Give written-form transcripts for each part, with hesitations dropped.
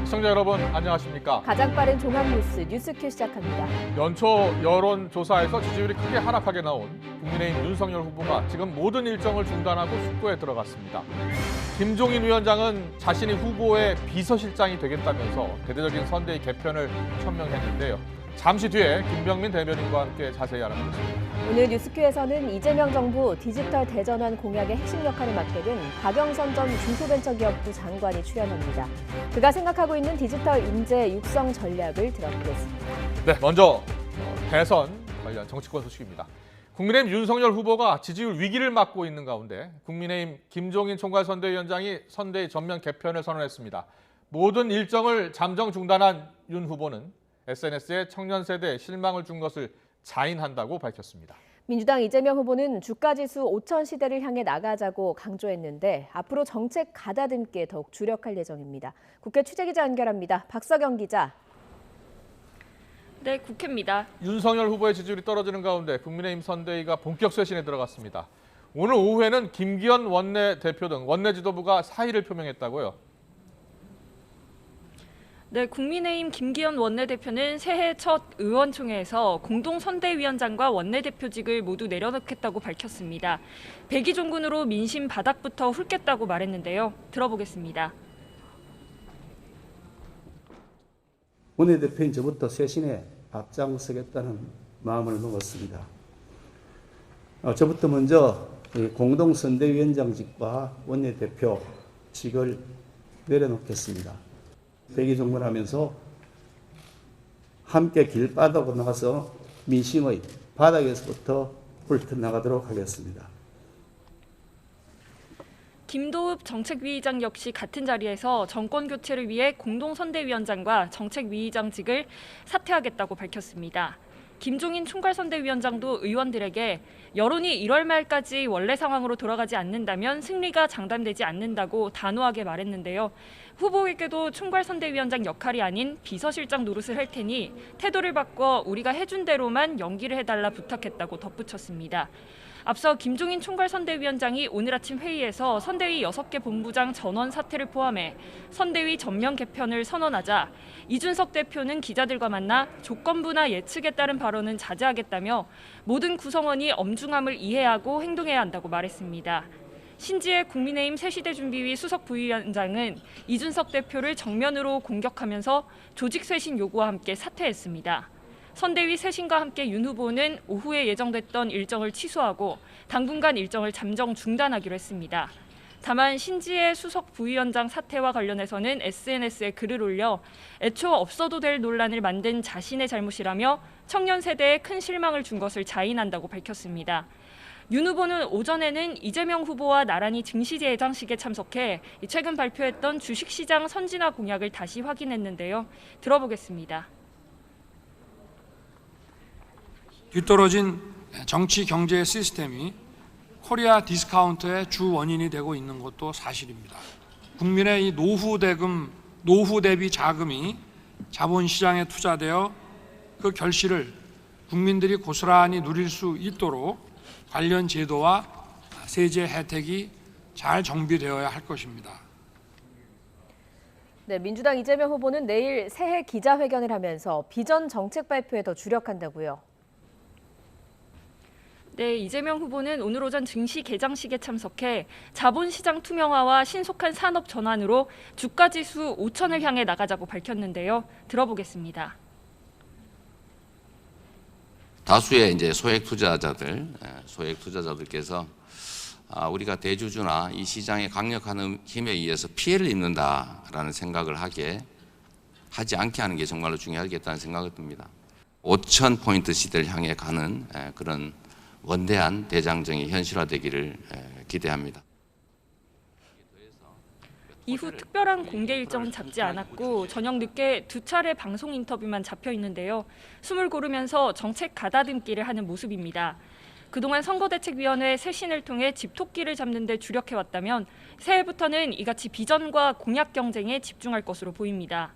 시청자 여러분 안녕하십니까? 가장 빠른 종합뉴스 뉴스큐 시작합니다. 연초 여론조사에서 지지율이 크게 하락하게 나온 국민의힘 윤석열 후보가 지금 모든 일정을 중단하고 숙고에 들어갔습니다. 김종인 위원장은 자신이 후보의 비서실장이 되겠다면서 대대적인 선대위 개편을 천명했는데요. 잠시 뒤에 김병민 대변인과 함께 자세히 알아보겠습니다. 오늘 뉴스큐에서는 이재명 정부 디지털 대전환 공약의 핵심 역할을 맡게 된 박영선 전 중소벤처기업부 장관이 출연합니다. 그가 생각하고 있는 디지털 인재 육성 전략을 들어보겠습니다. 네, 먼저 대선 관련 정치권 소식입니다. 국민의힘 윤석열 후보가 지지율 위기를 맞고 있는 가운데 국민의힘 김종인 총괄선대위원장이 선대위 전면 개편을 선언했습니다. 모든 일정을 잠정 중단한 윤 후보는 SNS에 청년 세대에 실망을 준 것을 자인한다고 밝혔습니다. 민주당 이재명 후보는 주가지수 5천 시대를 향해 나가자고 강조했는데 앞으로 정책 가다듬기에 더욱 주력할 예정입니다. 국회 취재기자 연결합니다. 박서경 기자. 네, 국회입니다. 윤석열 후보의 지지율이 떨어지는 가운데 국민의힘 선대위가 본격 쇄신에 들어갔습니다. 오늘 오후에는 김기현 원내대표 등 원내 지도부가 사의를 표명했다고요. 네, 국민의힘 김기현 원내대표는 새해 첫 의원총회에서 공동선대위원장과 원내대표직을 모두 내려놓겠다고 밝혔습니다. 백의종군으로 민심 바닥부터 훑겠다고 말했는데요. 들어보겠습니다. 원내대표인 저부터 쇄신에 앞장서겠다는 마음을 먹었습니다. 저부터 먼저 공동선대위원장직과 원내대표직을 내려놓겠습니다. 백의종군하면서 함께 길바닥으로 나가서 민심의 바닥에서부터 훑어나가도록 하겠습니다. 김도읍 정책위의장 역시 같은 자리에서 정권 교체를 위해 공동선대위원장과 정책위의장직을 사퇴하겠다고 밝혔습니다. 김종인 총괄선대위원장도 의원들에게 여론이 1월 말까지 원래 상황으로 돌아가지 않는다면 승리가 장담되지 않는다고 단호하게 말했는데요. 후보에게도 총괄선대위원장 역할이 아닌 비서실장 노릇을 할 테니 태도를 바꿔 우리가 해준 대로만 연기를 해달라 부탁했다고 덧붙였습니다. 앞서 김종인 총괄선대위원장이 오늘 아침 회의에서 선대위 6개 본부장 전원 사퇴를 포함해 선대위 전면 개편을 선언하자 이준석 대표는 기자들과 만나 조건부나 예측에 따른 발언은 자제하겠다며 모든 구성원이 엄중함을 이해하고 행동해야 한다고 말했습니다. 신지혜 국민의힘 새시대 준비위 수석 부위원장은 이준석 대표를 정면으로 공격하면서 조직 쇄신 요구와 함께 사퇴했습니다. 선대위 쇄신과 함께 윤 후보는 오후에 예정됐던 일정을 취소하고 당분간 일정을 잠정 중단하기로 했습니다. 다만 신지혜 수석 부위원장 사퇴와 관련해서는 SNS에 글을 올려 애초 없어도 될 논란을 만든 자신의 잘못이라며 청년 세대에 큰 실망을 준 것을 자인한다고 밝혔습니다. 윤 후보는 오전에는 이재명 후보와 나란히 증시제 예장식에 참석해 최근 발표했던 주식시장 선진화 공약을 다시 확인했는데요. 들어보겠습니다. 뒤떨어진 정치 경제 시스템이 코리아 디스카운트의 주 원인이 되고 있는 것도 사실입니다. 국민의 이 노후 대비 자금이 자본시장에 투자되어 그 결실을 국민들이 고스란히 누릴 수 있도록 관련 제도와 세제 혜택이 잘 정비되어야 할 것입니다. 네, 민주당 이재명 후보는 내일 새해 기자회견을 하면서 비전 정책 발표에 더 주력한다고요. 네, 이재명 후보는 오늘 오전 증시 개장식에 참석해 자본시장 투명화와 신속한 산업 전환으로 주가지수 5천을 향해 나가자고 밝혔는데요. 들어보겠습니다. 다수의 이제 소액 투자자들께서 우리가 대주주나 이 시장의 강력한 힘에 의해서 피해를 입는다라는 생각을 하지 않게 하는 게 정말로 중요하겠다는 생각이 듭니다. 5천 포인트 시대를 향해 가는 그런 원대한 대장정이 현실화되기를 기대합니다. 이후 특별한 공개 일정은 잡지 않았고 저녁 늦게 2차례 방송 인터뷰만 잡혀 있는데요. 숨을 고르면서 정책 가다듬기를 하는 모습입니다. 그동안 선거대책위원회 쇄신을 통해 집토끼를 잡는 데 주력해왔다면 새해부터는 이같이 비전과 공약 경쟁에 집중할 것으로 보입니다.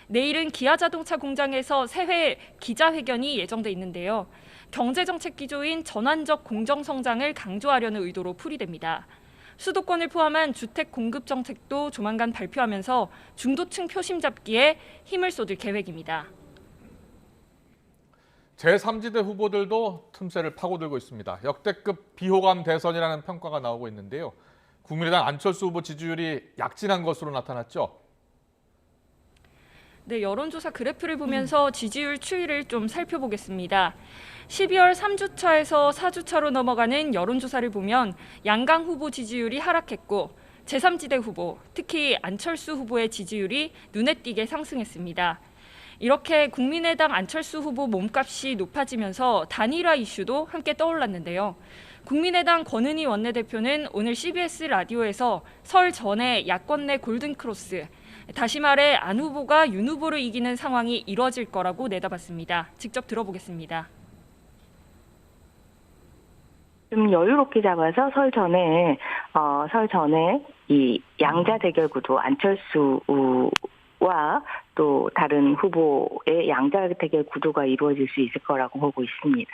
내일은 기아자동차 공장에서 새해 기자회견이 예정돼 있는데요. 경제정책 기조인 전환적 공정성장을 강조하려는 의도로 풀이됩니다. 수도권을 포함한 주택 공급 정책도 조만간 발표하면서 중도층 표심 잡기에 힘을 쏟을 계획입니다. 제3지대 후보들도 틈새를 파고들고 있습니다. 역대급 비호감 대선이라는 평가가 나오고 있는데요. 국민의당 안철수 후보 지지율이 약진한 것으로 나타났죠. 네, 여론조사 그래프를 보면서 지지율 추이를 좀 살펴보겠습니다. 12월 3주차에서 4주차로 넘어가는 여론조사를 보면 양강 후보 지지율이 하락했고 제3지대 후보, 특히 안철수 후보의 지지율이 눈에 띄게 상승했습니다. 이렇게 국민의당 안철수 후보 몸값이 높아지면서 단일화 이슈도 함께 떠올랐는데요. 국민의당 권은희 원내대표는 오늘 CBS 라디오에서 설 전에 야권 내 골든크로스, 다시 말해 안 후보가 윤 후보를 이기는 상황이 이뤄질 거라고 내다봤습니다. 직접 들어보겠습니다. 좀 여유롭게 잡아서 설 전에 이 양자 대결 구도 안철수와 또 다른 후보의 양자 대결 구도가 이루어질 수 있을 거라고 보고 있습니다.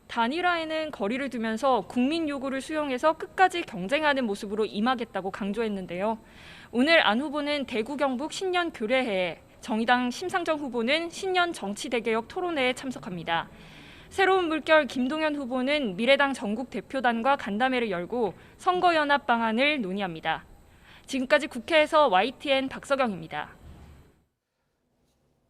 단일화에는 거리를 두면서 국민 요구를 수용해서 끝까지 경쟁하는 모습으로 임하겠다고 강조했는데요. 오늘 안 후보는 대구 경북 신년 교례회에, 정의당 심상정 후보는 신년 정치대개혁 토론회에 참석합니다. 새로운 물결 김동연 후보는 미래당 전국 대표단과 간담회를 열고 선거연합 방안을 논의합니다. 지금까지 국회에서 YTN 박서경입니다.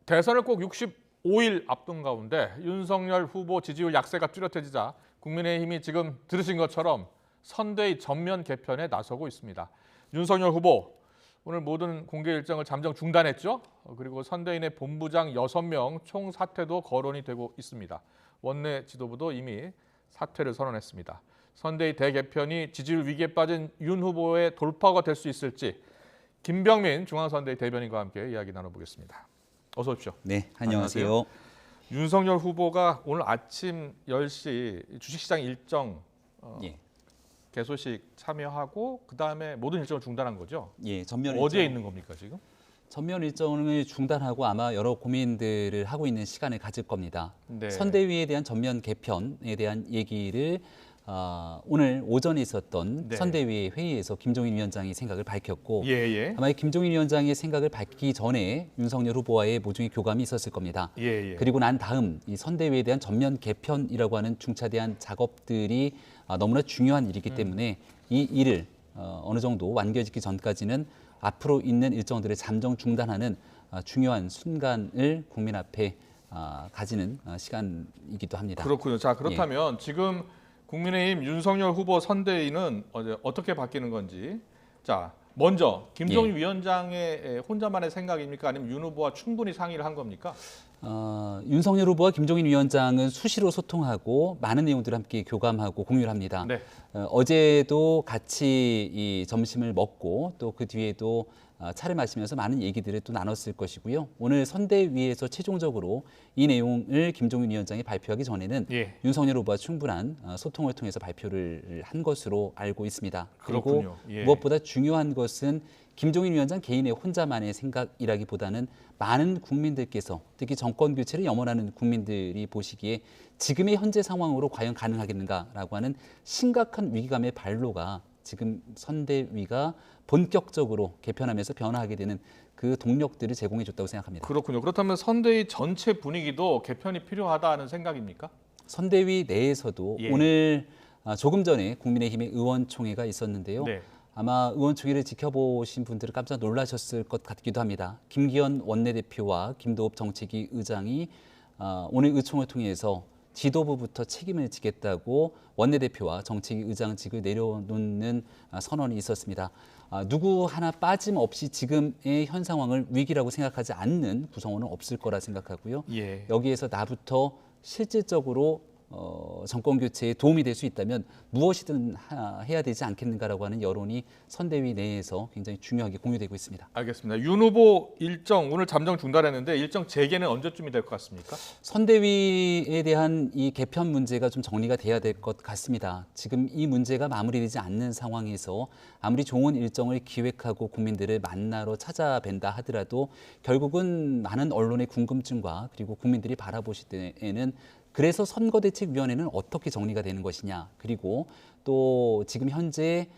대선을 꼭 65일 앞둔 가운데 윤석열 후보 지지율 약세가 뚜렷해지자 국민의힘이 지금 들으신 것처럼 선대위 전면 개편에 나서고 있습니다. 윤석열 후보 오늘 모든 공개 일정을 잠정 중단했죠. 그리고 선대위 내 본부장 6명 총 사퇴도 거론이 되고 있습니다. 원내 지도부도 이미 사퇴를 선언했습니다. 선대위 대개편이 지지율 위기에 빠진 윤 후보의 돌파가 될 수 있을지 김병민 중앙선대위 대변인과 함께 이야기 나눠보겠습니다. 어서 오십시오. 네, 안녕하세요. 윤석열 후보가 오늘 아침 10시 주식시장 일정 개소식 참여하고 그다음에 모든 일정을 중단한 거죠? 예, 전면 어디에 일정, 있는 겁니까 지금? 전면 일정을 중단하고 아마 여러 고민들을 하고 있는 시간을 가질 겁니다. 네. 선대위에 대한 전면 개편에 대한 얘기를 오늘 오전에 있었던 네. 선대위 회의에서 김종인 위원장이 생각을 밝혔고 예. 아마 이 김종인 위원장의 생각을 밝히기 전에 윤석열 후보와의 모종의 교감이 있었을 겁니다. 예. 그리고 난 다음 이 선대위에 대한 전면 개편이라고 하는 중차대한 작업들이 너무나 중요한 일이기 때문에 이 일을 어느 정도 완결짓기 전까지는 앞으로 있는 일정들을 잠정 중단하는 중요한 순간을 국민 앞에 가지는 시간이기도 합니다. 그렇군요. 자, 그렇다면 지금 국민의힘 윤석열 후보 선대위는 어떻게 바뀌는 건지. 자, 먼저 김종인 위원장의 혼자만의 생각입니까? 아니면 윤 후보와 충분히 상의를 한 겁니까? 윤석열 후보와 김종인 위원장은 수시로 소통하고 많은 내용들을 함께 교감하고 공유를 합니다. 네. 어제도 같이 이 점심을 먹고 또 그 뒤에도 차를 마시면서 많은 얘기들을 또 나눴을 것이고요. 오늘 선대위에서 최종적으로 이 내용을 김종인 위원장이 발표하기 전에는 윤석열 후보와 충분한 소통을 통해서 발표를 한 것으로 알고 있습니다. 그렇군요. 그리고 무엇보다 중요한 것은 김종인 위원장 개인의 혼자만의 생각이라기보다는 많은 국민들께서 특히 정권 교체를 염원하는 국민들이 보시기에 지금의 현재 상황으로 과연 가능하겠는가라고 하는 심각한 위기감의 발로가 지금 선대위가 본격적으로 개편하면서 변화하게 되는 그 동력들을 제공해 줬다고 생각합니다. 그렇군요. 그렇다면 선대위 전체 분위기도 개편이 필요하다는 생각입니까? 선대위 내에서도 오늘 조금 전에 국민의힘의 의원총회가 있었는데요. 네. 아마 의원총회를 지켜보신 분들은 깜짝 놀라셨을 것 같기도 합니다. 김기현 원내대표와 김도읍 정책위 의장이 오늘 의총을 통해서 지도부부터 책임을 지겠다고 원내대표와 정책위 의장직을 내려놓는 선언이 있었습니다. 누구 하나 빠짐없이 지금의 현 상황을 위기라고 생각하지 않는 구성원은 없을 거라 생각하고요. 여기에서 나부터 실질적으로 정권 교체에 도움이 될 수 있다면 무엇이든 해야 되지 않겠는가라고 하는 여론이 선대위 내에서 굉장히 중요하게 공유되고 있습니다. 알겠습니다. 윤 후보 일정 오늘 잠정 중단했는데 일정 재개는 언제쯤이 될 것 같습니까? 선대위에 대한 이 개편 문제가 좀 정리가 돼야 될 것 같습니다. 지금 이 문제가 마무리되지 않는 상황에서 아무리 좋은 일정을 기획하고 국민들을 만나러 찾아뵌다 하더라도 결국은 많은 언론의 궁금증과 그리고 국민들이 바라보실 때에는 그래서 선거대책위원회는 어떻게 정리가 되는 것이냐, 그리고 또 지금 현재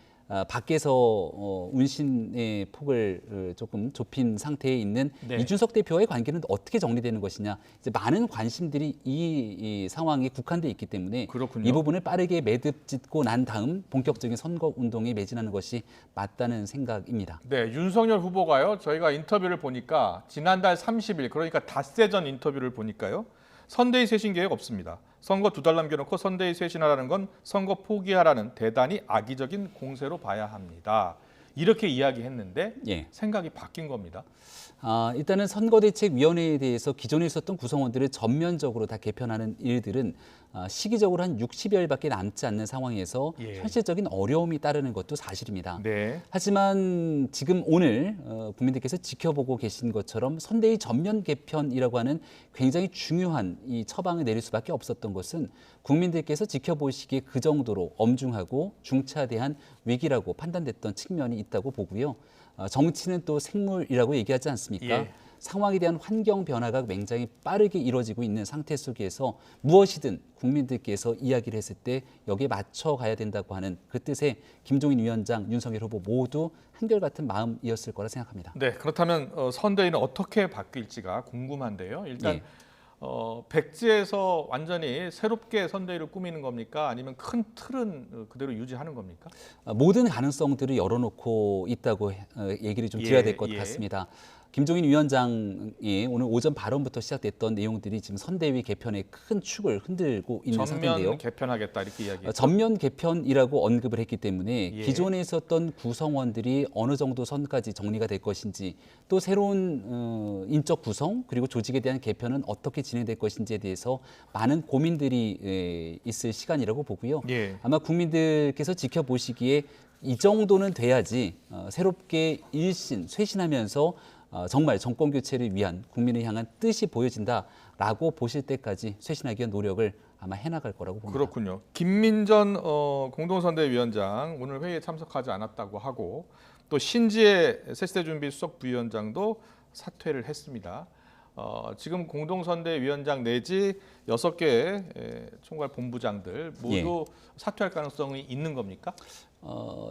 밖에서 운신의 폭을 조금 좁힌 상태에 있는 네. 이준석 대표와의 관계는 어떻게 정리되는 것이냐, 이제 많은 관심들이 이 상황에 국한돼 있기 때문에 그렇군요. 이 부분을 빠르게 매듭 짓고 난 다음 본격적인 선거 운동에 매진하는 것이 맞다는 생각입니다. 네, 윤석열 후보가요. 저희가 인터뷰를 보니까 지난달 30일, 그러니까 닷새 전 인터뷰를 보니까요. 선대위 쇄신 계획 없습니다. 선거 2달 남겨놓고 선대위 쇄신하라는 건 선거 포기하라는 대단히 악의적인 공세로 봐야 합니다. 이렇게 이야기했는데 예. 생각이 바뀐 겁니다. 일단은 선거대책위원회에 대해서 기존에 있었던 구성원들을 전면적으로 다 개편하는 일들은 시기적으로 한 60여일밖에 남지 않는 상황에서 예. 현실적인 어려움이 따르는 것도 사실입니다. 네. 하지만 지금 오늘 국민들께서 지켜보고 계신 것처럼 선대위 전면 개편이라고 하는 굉장히 중요한 이 처방을 내릴 수밖에 없었던 것은 국민들께서 지켜보시기에 그 정도로 엄중하고 중차대한 위기라고 판단됐던 측면이 있다고 보고요. 정치는 또 생물이라고 얘기하지 않습니까? 예. 상황에 대한 환경 변화가 굉장히 빠르게 이루어지고 있는 상태 속에서 무엇이든 국민들께서 이야기를 했을 때 여기에 맞춰가야 된다고 하는 그 뜻에 김종인 위원장, 윤석열 후보 모두 한결같은 마음이었을 거라 생각합니다. 네, 그렇다면 선대위는 어떻게 바뀔지가 궁금한데요. 일단 예. 백지에서 완전히 새롭게 선대위를 꾸미는 겁니까? 아니면 큰 틀은 그대로 유지하는 겁니까? 모든 가능성들을 열어놓고 있다고 얘기를 좀 드려야 될 것 예. 같습니다. 김종인 위원장이 오늘 오전 발언부터 시작됐던 내용들이 지금 선대위 개편의 큰 축을 흔들고 있는 상태인데요. 전면 개편하겠다 이렇게 이야기했죠. 전면 개편이라고 언급을 했기 때문에 예. 기존에 있었던 구성원들이 어느 정도 선까지 정리가 될 것인지, 또 새로운 인적 구성 그리고 조직에 대한 개편은 어떻게 진행될 것인지에 대해서 많은 고민들이 있을 시간이라고 보고요. 예. 아마 국민들께서 지켜보시기에 이 정도는 돼야지 새롭게 쇄신하면서 정말 정권 교체를 위한 국민을 향한 뜻이 보여진다라고 보실 때까지 쇄신하기 위한 노력을 아마 해나갈 거라고 봅니다. 그렇군요. 김민전 공동선대위원장 오늘 회의에 참석하지 않았다고 하고 또 신지혜 새세대준비 수석 부위원장도 사퇴를 했습니다. 지금 공동선대위원장 내지 6개의 총괄 본부장들 모두 사퇴할 가능성이 있는 겁니까?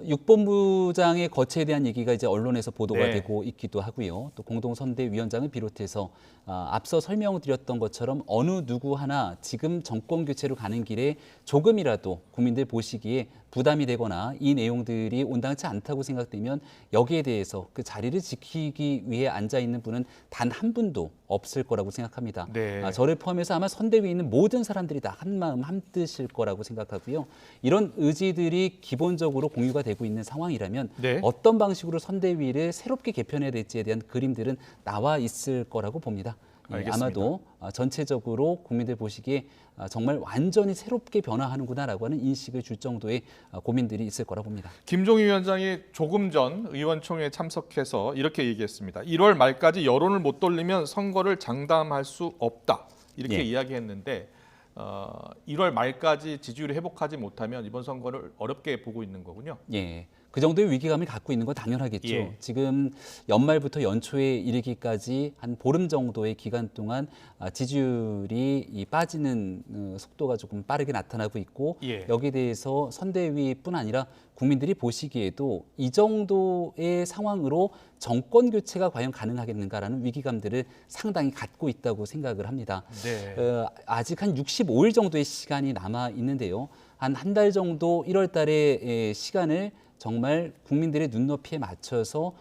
육본부장의 거취에 대한 얘기가 이제 언론에서 보도가 네. 되고 있기도 하고요. 또 공동선대위원장을 비롯해서 앞서 설명드렸던 것처럼 어느 누구 하나 지금 정권 교체로 가는 길에 조금이라도 국민들 보시기에 부담이 되거나 이 내용들이 온당치 않다고 생각되면 여기에 대해서 그 자리를 지키기 위해 앉아 있는 분은 단 한 분도 없을 거라고 생각합니다. 네. 저를 포함해서 아마 선대위에 있는 모든 사람들이 다 한마음 한뜻일 거라고 생각하고요. 이런 의지들이 기본적으로 공유가 되고 있는 상황이라면 네. 어떤 방식으로 선대위를 새롭게 개편해야 될지에 대한 그림들은 나와 있을 거라고 봅니다. 알겠습니다. 아마도 전체적으로 국민들 보시기에 정말 완전히 새롭게 변화하는구나라고 하는 인식을 줄 정도의 고민들이 있을 거라 봅니다. 김종인 위원장이 조금 전 의원총회에 참석해서 이렇게 얘기했습니다. 1월 말까지 여론을 못 돌리면 선거를 장담할 수 없다. 이렇게 예. 이야기했는데 1월 말까지 지지율을 회복하지 못하면 이번 선거를 어렵게 보고 있는 거군요. 예. 그 정도의 위기감을 갖고 있는 건 당연하겠죠. 예. 지금 연말부터 연초에 이르기까지 한 보름 정도의 기간 동안 지지율이 빠지는 속도가 조금 빠르게 나타나고 있고 예. 여기에 대해서 선대위뿐 아니라 국민들이 보시기에도 이 정도의 상황으로 정권 교체가 과연 가능하겠는가라는 위기감들을 상당히 갖고 있다고 생각을 합니다. 네. 아직 한 65일 정도의 시간이 남아 있는데요. 한 달 정도 1월 달에 시간을 정말 국민들의 눈높이에 맞춰서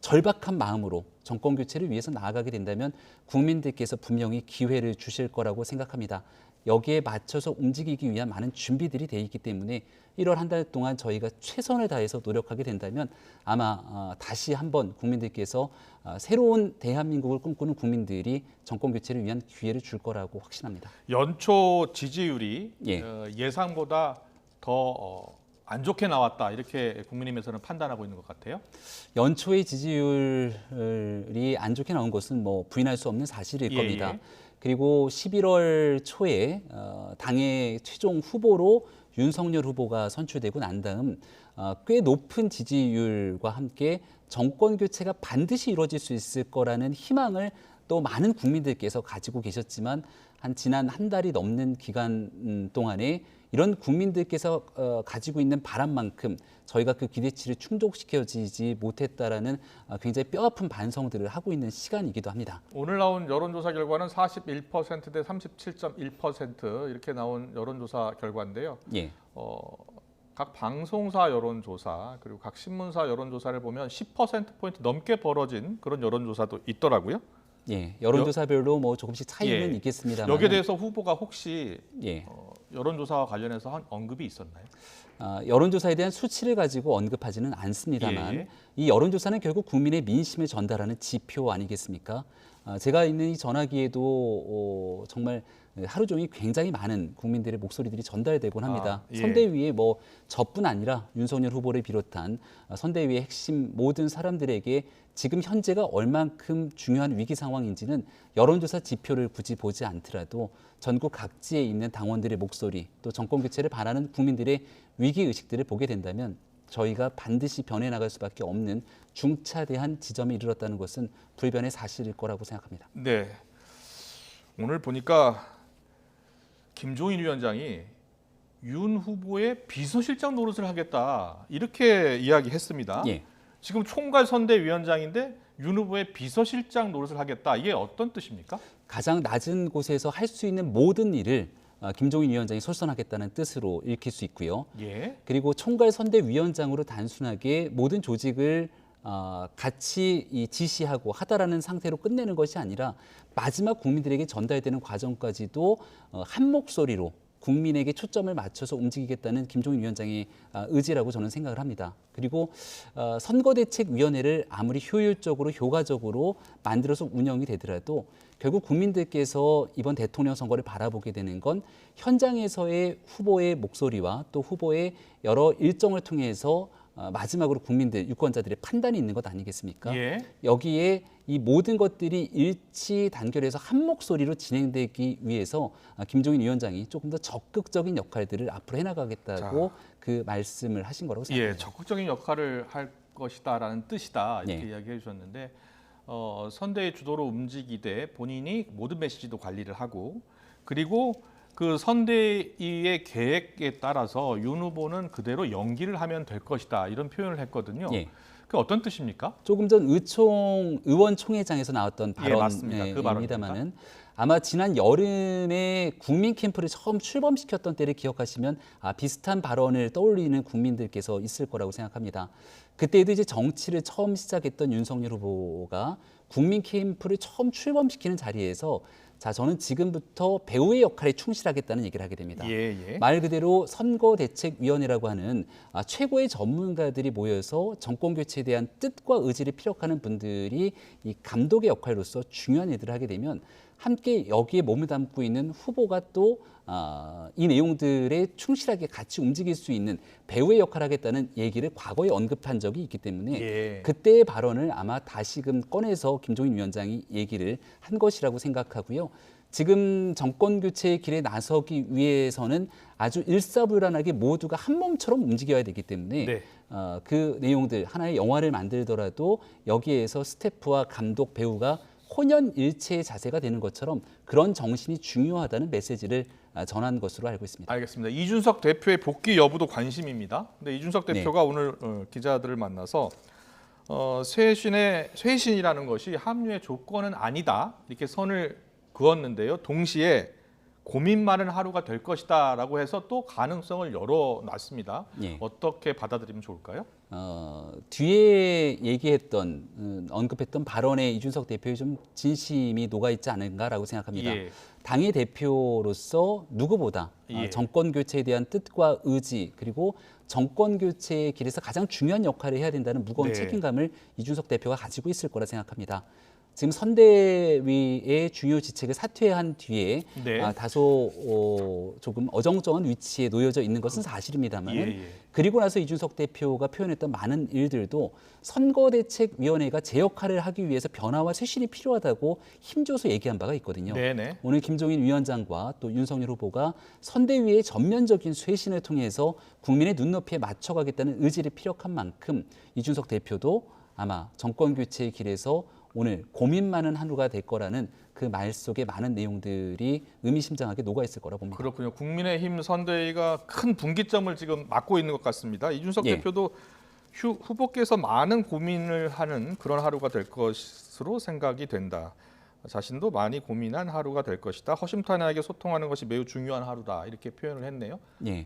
절박한 마음으로 정권 교체를 위해서 나아가게 된다면 국민들께서 분명히 기회를 주실 거라고 생각합니다. 여기에 맞춰서 움직이기 위한 많은 준비들이 돼 있기 때문에 1월 한 달 동안 저희가 최선을 다해서 노력하게 된다면 아마 다시 한번 국민들께서 새로운 대한민국을 꿈꾸는 국민들이 정권 교체를 위한 기회를 줄 거라고 확신합니다. 연초 지지율이 예. 예상보다 더 안 좋게 나왔다 이렇게 국민의힘에서는 판단하고 있는 것 같아요. 연초의 지지율이 안 좋게 나온 것은 뭐 부인할 수 없는 사실일 예, 겁니다. 예. 그리고 11월 초에 당의 최종 후보로 윤석열 후보가 선출되고 난 다음 꽤 높은 지지율과 함께 정권 교체가 반드시 이루어질 수 있을 거라는 희망을 또 많은 국민들께서 가지고 계셨지만 지난 한 달이 넘는 기간 동안에 이런 국민들께서 가지고 있는 바람만큼 저희가 그 기대치를 충족시켜지지 못했다라는 굉장히 뼈아픈 반성들을 하고 있는 시간이기도 합니다. 오늘 나온 여론조사 결과는 41% 대 37.1% 이렇게 나온 여론조사 결과인데요. 예. 각 방송사 여론조사 그리고 각 신문사 여론조사를 보면 10%포인트 넘게 벌어진 그런 여론조사도 있더라고요. 예, 여론조사별로 뭐 조금씩 차이는 예. 있겠습니다만 여기에 대해서 후보가 혹시 예. 여론조사와 관련해서 한 언급이 있었나요? 여론조사에 대한 수치를 가지고 언급하지는 않습니다만 예. 이 여론조사는 결국 국민의 민심을 전달하는 지표 아니겠습니까? 제가 있는 이 전화기에도 정말 하루 종일 굉장히 많은 국민들의 목소리들이 전달되곤 합니다. 예. 선대위에 뭐 저뿐 아니라 윤석열 후보를 비롯한 선대위의 핵심 모든 사람들에게 지금 현재가 얼만큼 중요한 위기 상황인지는 여론조사 지표를 굳이 보지 않더라도 전국 각지에 있는 당원들의 목소리 또 정권 교체를 바라는 국민들의 위기 의식들을 보게 된다면 저희가 반드시 변해 나갈 수밖에 없는 중차대한 지점에 이르렀다는 것은 불변의 사실일 거라고 생각합니다. 네. 오늘 보니까 김종인 위원장이 윤 후보의 비서실장 노릇을 하겠다 이렇게 이야기했습니다. 예. 지금 총괄선대위원장인데 윤 후보의 비서실장 노릇을 하겠다. 이게 어떤 뜻입니까? 가장 낮은 곳에서 할 수 있는 모든 일을 김종인 위원장이 솔선하겠다는 뜻으로 읽힐 수 있고요. 예. 그리고 총괄선대위원장으로 단순하게 모든 조직을 같이 지시하고 하다라는 상태로 끝내는 것이 아니라 마지막 국민들에게 전달되는 과정까지도 한 목소리로 국민에게 초점을 맞춰서 움직이겠다는 김종인 위원장의 의지라고 저는 생각을 합니다. 그리고 선거대책위원회를 아무리 효율적으로 효과적으로 만들어서 운영이 되더라도 결국 국민들께서 이번 대통령 선거를 바라보게 되는 건 현장에서의 후보의 목소리와 또 후보의 여러 일정을 통해서 마지막으로 국민들, 유권자들의 판단이 있는 것 아니겠습니까? 예. 여기에 이 모든 것들이 일치 단결해서 한 목소리로 진행되기 위해서 김종인 위원장이 조금 더 적극적인 역할들을 앞으로 해나가겠다고 그 말씀을 하신 거라고 생각합니다. 예, 적극적인 역할을 할 것이다라는 뜻이다 이렇게 네. 이야기해 주셨는데 선대의 주도로 움직이되 본인이 모든 메시지도 관리를 하고 그리고 그 선대위의 계획에 따라서 윤 후보는 그대로 연기를 하면 될 것이다 이런 표현을 했거든요. 예. 그 어떤 뜻입니까? 조금 전 의원총회장에서 나왔던 예, 맞습니다. 그 발언입니다만은 아마 지난 여름에 국민 캠프를 처음 출범시켰던 때를 기억하시면 비슷한 발언을 떠올리는 국민들께서 있을 거라고 생각합니다. 그때도 이제 정치를 처음 시작했던 윤석열 후보가 국민 캠프를 처음 출범시키는 자리에서 자, 저는 지금부터 배우의 역할에 충실하겠다는 얘기를 하게 됩니다. 예. 말 그대로 선거대책위원회라고 하는 최고의 전문가들이 모여서 정권 교체에 대한 뜻과 의지를 피력하는 분들이 이 감독의 역할로서 중요한 일들을 하게 되면 함께 여기에 몸을 담고 있는 후보가 또 이 내용들에 충실하게 같이 움직일 수 있는 배우의 역할을 하겠다는 얘기를 과거에 언급한 적이 있기 때문에 예. 그때의 발언을 아마 다시금 꺼내서 김종인 위원장이 얘기를 한 것이라고 생각하고요. 지금 정권 교체의 길에 나서기 위해서는 아주 일사불란하게 모두가 한 몸처럼 움직여야 되기 때문에 네. 그 내용들 하나의 영화를 만들더라도 여기에서 스태프와 감독, 배우가 혼연일체의 자세가 되는 것처럼 그런 정신이 중요하다는 메시지를 전한 것으로 알고 있습니다. 알겠습니다. 이준석 대표의 복귀 여부도 관심입니다. 근데 이준석 대표가 오늘 기자들을 만나서 쇄신이라는 것이 합류의 조건은 아니다 이렇게 선을 그었는데요. 동시에 고민 많은 하루가 될 것이다라고 해서 또 가능성을 열어놨습니다. 예. 어떻게 받아들이면 좋을까요? 뒤에 얘기했던 언급했던 발언에 이준석 대표의 좀 진심이 녹아 있지 않은가라고 생각합니다. 예. 당의 대표로서 누구보다 예. 정권 교체에 대한 뜻과 의지 그리고 정권 교체의 길에서 가장 중요한 역할을 해야 된다는 무거운 네. 책임감을 이준석 대표가 가지고 있을 거라 생각합니다. 지금 선대위의 중요 지책을 사퇴한 뒤에 네. 다소 조금 어정쩡한 위치에 놓여져 있는 것은 사실입니다만 예. 그리고 나서 이준석 대표가 표현했던 많은 일들도 선거대책위원회가 제 역할을 하기 위해서 변화와 쇄신이 필요하다고 힘줘서 얘기한 바가 있거든요. 네네. 오늘 김종인 위원장과 또 윤석열 후보가 선대위의 전면적인 쇄신을 통해서 국민의 눈높이에 맞춰가겠다는 의지를 피력한 만큼 이준석 대표도 아마 정권 교체의 길에서 오늘 고민 많은 하루가 될 거라는 그 말 속에 많은 내용들이 의미심장하게 녹아있을 거라 봅니다. 그렇군요. 국민의힘 선대위가 큰 분기점을 지금 맞고 있는 것 같습니다. 이준석 예. 대표도 후보께서 많은 고민을 하는 그런 하루가 될 것으로 생각이 된다. 자신도 많이 고민한 하루가 될 것이다. 허심탄회하게 소통하는 것이 매우 중요한 하루다. 이렇게 표현을 했네요. 예.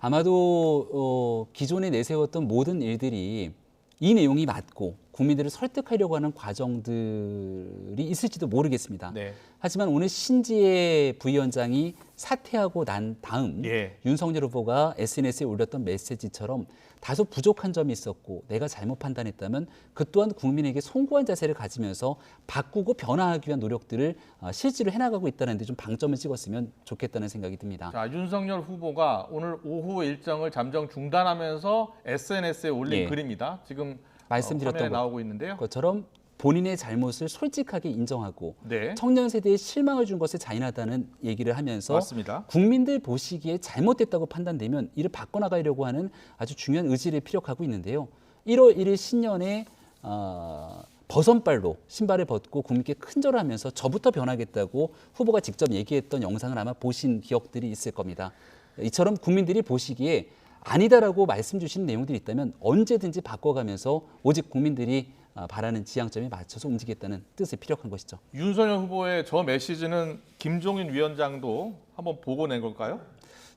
아마도 기존에 내세웠던 모든 일들이 이 내용이 맞고 국민들을 설득하려고 하는 과정들이 있을지도 모르겠습니다. 네. 하지만 오늘 신지혜 부위원장이 사퇴하고 난 다음 예. 윤석열 후보가 SNS에 올렸던 메시지처럼 다소 부족한 점이 있었고 내가 잘못 판단했다면 그 또한 국민에게 송구한 자세를 가지면서 바꾸고 변화하기 위한 노력들을 실제로 해나가고 있다는 데 좀 방점을 찍었으면 좋겠다는 생각이 듭니다. 자, 윤석열 후보가 오늘 오후 일정을 잠정 중단하면서 SNS에 올린 예. 글입니다. 지금 말씀드렸던 화면에 나오고 있는데요. 것처럼 본인의 잘못을 솔직하게 인정하고 네. 청년 세대에 실망을 준 것에 자인하다는 얘기를 하면서 맞습니다. 국민들 보시기에 잘못됐다고 판단되면 이를 바꿔나가려고 하는 아주 중요한 의지를 피력하고 있는데요. 1월 1일 신년에 버선발로 신발을 벗고 국민께 큰절을 하면서 저부터 변하겠다고 후보가 직접 얘기했던 영상을 아마 보신 기억들이 있을 겁니다. 이처럼 국민들이 보시기에 아니다라고 말씀 주신 내용들이 있다면 언제든지 바꿔가면서 오직 국민들이 바라는 지향점에 맞춰서 움직이겠다는 뜻을 피력한 것이죠. 윤석열 후보의 저 메시지는 김종인 위원장도 한번 보고 낸 걸까요?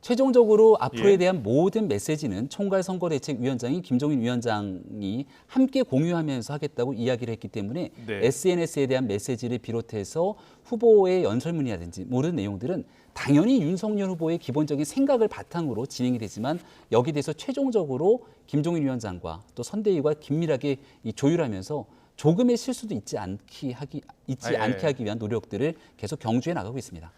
최종적으로 앞으로에 예. 대한 모든 메시지는 총괄선거대책위원장인 김종인 위원장이 함께 공유하면서 하겠다고 이야기를 했기 때문에 네. SNS에 대한 메시지를 비롯해서 후보의 연설문이라든지 모든 내용들은 당연히 윤석열 후보의 기본적인 생각을 바탕으로 진행이 되지만 여기에 대해서 최종적으로 김종인 위원장과 또 선대위가 긴밀하게 조율하면서 조금의 실수도 있지 않게 하기 위한 노력들을 계속 경주해 나가고 있습니다.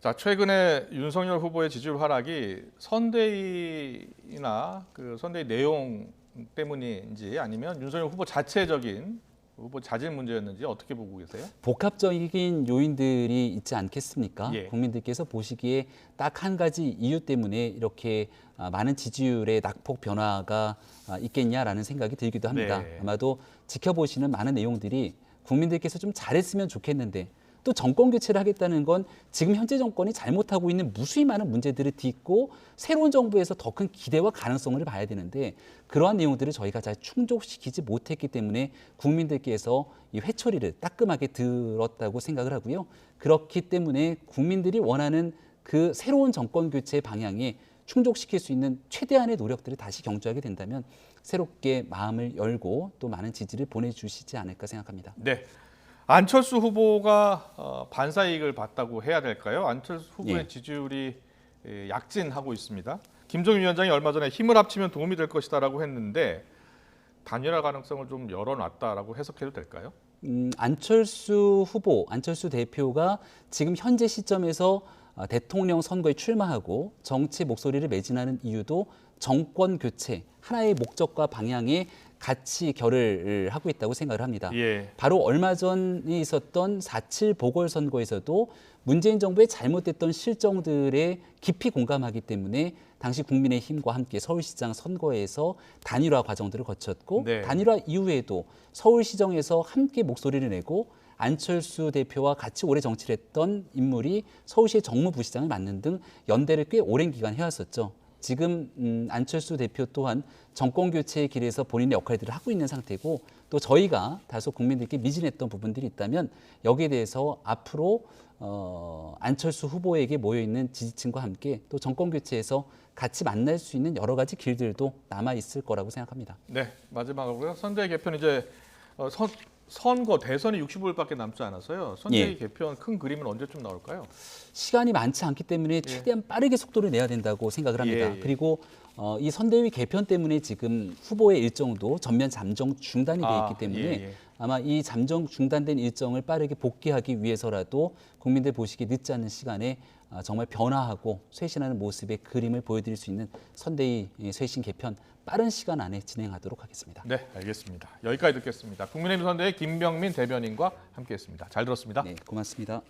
자, 최근에 윤석열 후보의 지지율 하락이 선대위나 그 선대위 내용 때문인지 아니면 윤석열 후보 자체적인 후보 자질 문제였는지 어떻게 보고 계세요? 복합적인 요인들이 있지 않겠습니까? 예. 국민들께서 보시기에 딱 한 가지 이유 때문에 이렇게 많은 지지율의 낙폭 변화가 있겠냐라는 생각이 들기도 합니다. 네. 아마도 지켜보시는 많은 내용들이 국민들께서 좀 잘했으면 좋겠는데 또 정권 교체를 하겠다는 건 지금 현재 정권이 잘못하고 있는 무수히 많은 문제들을 딛고 새로운 정부에서 더 큰 기대와 가능성을 봐야 되는데 그러한 내용들을 저희가 잘 충족시키지 못했기 때문에 국민들께서 이 회초리를 따끔하게 들었다고 생각을 하고요. 그렇기 때문에 국민들이 원하는 그 새로운 정권 교체 방향에 충족시킬 수 있는 최대한의 노력들을 다시 경주하게 된다면 새롭게 마음을 열고 또 많은 지지를 보내주시지 않을까 생각합니다. 네. 안철수 후보가 반사이익을 봤다고 해야 될까요? 안철수 후보의 예. 지지율이 약진하고 있습니다. 김종인 위원장이 얼마 전에 힘을 합치면 도움이 될 것이다라고 했는데 단일화 가능성을 좀 열어놨다라고 해석해도 될까요? 안철수 후보, 안철수 대표가 지금 현재 시점에서 대통령 선거에 출마하고 정치 목소리를 매진하는 이유도 정권 교체, 하나의 목적과 방향에 같이 결을 하고 있다고 생각을 합니다. 예. 바로 얼마 전에 있었던 4.7 보궐선거에서도 문재인 정부의 잘못됐던 실정들에 깊이 공감하기 때문에 당시 국민의힘과 함께 서울시장 선거에서 단일화 과정들을 거쳤고 네. 단일화 이후에도 서울시정에서 함께 목소리를 내고 안철수 대표와 같이 오래 정치를 했던 인물이 서울시의 정무부시장을 맡는 등 연대를 꽤 오랜 기간 해왔었죠. 지금 안철수 대표 또한 정권 교체의 길에서 본인의 역할들을 하고 있는 상태고 또 저희가 다소 국민들께 미진했던 부분들이 있다면 여기에 대해서 앞으로 안철수 후보에게 모여있는 지지층과 함께 또 정권 교체에서 같이 만날 수 있는 여러 가지 길들도 남아 있을 거라고 생각합니다. 네, 마지막으로요. 선대위 개편 이제 선거 대선이 65일밖에 남지 않아서요. 선대위 예. 개편 큰 그림은 언제쯤 나올까요? 시간이 많지 않기 때문에 최대한 빠르게 속도를 내야 된다고 생각을 합니다. 예, 예. 그리고 이 선대위 개편 때문에 지금 후보의 일정도 전면 잠정 중단이 돼 있기 때문에 예. 아마 이 잠정 중단된 일정을 빠르게 복귀하기 위해서라도 국민들 보시기 늦지 않은 시간에 정말 변화하고 쇄신하는 모습의 그림을 보여드릴 수 있는 선대위 쇄신 개편 빠른 시간 안에 진행하도록 하겠습니다. 네, 알겠습니다. 여기까지 듣겠습니다. 국민의힘 선대위 김병민 대변인과 함께했습니다. 잘 들었습니다. 네, 고맙습니다.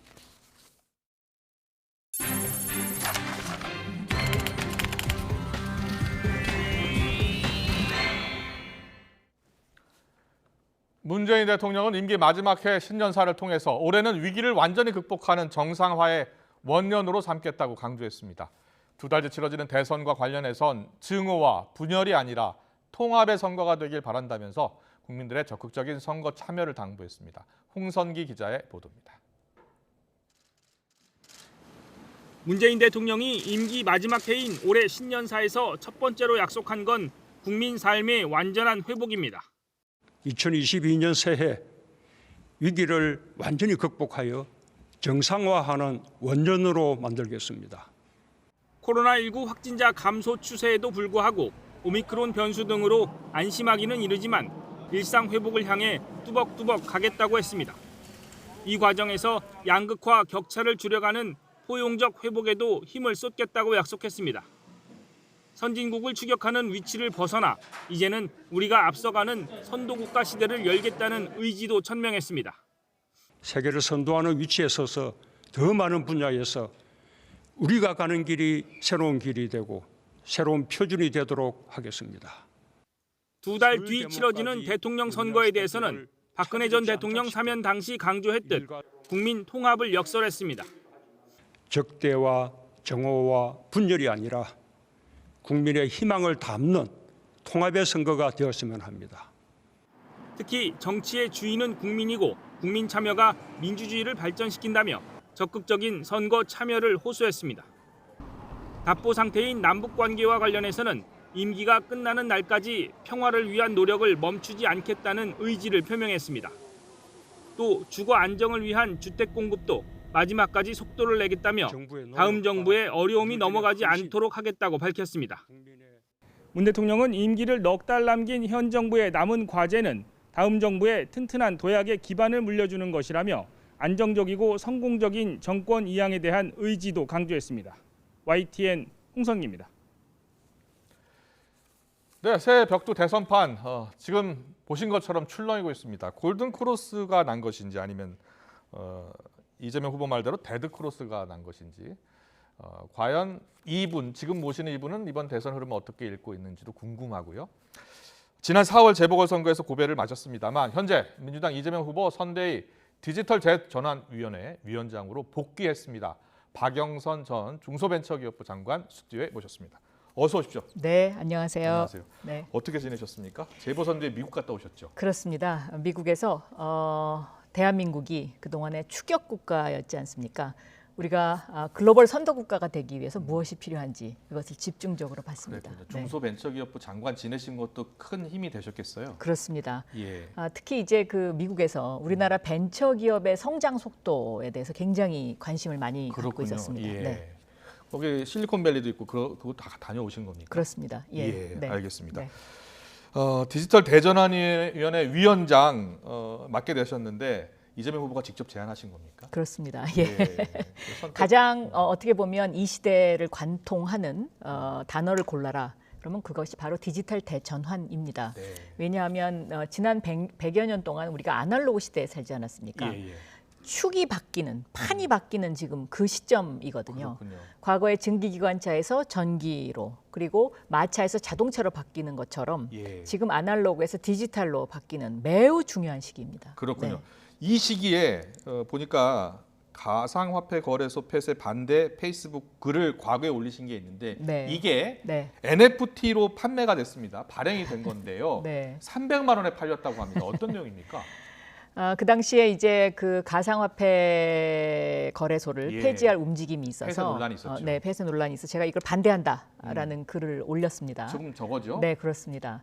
문재인 대통령은 임기 마지막 해 신년사를 통해서 올해는 위기를 완전히 극복하는 정상화의 원년으로 삼겠다고 강조했습니다. 두 달째 치러지는 대선과 관련해선 증오와 분열이 아니라 통합의 선거가 되길 바란다면서 국민들의 적극적인 선거 참여를 당부했습니다. 홍선기 기자의 보도입니다. 문재인 대통령이 임기 마지막 해인 올해 신년사에서 첫 번째로 약속한 건 국민 삶의 완전한 회복입니다. 2022년 새해 위기를 완전히 극복하여 정상화하는 원년으로 만들겠습니다. 코로나19 확진자 감소 추세에도 불구하고 오미크론 변수 등으로 안심하기는 이르지만 일상 회복을 향해 뚜벅뚜벅 가겠다고 했습니다. 이 과정에서 양극화 격차를 줄여가는 포용적 회복에도 힘을 쏟겠다고 약속했습니다. 선진국을 추격하는 위치를 벗어나 이제는 우리가 앞서가는 선도국가 시대를 열겠다는 의지도 천명했습니다. 세계를 선도하는 위치에 서서 더 많은 분야에서 우리가 가는 길이 새로운 길이 되고 새로운 표준이 되도록 하겠습니다. 두 달 뒤 치러지는 대통령 선거에 대해서는 박근혜 전 대통령 사면 당시 강조했듯 국민 통합을 역설했습니다. 적대와 정오와 분열이 아니라 국민의 희망을 담는 통합의 선거가 되었으면 합니다. 특히 정치의 주인은 국민이고 국민 참여가 민주주의를 발전시킨다며 적극적인 선거 참여를 호소했습니다. 답보 상태인 남북 관계와 관련해서는 임기가 끝나는 날까지 평화를 위한 노력을 멈추지 않겠다는 의지를 표명했습니다. 또 주거 안정을 위한 주택 공급도 마지막까지 속도를 내겠다며 다음 정부의 어려움이 넘어가지 않도록 하겠다고 밝혔습니다. 문 대통령은 임기를 넉 달 남긴 현 정부의 남은 과제는 다음 정부의 튼튼한 도약의 기반을 물려주는 것이라며 안정적이고 성공적인 정권 이양에 대한 의지도 강조했습니다. YTN 홍성기입니다. 네, 새 벽두 대선판 지금 보신 것처럼 출렁이고 있습니다. 골든 크로스가 난 것인지 아니면 이재명 후보 말대로 데드 크로스가 난 것인지 과연 지금 모시는 이분은 이번 대선 흐름을 어떻게 읽고 있는지도 궁금하고요. 지난 4월 재보궐선거에서 고배를 맞았습니다만 현재 민주당 이재명 후보 선대위 디지털 재전환위원회 위원장으로 복귀했습니다. 박영선 전 중소벤처기업부 장관 스튜디오에 모셨습니다. 어서 오십시오. 네, 안녕하세요. 안녕하세요. 네. 어떻게 지내셨습니까? 재보선대회 미국 갔다 오셨죠? 그렇습니다. 미국에서 대한민국이 그동안의 추격 국가였지 않습니까? 우리가 글로벌 선도 국가가 되기 위해서 무엇이 필요한지 그것을 집중적으로 봤습니다. 중소벤처기업부 장관 지내신 것도 큰 힘이 되셨겠어요? 그렇습니다. 예. 특히 이제 그 미국에서 우리나라 벤처기업의 성장 속도에 대해서 굉장히 관심을 많이 갖고 있었습니다. 예. 네. 거기 실리콘밸리도 있고 그거 다 다녀오신 겁니까? 그렇습니다. 예, 네. 알겠습니다. 네. 디지털 대전환위원회 위원장 맡게 되셨는데 이재명 후보가 직접 제안하신 겁니까? 그렇습니다. 예. 가장 어떻게 보면 이 시대를 관통하는 단어를 골라라. 그러면 그것이 바로 디지털 대전환입니다. 네. 왜냐하면 지난 100여 년 동안 우리가 아날로그 시대에 살지 않았습니까? 축이 바뀌는, 판이 바뀌는 지금 그 시점이거든요. 그렇군요. 과거에 증기기관차에서 전기로 그리고 마차에서 자동차로 바뀌는 것처럼 지금 아날로그에서 디지털로 바뀌는 매우 중요한 시기입니다. 그렇군요. 네. 이 시기에 보니까 가상화폐 거래소 폐쇄 반대 페이스북 글을 과거에 올리신 게 있는데 이게 NFT로 판매가 됐습니다. 발행이 된 건데요. 300만 원에 팔렸다고 합니다. 어떤 내용입니까? 그 당시에 이제 그 가상화폐 거래소를 폐지할 움직임이 있어서 폐쇄 논란이 있었죠. 네, 폐쇄 논란이 있어 제가 이걸 반대한다라는 글을 올렸습니다. 조금 저거죠? 네, 그렇습니다.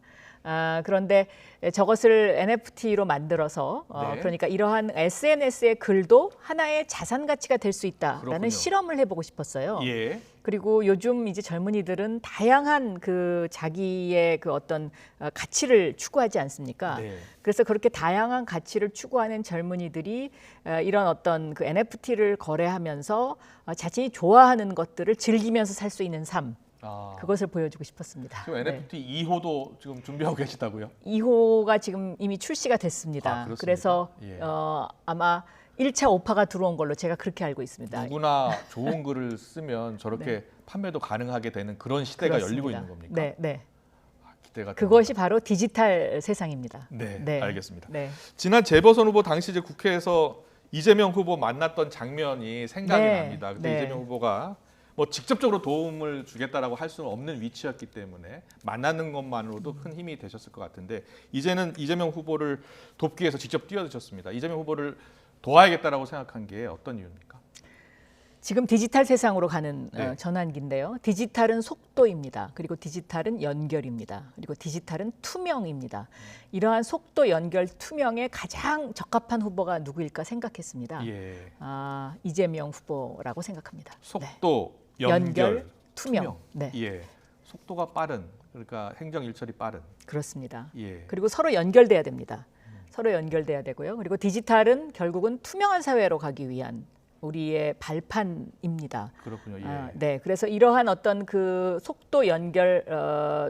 그런데 저것을 NFT로 만들어서 그러니까 이러한 SNS의 글도 하나의 자산 가치가 될 수 있다라는 그렇군요. 실험을 해보고 싶었어요. 예. 그리고 요즘 이제 젊은이들은 다양한 그 자기의 그 어떤 가치를 추구하지 않습니까? 그래서 그렇게 다양한 가치를 추구하는 젊은이들이 이런 어떤 그 NFT를 거래하면서 자신이 좋아하는 것들을 즐기면서 살 수 있는 삶. 그것을 보여주고 싶었습니다. 지금 NFT 2호도 지금 준비하고 계시다고요? 2호가 지금 이미 출시가 됐습니다. 그래서 아마 1차 오파가 들어온 걸로 제가 그렇게 알고 있습니다. 누구나 좋은 글을 쓰면 저렇게 판매도 가능하게 되는 그런 시대가 그렇습니다. 열리고 있는 겁니까? 네. 기대가 그것이 바로 디지털 세상입니다. 네, 알겠습니다. 네. 지난 재보선 후보 당시 이제 국회에서 이재명 후보 만났던 장면이 생각이 네, 납니다. 그때 네. 이재명 후보가 뭐 직접적으로 도움을 주겠다라고 할 수는 없는 위치였기 때문에 만나는 것만으로도 큰 힘이 되셨을 것 같은데 이제는 이재명 후보를 돕기 위해서 직접 뛰어드셨습니다. 이재명 후보를 도와야겠다라고 생각한 게 어떤 이유입니까? 지금 디지털 세상으로 가는 네. 전환기인데요. 디지털은 속도입니다. 그리고 디지털은 연결입니다. 그리고 디지털은 투명입니다. 이러한 속도, 연결, 투명에 가장 적합한 후보가 누구일까 생각했습니다. 예. 이재명 후보라고 생각합니다. 속도, 네. 연결, 투명. 네. 예. 속도가 빠른, 그러니까 행정 일처리 빠른. 그렇습니다. 예. 그리고 서로 연결돼야 됩니다. 서로 연결돼야 되고요. 그리고 디지털은 결국은 투명한 사회로 가기 위한 우리의 발판입니다. 그렇군요. 예. 네, 그래서 이러한 어떤 그 속도 연결,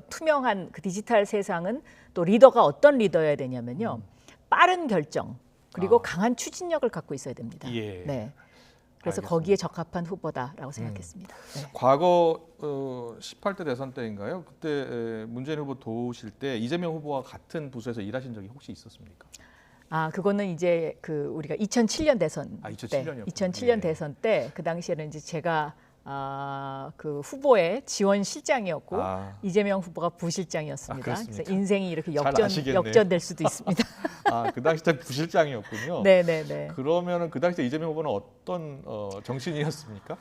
투명한 그 디지털 세상은 또 리더가 어떤 리더여야 되냐면요, 빠른 결정 그리고 강한 추진력을 갖고 있어야 됩니다. 예. 네, 그래서 알겠습니다. 거기에 적합한 후보다라고 생각했습니다. 네. 과거 18대 대선 때인가요? 그때 문재인 후보 도우실 때 이재명 후보와 같은 부서에서 일하신 적이 혹시 있었습니까? 그거는 이제 그 우리가 2007년 대선 2007 년이었군요. 2007년 예. 대선 때 그 당시에는 이제 제가 그 후보의 지원 실장이었고 이재명 후보가 부실장이었습니다. 그렇습니까? 그래서 인생이 이렇게 잘 아시겠네요. 역전될 수도 있습니다. 그 당시 때 부실장이었군요. 네네네. 그러면은 그 당시 때 이재명 후보는 어떤 정치인이었습니까?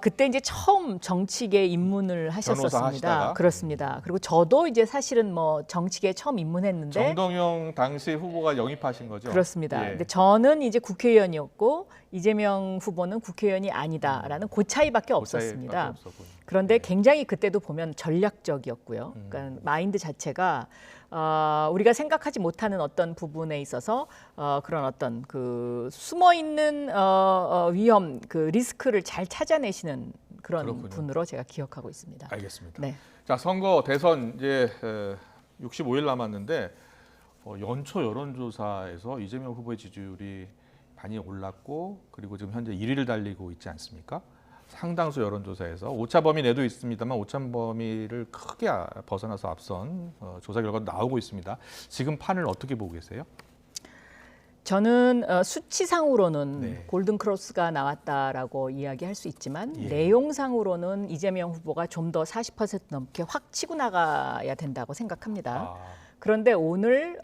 그때 이제 처음 정치계에 입문을 하셨었습니다. 하시다가? 그렇습니다. 그리고 저도 이제 사실은 뭐 정치계에 처음 입문했는데 정동영 당시 후보가 영입하신 거죠? 그렇습니다. 예. 근데 저는 이제 국회의원이었고 이재명 후보는 국회의원이 아니다라는 그 차이밖에 없었습니다. 없었군요. 그런데 굉장히 그때도 보면 전략적이었고요. 그러니까 마인드 자체가 우리가 생각하지 못하는 어떤 부분에 있어서 그런 어떤 그 숨어 있는 위험, 그 리스크를 잘 찾아내시는 그런 그렇군요. 분으로 제가 기억하고 있습니다. 알겠습니다. 네. 자, 선거 대선 이제 65일 남았는데 연초 여론조사에서 이재명 후보의 지지율이 많이 올랐고 그리고 지금 현재 1위를 달리고 있지 않습니까? 상당수 여론조사에서 오차 범위 내도 있습니다만 오차 범위를 크게 벗어나서 앞선 조사 결과도 나오고 있습니다. 지금 판을 어떻게 보고 계세요? 저는 수치상으로는 네. 골든 크로스가 나왔다라고 이야기할 수 있지만 예. 내용상으로는 이재명 후보가 좀 더 40% 넘게 확 치고 나가야 된다고 생각합니다. 그런데 오늘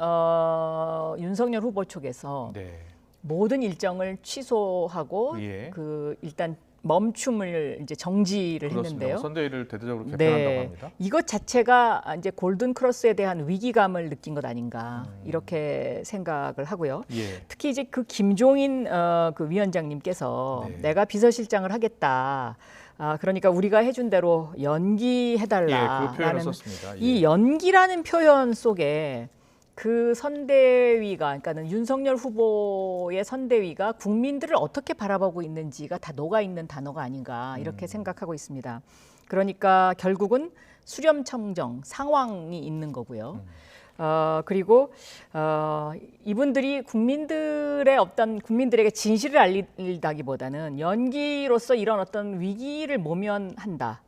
윤석열 후보 쪽에서 네. 모든 일정을 취소하고 예. 그 일단 멈춤을 이제 정지를 그렇습니다. 했는데요. 선대위를 대대적으로 개편한다고 합니다. 이것 자체가 이제 골든 크로스에 대한 위기감을 느낀 것 아닌가 이렇게 생각을 하고요. 예. 특히 이제 그 김종인 그 위원장님께서 네. 내가 비서실장을 하겠다. 그러니까 우리가 해준 대로 예, 그 연기해달라라는 표현을 썼습니다. 예. 이 연기라는 표현 속에 그 선대위가, 그러니까는 윤석열 후보의 선대위가 국민들을 어떻게 바라보고 있는지가 다 녹아 있는 단어가 아닌가 이렇게 생각하고 있습니다. 그러니까 결국은 수렴청정 상황이 있는 거고요. 그리고 이분들이 국민들에게 진실을 알리다기보다는 연기로서 이런 어떤 위기를 모면한다.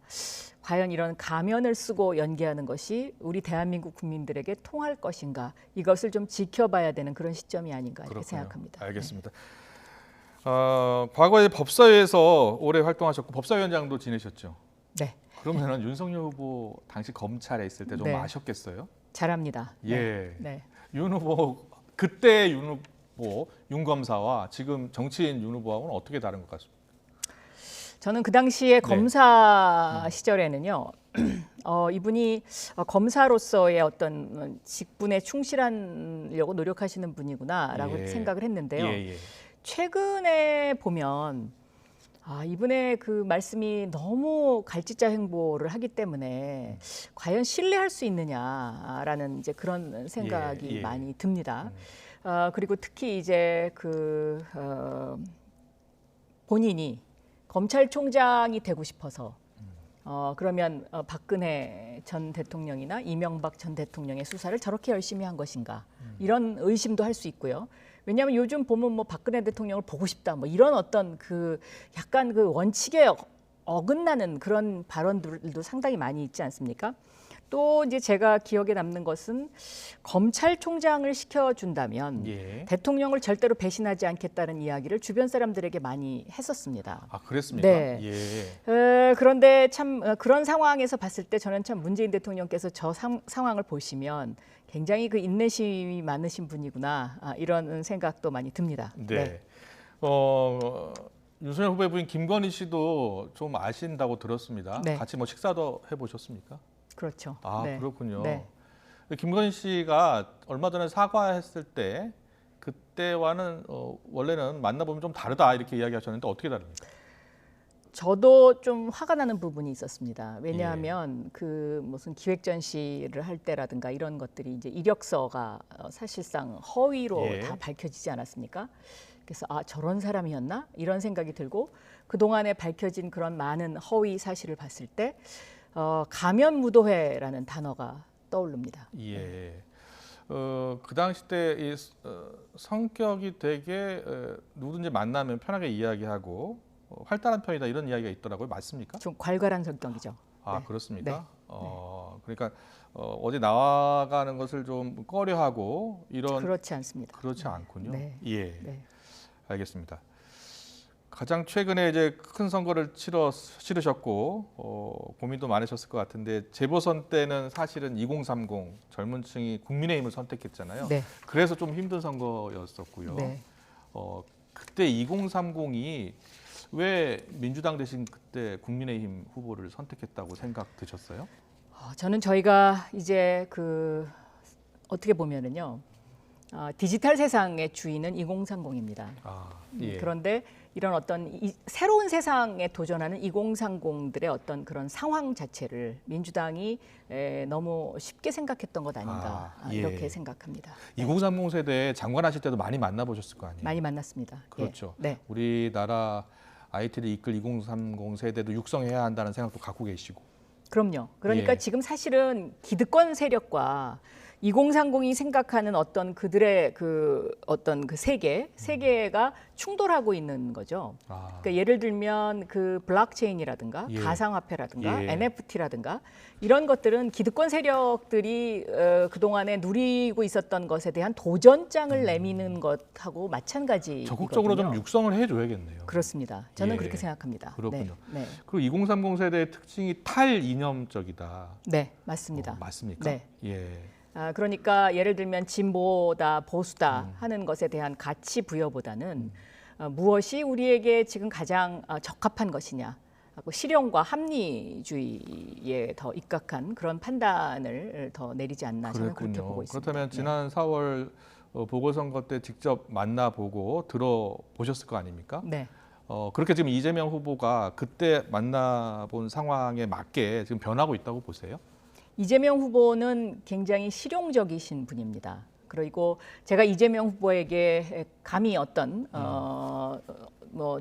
과연 이런 가면을 쓰고 연기하는 것이 우리 대한민국 국민들에게 통할 것인가, 이것을 좀 지켜봐야 되는 그런 시점이 아닌가 이렇게 그렇군요. 생각합니다. 알겠습니다. 과거에 법사위에서 오래 활동하셨고 법사위원장도 지내셨죠? 네. 그러면은 윤석열 후보 당시 검찰에 있을 때 좀 네. 아셨겠어요? 잘합니다. 예. 네. 윤 후보 그때 윤 후보 윤 검사와 지금 정치인 윤 후보하고는 어떻게 다른 것 같습니까? 저는 그 당시에 검사 시절에는요, 이분이 검사로서의 어떤 직분에 충실하려고 노력하시는 분이구나라고 예. 생각을 했는데요. 예. 최근에 보면 이분의 그 말씀이 너무 갈짓자 행보를 하기 때문에 과연 신뢰할 수 있느냐라는 이제 그런 생각이 예. 많이 듭니다. 그리고 특히 이제 그 본인이 검찰총장이 되고 싶어서 그러면 박근혜 전 대통령이나 이명박 전 대통령의 수사를 저렇게 열심히 한 것인가 이런 의심도 할 수 있고요. 왜냐하면 요즘 보면 뭐 박근혜 대통령을 보고 싶다 뭐 이런 어떤 그 약간 그 원칙에 어긋나는 그런 발언들도 상당히 많이 있지 않습니까? 또 이제 제가 기억에 남는 것은 검찰총장을 시켜준다면 예. 대통령을 절대로 배신하지 않겠다는 이야기를 주변 사람들에게 많이 했었습니다. 아, 그랬습니까? 네. 예. 그런데 참 그런 상황에서 봤을 때 저는 참 문재인 대통령께서 저 상황을 보시면 굉장히 그 인내심이 많으신 분이구나 이런 생각도 많이 듭니다. 네. 윤석열 후보의 부인 김건희 씨도 좀 아신다고 들었습니다. 네. 같이 뭐 식사도 해보셨습니까? 그렇죠. 아, 네. 그렇군요. 네. 김건희 씨가 얼마 전에 사과했을 때 그때와는 원래는 만나보면 좀 다르다 이렇게 이야기하셨는데 어떻게 다릅니까? 저도 좀 화가 나는 부분이 있었습니다. 왜냐하면 그 무슨 기획 전시를 할 때라든가 이런 것들이 이제 이력서가 사실상 허위로 예. 다 밝혀지지 않았습니까? 그래서 아, 저런 사람이었나? 이런 생각이 들고 그동안에 밝혀진 그런 많은 허위 사실을 봤을 때 가면무도회라는 단어가 떠오릅니다. 예. 그 당시 때 이 성격이 되게 누구든지 만나면 편하게 이야기하고 활달한 편이다 이런 이야기가 있더라고요. 맞습니까? 좀 괄괄한 성격이죠. 아, 네. 그렇습니까? 네. 그러니까 어디 나가는 것을 좀 꺼려하고 이런 그렇지 않습니다. 그렇지 않군요. 네. 예. 네. 알겠습니다. 가장 최근에 이제 큰 선거를 치르셨고 고민도 많으셨을 것 같은데 재보선 때는 사실은 2030 젊은층이 국민의힘을 선택했잖아요. 네. 그래서 좀 힘든 선거였었고요. 네. 그때 2030이 왜 민주당 대신 그때 국민의힘 후보를 선택했다고 생각 드셨어요? 저는 저희가 이제 그 어떻게 보면은요. 디지털 세상의 주인은 2030입니다. 예. 그런데 이런 어떤 새로운 세상에 도전하는 2030들의 어떤 그런 상황 자체를 민주당이 너무 쉽게 생각했던 것 아닌가 예. 이렇게 생각합니다. 2030 세대 장관하실 때도 많이 만나보셨을 거 아니에요? 많이 만났습니다. 그렇죠. 예. 네. 우리나라 IT를 이끌 2030 세대도 육성해야 한다는 생각도 갖고 계시고. 그럼요. 그러니까 예. 지금 사실은 기득권 세력과 2030이 생각하는 어떤 그들의 그 어떤 그 세계가 충돌하고 있는 거죠. 그러니까 예를 들면 그 블록체인이라든가 예. 가상화폐라든가 예. NFT라든가 이런 것들은 기득권 세력들이 그동안에 누리고 있었던 것에 대한 도전장을 내미는 것하고 마찬가지거든요. 적극적으로 좀 육성을 해줘야겠네요. 그렇습니다. 저는 예. 그렇게 생각합니다. 그렇군요. 네. 그리고 2030 세대의 특징이 탈이념적이다. 네, 맞습니다. 맞습니까? 네. 예. 그러니까 예를 들면 진보다 보수다 하는 것에 대한 가치 부여보다는 무엇이 우리에게 지금 가장 적합한 것이냐 하고 실용과 합리주의에 더 입각한 그런 판단을 더 내리지 않나 저는 그렇게 보고 있습니다. 그렇다면 지난 4월 보궐선거 때 직접 만나보고 들어보셨을 거 아닙니까? 네. 그렇게 지금 이재명 후보가 그때 만나본 상황에 맞게 지금 변하고 있다고 보세요? 이재명 후보는 굉장히 실용적이신 분입니다. 그리고 제가 이재명 후보에게 감히 어떤 뭐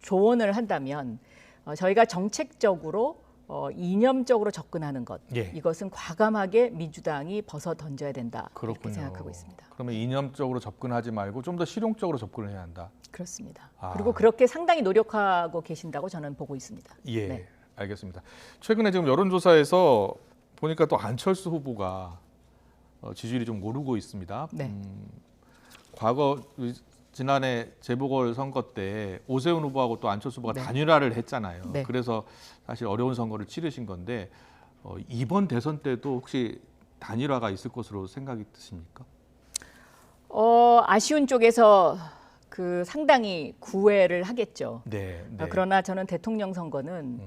조언을 한다면 저희가 정책적으로 이념적으로 접근하는 것 예. 이것은 과감하게 민주당이 벗어 던져야 된다 그렇군요. 이렇게 생각하고 있습니다. 그러면 이념적으로 접근하지 말고 좀 더 실용적으로 접근을 해야 한다. 그렇습니다. 그리고 그렇게 상당히 노력하고 계신다고 저는 보고 있습니다. 예, 네. 알겠습니다. 최근에 지금 여론조사에서 보니까 또 안철수 후보가 지지율이 좀 오르고 있습니다. 네. 과거 지난해 재보궐 선거 때 오세훈 후보하고 또 안철수 후보가 네. 단일화를 했잖아요. 네. 그래서 사실 어려운 선거를 치르신 건데 이번 대선 때도 혹시 단일화가 있을 것으로 생각이 드십니까? 아쉬운 쪽에서 그 상당히 구애를 하겠죠. 네. 그러나 저는 대통령 선거는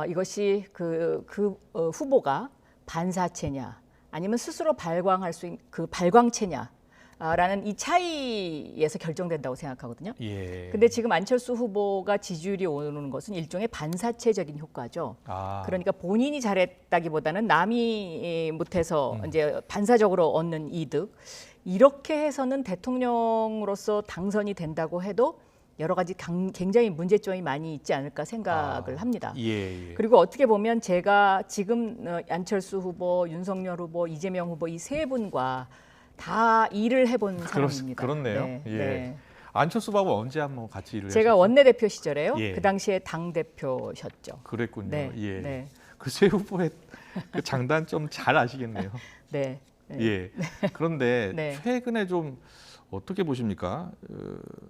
이것이 그 후보가 반사체냐 아니면 스스로 발광할 수 있는 그 발광체냐 라는 이 차이에서 결정된다고 생각하거든요. 예. 근데 지금 안철수 후보가 지지율이 오르는 것은 일종의 반사체적인 효과죠. 그러니까 본인이 잘했다기보다는 남이 못해서 이제 반사적으로 얻는 이득. 이렇게 해서는 대통령으로서 당선이 된다고 해도 여러 가지 굉장히 문제점이 많이 있지 않을까 생각을 합니다. 예. 그리고 어떻게 보면 제가 지금 안철수 후보, 윤석열 후보, 이재명 후보 이 세 분과 다 일을 해본 사람입니다. 그렇네요. 네, 예. 네. 안철수 후보하고 언제 한번 같이 일을 제가 하셨어요? 원내대표 시절에요. 예. 그 당시에 당 대표셨죠. 그랬군요. 네, 예. 네. 그 새 후보의 그 장단점 잘 아시겠네요. 네. 예. 그런데 네. 최근에 좀 어떻게 보십니까?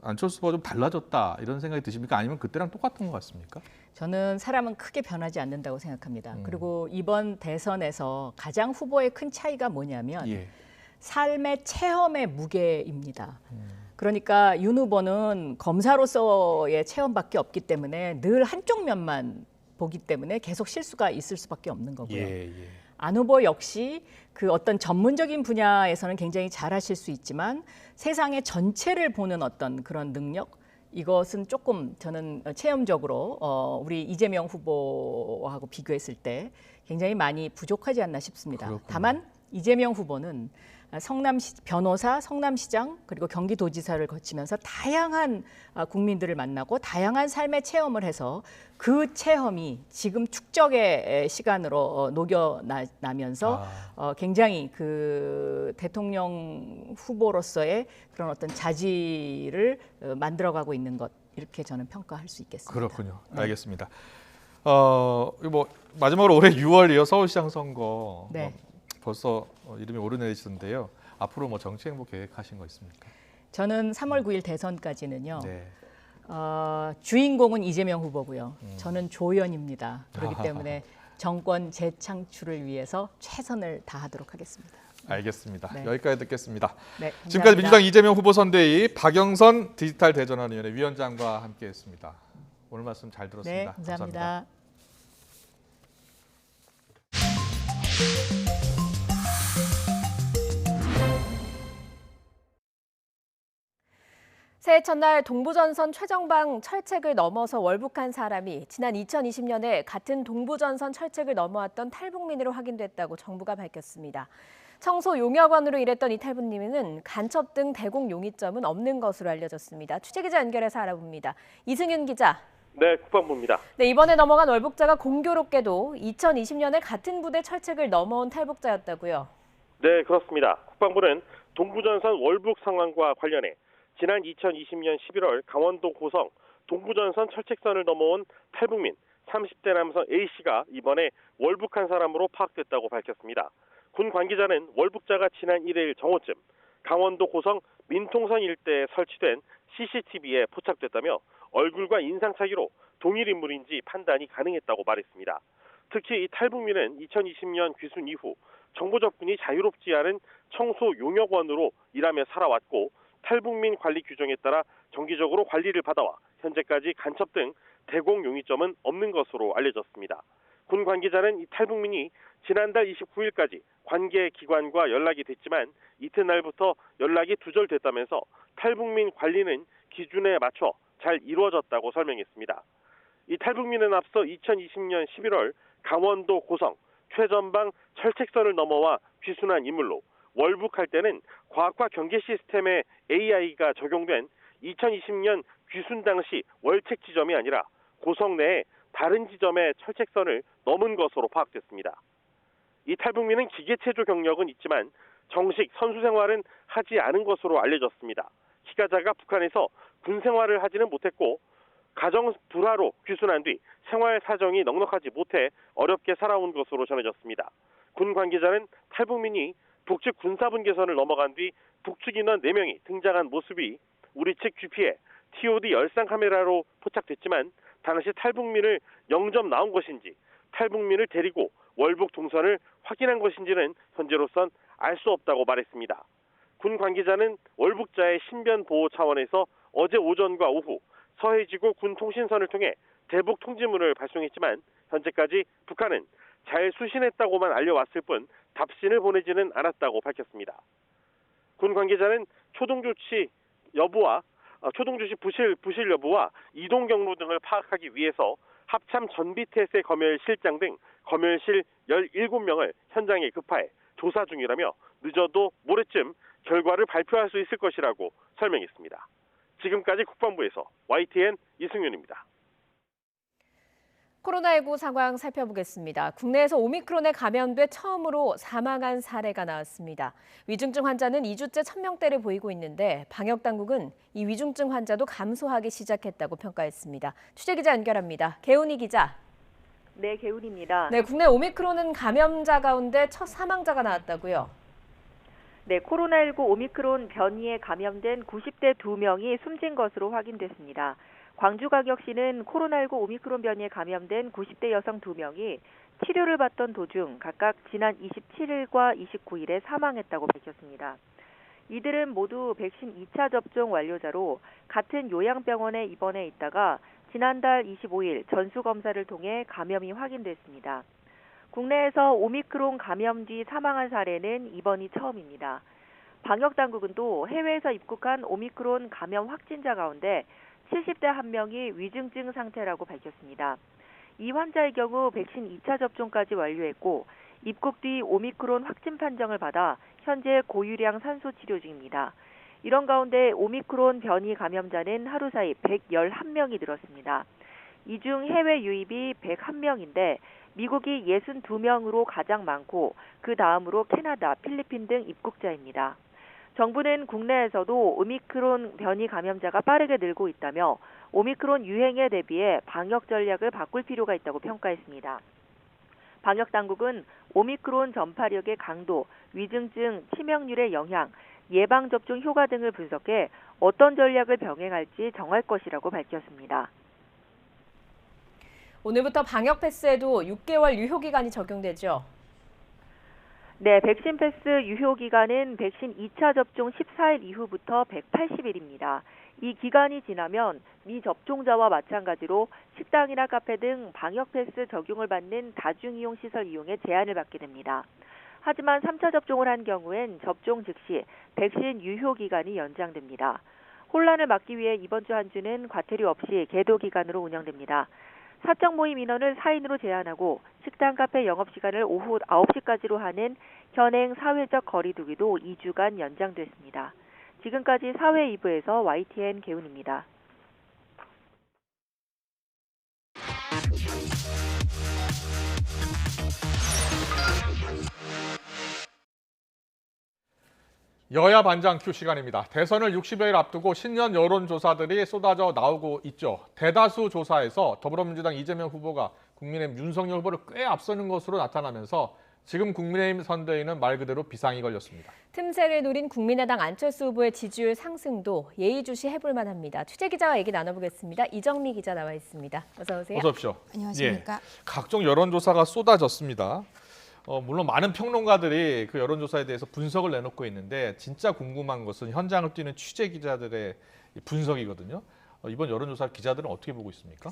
안철수 후보가 좀 달라졌다 이런 생각이 드십니까? 아니면 그때랑 똑같은 것 같습니까? 저는 사람은 크게 변하지 않는다고 생각합니다. 그리고 이번 대선에서 가장 후보의 큰 차이가 뭐냐면 예. 삶의 체험의 무게입니다. 그러니까 윤 후보는 검사로서의 체험밖에 없기 때문에 늘 한쪽 면만 보기 때문에 계속 실수가 있을 수밖에 없는 거고요. 예. 안 후보 역시 그 어떤 전문적인 분야에서는 굉장히 잘하실 수 있지만 세상의 전체를 보는 어떤 그런 능력, 이것은 조금 저는 체험적으로 우리 이재명 후보하고 비교했을 때 굉장히 많이 부족하지 않나 싶습니다. 그렇군요. 다만 이재명 후보는 변호사, 성남시장 그리고 경기도지사를 거치면서 다양한 국민들을 만나고 다양한 삶의 체험을 해서 그 체험이 지금 축적의 시간으로 녹여나면서 굉장히 그 대통령 후보로서의 그런 어떤 자질을 만들어가고 있는 것, 이렇게 저는 평가할 수 있겠습니다. 그렇군요. 네. 알겠습니다. 뭐 마지막으로 올해 6월이요 서울시장 선거 네. 벌써 이름이 오르내리시던데요. 앞으로 뭐 정치 행보 계획하신 거 있습니까? 저는 3월 9일 대선까지는요. 네. 주인공은 이재명 후보고요. 저는 조연입니다. 그렇기 때문에 정권 재창출을 위해서 최선을 다하도록 하겠습니다. 알겠습니다. 네. 여기까지 듣겠습니다. 네, 감사합니다. 지금까지 민주당 이재명 후보 선대위 박영선 디지털 대전환위원회 위원장과 함께했습니다. 오늘 말씀 잘 들었습니다. 네, 감사합니다. 새해 첫날 동부전선 최정방 철책을 넘어서 월북한 사람이 지난 2020년에 같은 동부전선 철책을 넘어왔던 탈북민으로 확인됐다고 정부가 밝혔습니다. 청소 용역원으로 일했던 이 탈북민은 간첩 등 대공 용의점은 없는 것으로 알려졌습니다. 취재기자 연결해서 알아봅니다. 이승윤 기자. 네, 국방부입니다. 네, 이번에 넘어간 월북자가 공교롭게도 2020년에 같은 부대 철책을 넘어온 탈북자였다고요? 네, 그렇습니다. 국방부는 동부전선 월북 상황과 관련해 지난 2020년 11월 강원도 고성 동부전선 철책선을 넘어온 탈북민 30대 남성 A씨가 이번에 월북한 사람으로 파악됐다고 밝혔습니다. 군 관계자는 월북자가 지난 1일 정오쯤 강원도 고성 민통선 일대에 설치된 CCTV에 포착됐다며 얼굴과 인상 차이로 동일 인물인지 판단이 가능했다고 말했습니다. 특히 이 탈북민은 2020년 귀순 이후 정보 접근이 자유롭지 않은 청소 용역원으로 일하며 살아왔고 탈북민 관리 규정에 따라 정기적으로 관리를 받아와 현재까지 간첩 등 대공 용의점은 없는 것으로 알려졌습니다. 군 관계자는 이 탈북민이 지난달 29일까지 관계 기관과 연락이 됐지만 이튿날부터 연락이 두절됐다면서 탈북민 관리는 기준에 맞춰 잘 이루어졌다고 설명했습니다. 이 탈북민은 앞서 2020년 11월 강원도 고성 최전방 철책선을 넘어와 귀순한 인물로 월북할 때는 과학과 경계 시스템에 AI가 적용된 2020년 귀순 당시 월책 지점이 아니라 고성 내에 다른 지점의 철책선을 넘은 것으로 파악됐습니다. 이 탈북민은 기계체조 경력은 있지만 정식 선수 생활은 하지 않은 것으로 알려졌습니다. 키가 작아 북한에서 군 생활을 하지는 못했고 가정 불화로 귀순한 뒤 생활 사정이 넉넉하지 못해 어렵게 살아온 것으로 전해졌습니다. 군 관계자는 탈북민이 북측 군사분 개선을 넘어간 뒤 북측 인원 4명이 등장한 모습이 우리 측 GP에 TOD 열상 카메라로 포착됐지만 당시 탈북민을 영접 나온 것인지 탈북민을 데리고 월북 동선을 확인한 것인지는 현재로선 알 수 없다고 말했습니다. 군 관계자는 월북자의 신변 보호 차원에서 어제 오전과 오후 서해지구 군 통신선을 통해 대북 통지문을 발송했지만 현재까지 북한은 잘 수신했다고만 알려왔을 뿐 답신을 보내지는 않았다고 밝혔습니다. 군 관계자는 초동 조치 부실 여부와 이동 경로 등을 파악하기 위해서 합참 전비태세 검열실장 등 검열실 17명을 현장에 급파해 조사 중이라며 늦어도 모레쯤 결과를 발표할 수 있을 것이라고 설명했습니다. 지금까지 국방부에서 YTN 이승윤입니다. 코로나19 상황 살펴보겠습니다. 국내에서 오미크론에 감염돼 처음으로 사망한 사례가 나왔습니다. 위중증 환자는 2주째 1000명대를 보이고 있는데 방역당국은 이 위중증 환자도 감소하기 시작했다고 평가했습니다. 취재기자 연결합니다. 개훈이 기자. 네, 개운입니다. 네, 국내 오미크론은 감염자 가운데 첫 사망자가 나왔다고요? 네, 코로나19 오미크론 변이에 감염된 90대 2명이 숨진 것으로 확인됐습니다. 광주광역시는 코로나19 오미크론 변이에 감염된 90대 여성 2명이 치료를 받던 도중 각각 지난 27일과 29일에 사망했다고 밝혔습니다. 이들은 모두 백신 2차 접종 완료자로 같은 요양병원에 입원해 있다가 지난달 25일 전수검사를 통해 감염이 확인됐습니다. 국내에서 오미크론 감염 뒤 사망한 사례는 이번이 처음입니다. 방역당국은 또 해외에서 입국한 오미크론 감염 확진자 가운데 70대 1명이 위중증 상태라고 밝혔습니다. 이 환자의 경우 백신 2차 접종까지 완료했고 입국 뒤 오미크론 확진 판정을 받아 현재 고유량 산소 치료 중입니다. 이런 가운데 오미크론 변이 감염자는 하루 사이 111명이 늘었습니다. 이 중 해외 유입이 101명인데 미국이 62명으로 가장 많고 그 다음으로 캐나다, 필리핀 등 입국자입니다. 정부는 국내에서도 오미크론 변이 감염자가 빠르게 늘고 있다며 오미크론 유행에 대비해 방역 전략을 바꿀 필요가 있다고 평가했습니다. 방역당국은 오미크론 전파력의 강도, 위중증, 치명률의 영향, 예방접종 효과 등을 분석해 어떤 전략을 병행할지 정할 것이라고 밝혔습니다. 오늘부터 방역 패스에도 6개월 유효기간이 적용되죠? 네, 백신 패스 유효기간은 백신 2차 접종 14일 이후부터 180일입니다. 이 기간이 지나면 미접종자와 마찬가지로 식당이나 카페 등 방역 패스 적용을 받는 다중이용 시설 이용에 제한을 받게 됩니다. 하지만 3차 접종을 한 경우엔 접종 즉시 백신 유효기간이 연장됩니다. 혼란을 막기 위해 이번 주 한 주는 과태료 없이 계도 기간으로 운영됩니다. 사적 모임 인원을 4인으로 제한하고 식당, 카페 영업시간을 오후 9시까지로 하는 현행 사회적 거리 두기도 2주간 연장됐습니다. 지금까지 사회 2부에서 YTN 개운입니다. 여야 반장 큐 시간입니다. 대선을 60여일 앞두고 신년 여론조사들이 쏟아져 나오고 있죠. 대다수 조사에서 더불어민주당 이재명 후보가 국민의힘 윤석열 후보를 꽤 앞서는 것으로 나타나면서 지금 국민의힘 선대위는 말 그대로 비상이 걸렸습니다. 틈새를 노린 국민의당 안철수 후보의 지지율 상승도 예의주시해볼 만합니다. 취재기자와 얘기 나눠보겠습니다. 이정미 기자 나와 있습니다. 어서 오세요. 어서 오십시오. 안녕하십니까. 예, 각종 여론조사가 쏟아졌습니다. 물론 많은 평론가들이 그 여론조사에 대해서 분석을 내놓고 있는데 진짜 궁금한 것은 현장을 뛰는 취재기자들의 분석이거든요. 이번 여론조사 기자들은 어떻게 보고 있습니까?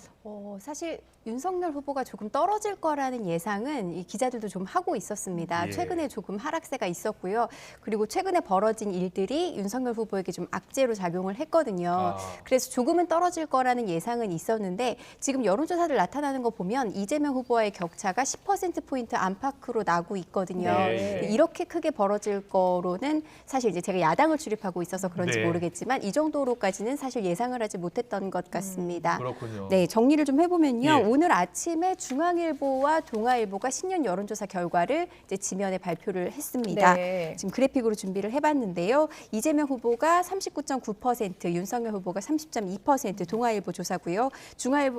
사실 윤석열 후보가 조금 떨어질 거라는 예상은 이 기자들도 좀 하고 있었습니다. 예. 최근에 조금 하락세가 있었고요. 그리고 최근에 벌어진 일들이 윤석열 후보에게 좀 악재로 작용을 했거든요. 그래서 조금은 떨어질 거라는 예상은 있었는데 지금 여론조사들 나타나는 거 보면 이재명 후보와의 격차가 10%포인트 안팎으로 나고 있거든요. 네. 이렇게 크게 벌어질 거로는 사실 이제 제가 야당을 출입하고 있어서 그런지 네. 모르겠지만 이 정도로까지는 사실 예상을 하지 못했던 것 같습니다. 그렇군요. 네, 정리를 좀 해보면요. 예. 오늘 아침에 중앙일보와 동아일보가 신년 여론조사 결과를 이제 지면에 발표를 했습니다. 네. 지금 그래픽으로 준비를 해봤는데요. 이재명 후보가 39.9%, 윤석열 후보가 30.2% 동아일보 조사고요.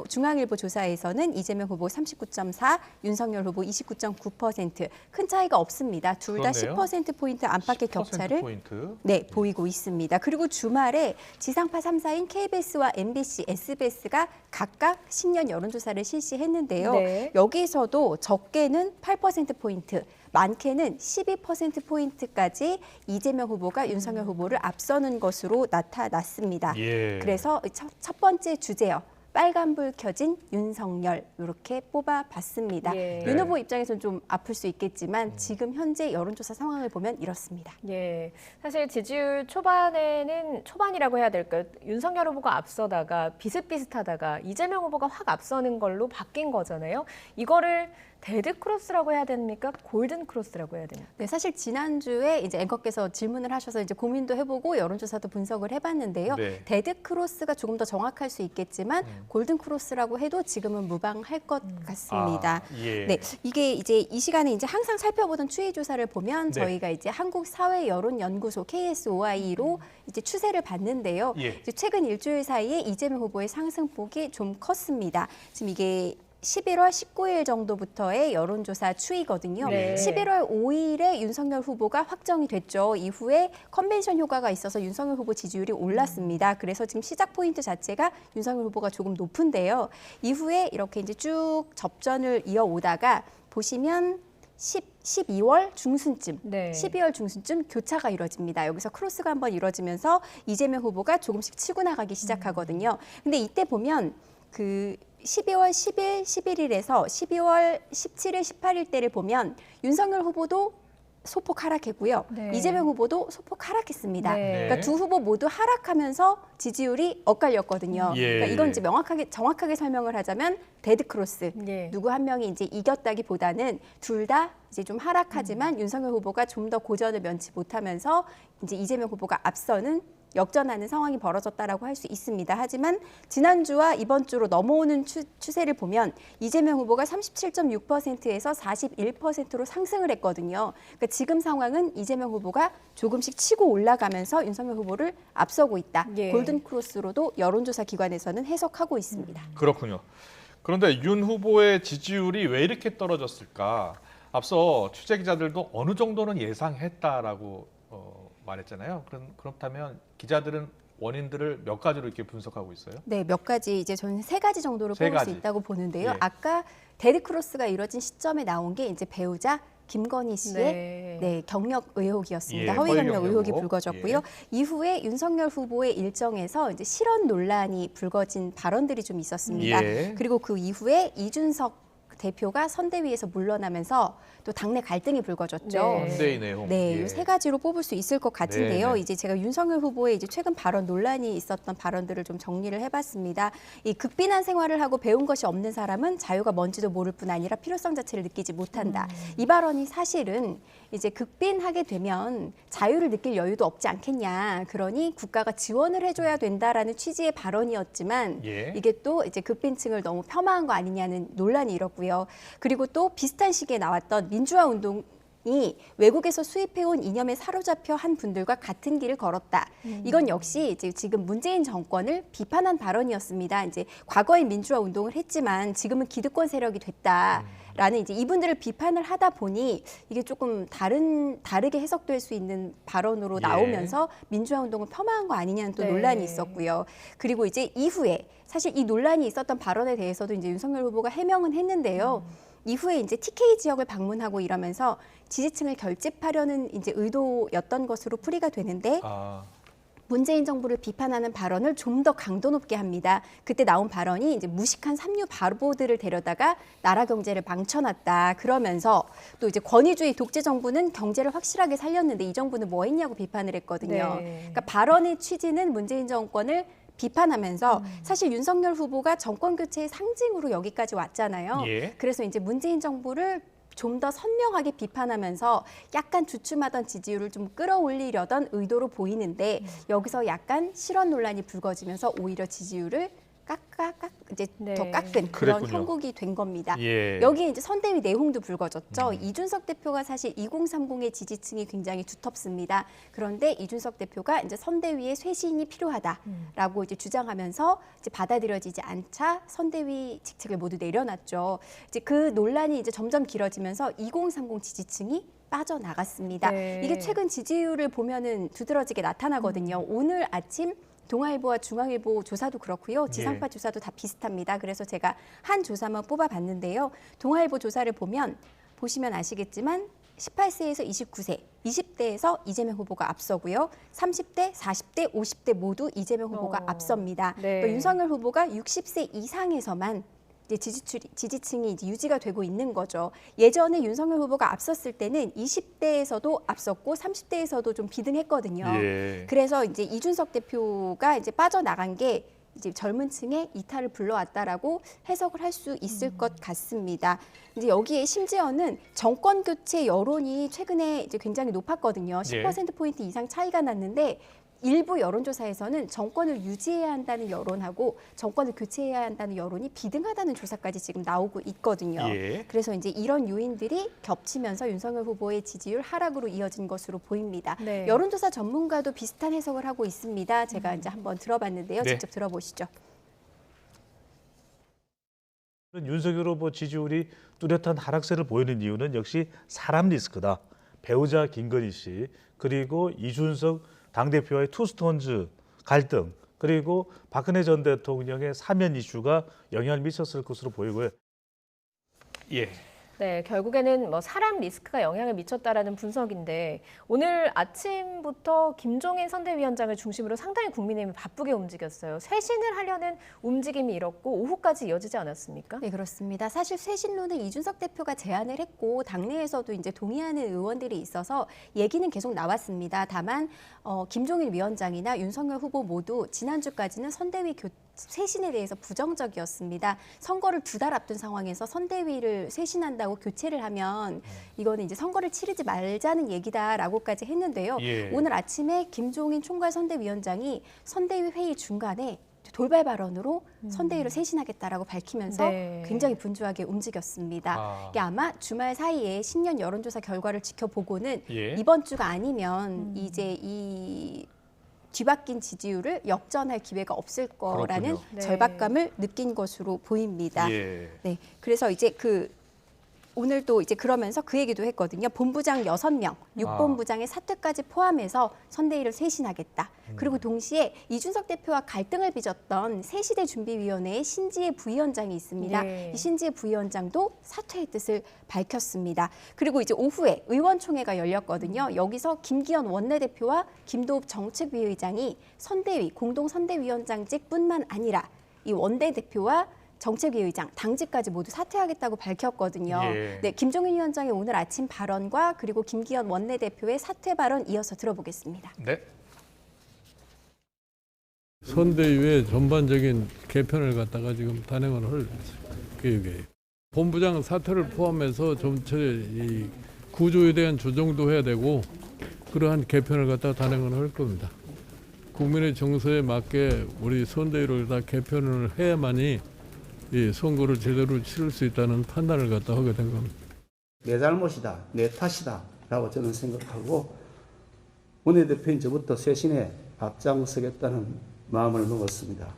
중앙일보 조사에서는 이재명 후보 39.4, 윤석열 후보 29.9%. 큰 차이가 없습니다. 둘 다 10%포인트 안팎의 격차를 네, 보이고 있습니다. 그리고 주말에 지상파 3사인 KBS와 MBC, SBS가 각각 신년 여론조사를 실시했는데요. 네. 여기서도 적게는 8%포인트, 많게는 12%포인트까지 이재명 후보가 윤석열 후보를 앞서는 것으로 나타났습니다. 예. 그래서 첫 번째 주제요. 빨간불 켜진 윤석열 이렇게 뽑아봤습니다. 예. 윤 후보 입장에서는 좀 아플 수 있겠지만 지금 현재 여론조사 상황을 보면 이렇습니다. 예, 사실 지지율 초반이라고 해야 될까요? 윤석열 후보가 앞서다가 비슷비슷하다가 이재명 후보가 확 앞서는 걸로 바뀐 거잖아요. 이거를 데드크로스라고 해야 됩니까? 골든크로스라고 해야 됩니까? 네, 사실 지난주에 이제 앵커께서 질문을 하셔서 이제 고민도 해보고 여론조사도 분석을 해봤는데요. 네. 데드크로스가 조금 더 정확할 수 있겠지만 골든크로스라고 해도 지금은 무방할 것 같습니다. 예. 네, 이게 이제 이 시간에 이제 항상 살펴보던 추이 조사를 보면 네. 저희가 이제 한국사회여론연구소 KSOI로 이제 추세를 봤는데요. 예. 이제 최근 일주일 사이에 이재명 후보의 상승폭이 좀 컸습니다. 지금 이게 11월 19일 정도부터의 여론조사 추이거든요. 네. 11월 5일에 윤석열 후보가 확정이 됐죠. 이후에 컨벤션 효과가 있어서 윤석열 후보 지지율이 올랐습니다. 그래서 지금 시작 포인트 자체가 윤석열 후보가 조금 높은데요. 이후에 이렇게 이제 쭉 접전을 이어오다가 보시면 12월 중순쯤, 네. 12월 중순쯤 교차가 이루어집니다. 여기서 크로스가 한번 이루어지면서 이재명 후보가 조금씩 치고 나가기 시작하거든요. 근데 이때 보면 그 12월 10일, 11일에서 12월 17일, 18일 때를 보면 윤석열 후보도 소폭 하락했고요. 네. 이재명 후보도 소폭 하락했습니다. 네. 그러니까 두 후보 모두 하락하면서 지지율이 엇갈렸거든요. 예. 그러니까 이건 이제 정확하게 설명을 하자면 데드 크로스. 네. 누구 한 명이 이제 이겼다기보다는 둘 다 이제 좀 하락하지만 윤석열 후보가 좀 더 고전을 면치 못하면서 이제 이재명 후보가 앞서는 역전하는 상황이 벌어졌다라고 할 수 있습니다. 하지만 지난주와 이번 주로 넘어오는 추세를 보면 이재명 후보가 37.6%에서 41%로 상승을 했거든요. 그러니까 지금 상황은 이재명 후보가 조금씩 치고 올라가면서 윤석열 후보를 앞서고 있다. 예. 골든 크로스로도 여론조사 기관에서는 해석하고 있습니다. 그렇군요. 그런데 윤 후보의 지지율이 왜 이렇게 떨어졌을까? 앞서 취재 기자들도 어느 정도는 예상했다라고 말했잖아요. 그렇다면 기자들은 원인들을 몇 가지로 이렇게 분석하고 있어요? 네, 몇 가지 이제 저는 세 가지 정도로 세 뽑을 수 가지. 있다고 보는데요. 예. 아까 데드 크로스가 이루어진 시점에 나온 게 이제 배우자 김건희 씨의 네. 경력 의혹이었습니다. 예, 허위 허위 경력 경력 의혹이 의혹. 불거졌고요. 예. 이후에 윤석열 후보의 일정에서 이제 실언 논란이 불거진 발언들이 좀 있었습니다. 예. 그리고 그 이후에 이준석 대표가 선대위에서 물러나면서 또 당내 갈등이 불거졌죠. 네. 선대위 내용. 네, 예. 이 세 가지로 뽑을 수 있을 것 같은데요. 네. 이제 제가 윤석열 후보의 이제 최근 발언 논란이 있었던 발언들을 좀 정리를 해봤습니다. 이 극빈한 생활을 하고 배운 것이 없는 사람은 자유가 뭔지도 모를 뿐 아니라 필요성 자체를 느끼지 못한다. 이 발언이 사실은 이제 극빈하게 되면 자유를 느낄 여유도 없지 않겠냐. 그러니 국가가 지원을 해줘야 된다라는 취지의 발언이었지만 예. 이게 또 이제 극빈층을 너무 폄하한 거 아니냐는 논란이 일었고요. 그리고 또 비슷한 시기에 나왔던 민주화 운동이 외국에서 수입해온 이념에 사로잡혀 한 분들과 같은 길을 걸었다. 이건 역시 이제 지금 문재인 정권을 비판한 발언이었습니다. 이제 과거에 민주화 운동을 했지만 지금은 기득권 세력이 됐다. 라는 이제 이분들을 비판을 하다 보니 이게 조금 다르게 해석될 수 있는 발언으로 예. 나오면서 민주화 운동을 폄하한 거 아니냐는 또 네. 논란이 있었고요. 그리고 이제 이후에 사실 이 논란이 있었던 발언에 대해서도 이제 윤석열 후보가 해명은 했는데요. 이후에 이제 TK 지역을 방문하고 이러면서 지지층을 결집하려는 이제 의도였던 것으로 풀이가 되는데 문재인 정부를 비판하는 발언을 좀 더 강도 높게 합니다. 그때 나온 발언이 이제 무식한 삼류 바보들을 데려다가 나라 경제를 망쳐놨다. 그러면서 또 이제 권위주의 독재 정부는 경제를 확실하게 살렸는데 이 정부는 뭐 했냐고 비판을 했거든요. 네. 그러니까 발언의 취지는 문재인 정권을 비판하면서 사실 윤석열 후보가 정권 교체의 상징으로 여기까지 왔잖아요. 예. 그래서 이제 문재인 정부를 좀 더 선명하게 비판하면서 약간 주춤하던 지지율을 좀 끌어올리려던 의도로 보이는데 여기서 약간 실언 논란이 불거지면서 오히려 지지율을 이제 네. 더 깎은 그런 그랬군요. 형국이 된 겁니다. 예. 여기에 이제 선대위 내홍도 불거졌죠. 이준석 대표가 사실 2030의 지지층이 굉장히 두텁습니다. 그런데 이준석 대표가 이제 선대위에 쇄신이 필요하다라고 이제 주장하면서 이제 받아들여지지 않자 선대위 직책을 모두 내려놨죠. 이제 그 논란이 이제 점점 길어지면서 2030 지지층이 빠져나갔습니다. 네. 이게 최근 지지율을 보면은 두드러지게 나타나거든요. 오늘 아침 동아일보와 중앙일보 조사도 그렇고요. 지상파 예. 조사도 다 비슷합니다. 그래서 제가 한 조사만 뽑아봤는데요. 동아일보 조사를 보시면 아시겠지만 18세에서 29세, 20대에서 이재명 후보가 앞서고요. 30대, 40대, 50대 모두 이재명 후보가 앞섭니다. 네. 또 윤석열 후보가 60세 이상에서만 이제 지지층이 이제 유지가 되고 있는 거죠. 예전에 윤석열 후보가 앞섰을 때는 20대에서도 앞섰고 30대에서도 좀 비등했거든요. 예. 그래서 이제 이준석 대표가 이제 빠져나간 게 이제 젊은 층의 이탈을 불러왔다라고 해석을 할 수 있을 것 같습니다. 이제 여기에 심지어는 정권 교체 여론이 최근에 이제 굉장히 높았거든요. 10%포인트 이상 차이가 났는데 일부 여론조사에서는 정권을 유지해야 한다는 여론하고 정권을 교체해야 한다는 여론이 비등하다는 조사까지 지금 나오고 있거든요. 예. 그래서 이제 이런 요인들이 겹치면서 윤석열 후보의 지지율 하락으로 이어진 것으로 보입니다. 네. 여론조사 전문가도 비슷한 해석을 하고 있습니다. 제가 이제 한번 들어봤는데요. 네. 직접 들어보시죠. 윤석열 후보 지지율이 뚜렷한 하락세를 보이는 이유는 역시 사람 리스크다. 배우자 김건희 씨, 그리고 이준석 당대표와의 투스톤즈 갈등, 그리고 박근혜 전 대통령의 사면 이슈가 영향을 미쳤을 것으로 보이고요. 예. 네, 결국에는 뭐 사람 리스크가 영향을 미쳤다라는 분석인데 오늘 아침부터 김종인 선대위원장을 중심으로 상당히 국민의힘이 바쁘게 움직였어요. 쇄신을 하려는 움직임이 일었고 오후까지 이어지지 않았습니까? 네, 그렇습니다. 사실 쇄신론을 이준석 대표가 제안을 했고 당내에서도 이제 동의하는 의원들이 있어서 얘기는 계속 나왔습니다. 다만 김종인 위원장이나 윤석열 후보 모두 지난주까지는 선대위 쇄신에 대해서 부정적이었습니다. 선거를 2달 앞둔 상황에서 선대위를 쇄신한다고 교체를 하면 이거는 이제 선거를 치르지 말자는 얘기다라고까지 했는데요. 예. 오늘 아침에 김종인 총괄 선대위원장이 선대위 회의 중간에 돌발 발언으로 선대위를 쇄신하겠다라고 밝히면서 네. 굉장히 분주하게 움직였습니다. 이게 아마 주말 사이에 신년 여론조사 결과를 지켜보고는 예. 이번 주가 아니면 이제 이 뒤바뀐 지지율을 역전할 기회가 없을 거라는 그렇군요. 네. 절박감을 느낀 것으로 보입니다. 예. 네, 그래서 이제 오늘도 이제 그러면서 그 얘기도 했거든요. 본부장 6명, 6본부장의 사퇴까지 포함해서 선대위를 쇄신하겠다. 그리고 동시에 이준석 대표와 갈등을 빚었던 새시대 준비위원회의 신지혜 부위원장이 있습니다. 네. 이 신지혜 부위원장도 사퇴의 뜻을 밝혔습니다. 그리고 이제 오후에 의원총회가 열렸거든요. 여기서 김기현 원내대표와 김도읍 정책위의장이 선대위, 공동선대위원장직뿐만 아니라 이 원내대표와 정책위의장, 당직까지 모두 사퇴하겠다고 밝혔거든요. 예. 네, 김종인 위원장의 오늘 아침 발언과 그리고 김기현 원내대표의 사퇴 발언 이어서 들어보겠습니다. 네. 선대위의 전반적인 개편을 갖다가 지금 단행을 할 계획이에요. 본부장 사퇴를 포함해서 전체 이 구조에 대한 조정도 해야 되고 그러한 개편을 갖다가 단행을 할 겁니다. 국민의 정서에 맞게 우리 선대위를 다 개편을 해야만이 이 선거를 제대로 치를 수 있다는 판단을 갖다 하게 된 겁니다. 내 잘못이다, 내 탓이다 라고 저는 생각하고 원내대표인 저부터 쇄신에 앞장서겠다는 마음을 먹었습니다.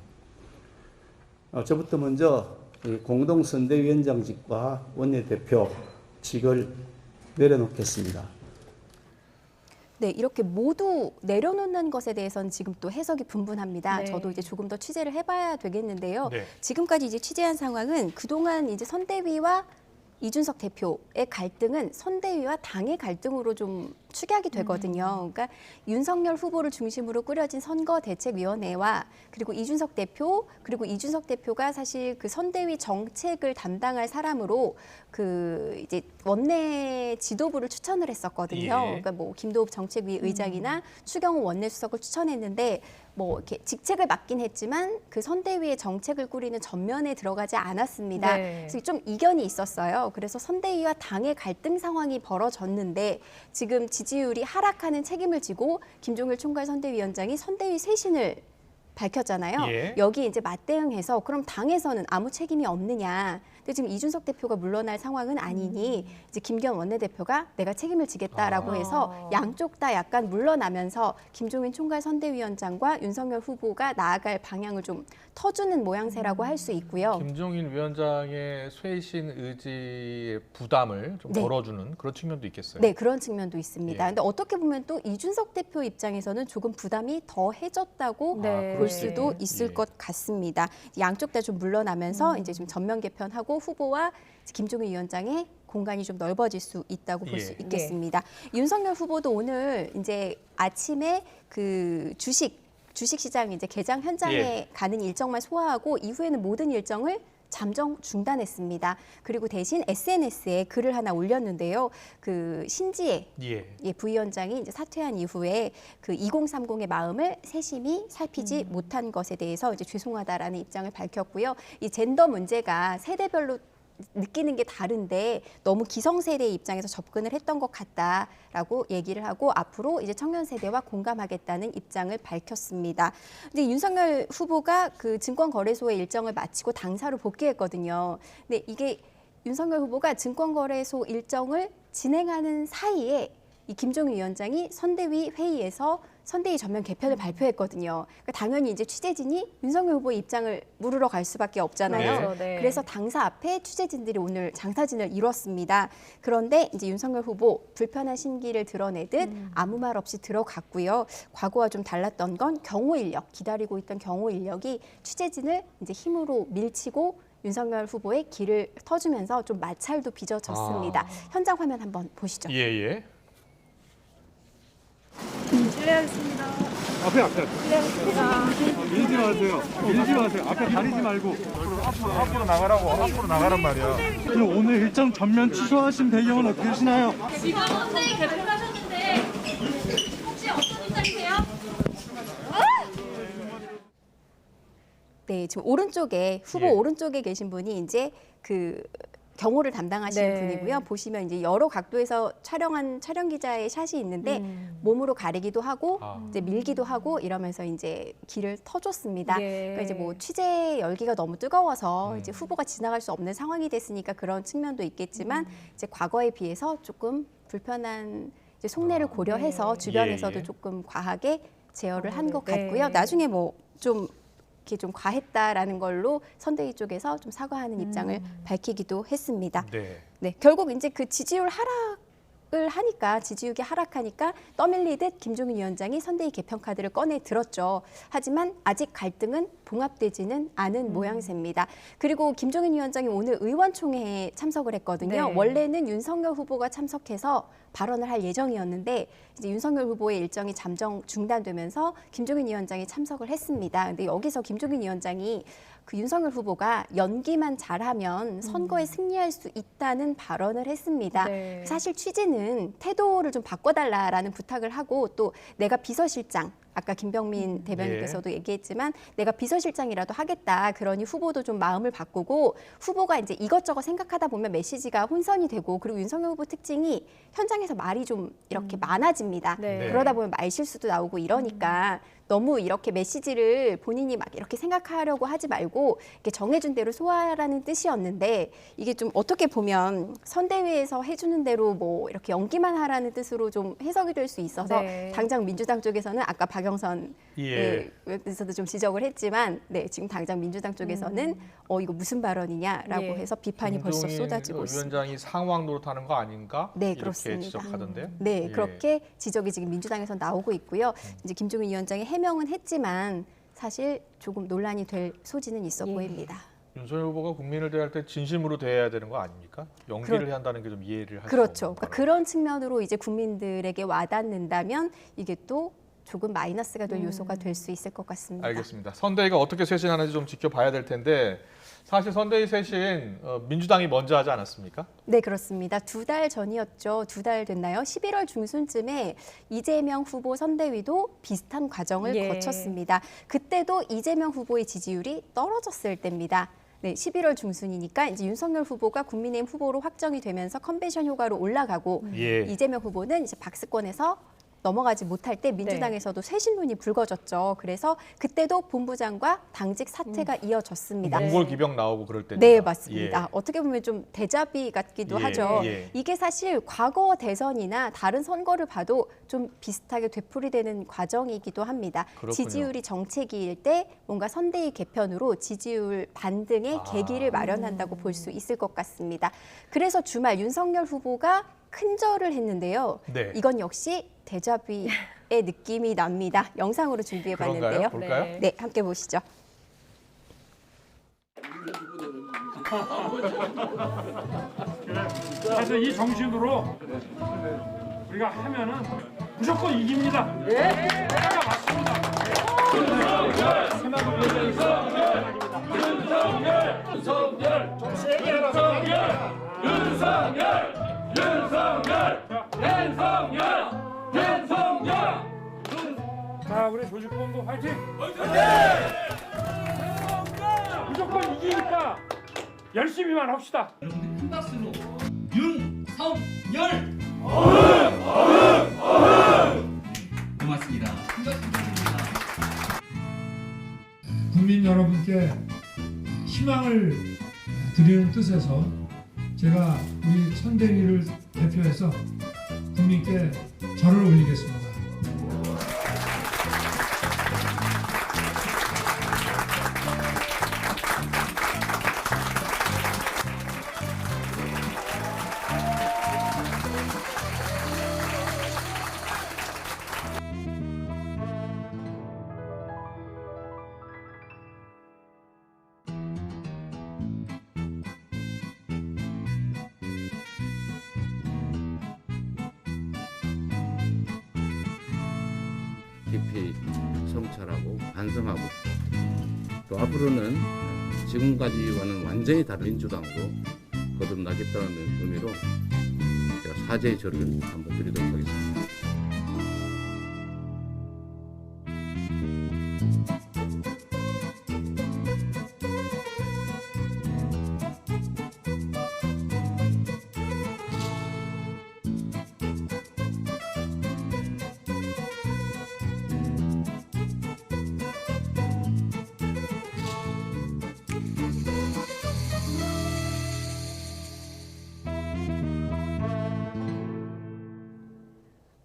저부터 먼저 공동선대위원장직과 원내대표직을 내려놓겠습니다. 네, 이렇게 모두 내려놓는 것에 대해서는 지금 또 해석이 분분합니다. 네. 저도 이제 조금 더 취재를 해봐야 되겠는데요. 네. 지금까지 이제 취재한 상황은 그동안 이제 선대위와 이준석 대표의 갈등은 선대위와 당의 갈등으로 좀 축약이 되거든요. 그러니까 윤석열 후보를 중심으로 꾸려진 선거대책위원회와 그리고 이준석 대표, 그리고 이준석 대표가 사실 그 선대위 정책을 담당할 사람으로 그 이제 원내 지도부를 추천을 했었거든요. 예. 그러니까 뭐 김도읍 정책위 의장이나 추경호 원내수석을 추천했는데 뭐 이렇게 직책을 맡긴 했지만 그 선대위의 정책을 꾸리는 전면에 들어가지 않았습니다. 네. 그래서 좀 이견이 있었어요. 그래서 선대위와 당의 갈등 상황이 벌어졌는데 지금 지지율이 하락하는 책임을 지고 김종일 총괄 선대위원장이 선대위 쇄신을 밝혔잖아요. 예. 여기 이제 맞대응해서 그럼 당에서는 아무 책임이 없느냐. 근데 지금 이준석 대표가 물러날 상황은 아니니 이제 김기현 원내대표가 내가 책임을 지겠다라고 해서 양쪽 다 약간 물러나면서 김종인 총괄 선대위원장과 윤석열 후보가 나아갈 방향을 좀 터주는 모양새라고 할 수 있고요. 김종인 위원장의 쇄신 의지의 부담을 좀 네. 덜어주는 그런 측면도 있겠어요. 네, 그런 측면도 있습니다. 예. 근데 어떻게 보면 또 이준석 대표 입장에서는 조금 부담이 더 해졌다고 네. 볼 수도 예. 있을 예. 것 같습니다. 양쪽 다 좀 물러나면서 이제 좀 전면 개편하고 후보와 김종인 위원장의 공간이 좀 넓어질 수 있다고 볼 수 예. 있겠습니다. 윤석열 후보도 오늘 이제 아침에 그 주식시장 이제 개장 현장에 예. 가는 일정만 소화하고 이후에는 모든 일정을 잠정 중단했습니다. 그리고 대신 SNS에 글을 하나 올렸는데요. 그 신지혜 예. 부위원장이 이제 사퇴한 이후에 그 2030의 마음을 세심히 살피지 못한 것에 대해서 이제 죄송하다라는 입장을 밝혔고요. 이 젠더 문제가 세대별로 느끼는 게 다른데 너무 기성세대의 입장에서 접근을 했던 것 같다라고 얘기를 하고 앞으로 이제 청년 세대와 공감하겠다는 입장을 밝혔습니다. 근데 윤석열 후보가 그 증권거래소의 일정을 마치고 당사로 복귀했거든요. 근데 이게 윤석열 후보가 증권거래소 일정을 진행하는 사이에 이 김종인 위원장이 선대위 회의에서 선대위 전면 개편을 발표했거든요. 그러니까 당연히 이제 취재진이 윤석열 후보의 입장을 물으러 갈 수밖에 없잖아요. 네. 그래서 당사 앞에 취재진들이 오늘 장사진을 이뤘습니다. 그런데 이제 윤석열 후보 불편한 심기를 드러내듯 아무 말 없이 들어갔고요. 과거와 좀 달랐던 건 경호 인력, 기다리고 있던 경호 인력이 취재진을 이제 힘으로 밀치고 윤석열 후보의 길을 터주면서 좀 마찰도 빚어졌습니다. 현장 화면 한번 보시죠. 예. 실례하겠습니다. 앞에. 밀지 마세요. 앞에 가리지 말고. 앞으로 나가란 말이야. 그럼 오늘 일정 전면 취소하신 배경은 어떻게 되시나요? 지금 선대위 개편하셨는데 혹시 어떤 입장이세요? 네, 지금 오른쪽에 후보 오른쪽에 계신 분이 이제 그 경호를 담당하시는 분이고요. 보시면 이제 여러 각도에서 촬영한 촬영 기자의 샷이 있는데 몸으로 가리기도 하고 이제 밀기도 하고 이러면서 이제 길을 터줬습니다. 그러니까 이제 뭐 취재 열기가 너무 뜨거워서 이제 후보가 지나갈 수 없는 상황이 됐으니까 그런 측면도 있겠지만 이제 과거에 비해서 조금 불편한 이제 속내를 고려해서 주변에서도 조금 과하게 제어를 한 것 같고요. 나중에 뭐 좀 이렇게 좀 과했다라는 걸로 선대위 쪽에서 좀 사과하는 입장을 밝히기도 했습니다. 네, 결국 이제 그 지지율 하락을 하니까 지지율이 하락하니까 떠밀리듯 김종인 위원장이 선대위 개편 카드를 꺼내 들었죠. 하지만 아직 갈등은 봉합되지는 않은 모양새입니다. 그리고 김종인 위원장이 오늘 의원총회에 참석을 했거든요. 원래는 윤석열 후보가 참석해서 발언을 할 예정이었는데 이제 윤석열 후보의 일정이 잠정 중단되면서 김종인 위원장이 참석을 했습니다. 근데 여기서 김종인 위원장이 그 윤석열 후보가 연기만 잘하면 선거에 승리할 수 있다는 발언을 했습니다. 사실 취지는 태도를 좀 바꿔달라라는 부탁을 하고 또 내가 비서실장 아까 김병민 대변인께서도 얘기했지만 내가 비서실장이라도 하겠다. 그러니 후보도 좀 마음을 바꾸고 후보가 이제 이것저것 생각하다 보면 메시지가 혼선이 되고 그리고 윤석열 후보 특징이 현장에서 말이 좀 이렇게 많아집니다. 그러다 보면 말실수도 나오고 이러니까 너무 이렇게 메시지를 본인이 막 이렇게 생각하려고 하지 말고 이렇게 정해준 대로 소화하라는 뜻이었는데 이게 좀 어떻게 보면 선대위에서 해주는 대로 뭐 이렇게 연기만 하라는 뜻으로 좀 해석이 될 수 있어서 당장 민주당 쪽에서는 아까 박영선 의원께서도 좀 지적을 했지만 지금 당장 민주당 쪽에서는 이거 무슨 발언이냐라고 해서 비판이 벌써 쏟아지고 있습니다. 위원장이 상황 노릇하는 거 아닌가? 네, 이렇게 그렇습니다. 지적하던데요. 그렇게 지적이 지금 민주당에서 나오고 있고요. 이제 김종인 위원장이 해명은 했지만 사실 조금 논란이 될 소지는 있어 보입니다. 윤석열 후보가 국민을 대할 때 진심으로 대해야 되는 거 아닙니까? 연기를 한다는 게 좀 이해를 할 수 그렇죠. 없는 그러니까 그런 측면으로 이제 국민들에게 와닿는다면 이게 또 조금 마이너스가 될 요소가 될 수 있을 것 같습니다. 알겠습니다. 선대위가 어떻게 쇄신하는지 좀 지켜봐야 될 텐데 사실 선대위 쇄신 민주당이 먼저 하지 않았습니까? 네, 그렇습니다. 2달 전이었죠. 2달 됐나요? 11월 중순쯤에 이재명 후보 선대위도 비슷한 과정을 거쳤습니다. 그때도 이재명 후보의 지지율이 떨어졌을 때입니다. 네, 11월 중순이니까 이제 윤석열 후보가 국민의힘 후보로 확정이 되면서 컨벤션 효과로 올라가고 이재명 후보는 이제 박스권에서 넘어가지 못할 때 민주당에서도 쇄신론이 불거졌죠. 그래서 그때도 본부장과 당직 사퇴가 이어졌습니다. 몽골 기병 나오고 그럴 때. 네, 맞습니다. 어떻게 보면 좀 데자비 같기도 하죠. 이게 사실 과거 대선이나 다른 선거를 봐도 좀 비슷하게 되풀이되는 과정이기도 합니다. 그렇군요. 지지율이 정체기일 때 뭔가 선대위 개편으로 지지율 반등의 계기를 마련한다고 볼 수 있을 것 같습니다. 그래서 주말 윤석열 후보가 큰절을 했는데요. 이건 역시 데자비의 느낌이 납니다. 영상으로 준비해봤는데요. 볼까요? 네, 함께 보시죠. 그래서 이 정신으로 우리가 하면은 무조건 이깁니다. 맞습니다. 자, 우리 조직본부 화이팅! 무조건 이기니까 열심히만 합시다. 큰 박수로 윤석열! 고맙습니다. 큰 박수 부탁드립니다. 국민 여러분께 희망을 드리는 뜻에서 제가 우리 선대위를 대표해서 국민께 절을 올리겠습니다. 깊이 성찰하고 반성하고 또 앞으로는 지금까지와는 완전히 다른 민주당으로 거듭나겠다는 의미로 제가 사죄의 절을 한번 드리도록 하겠습니다.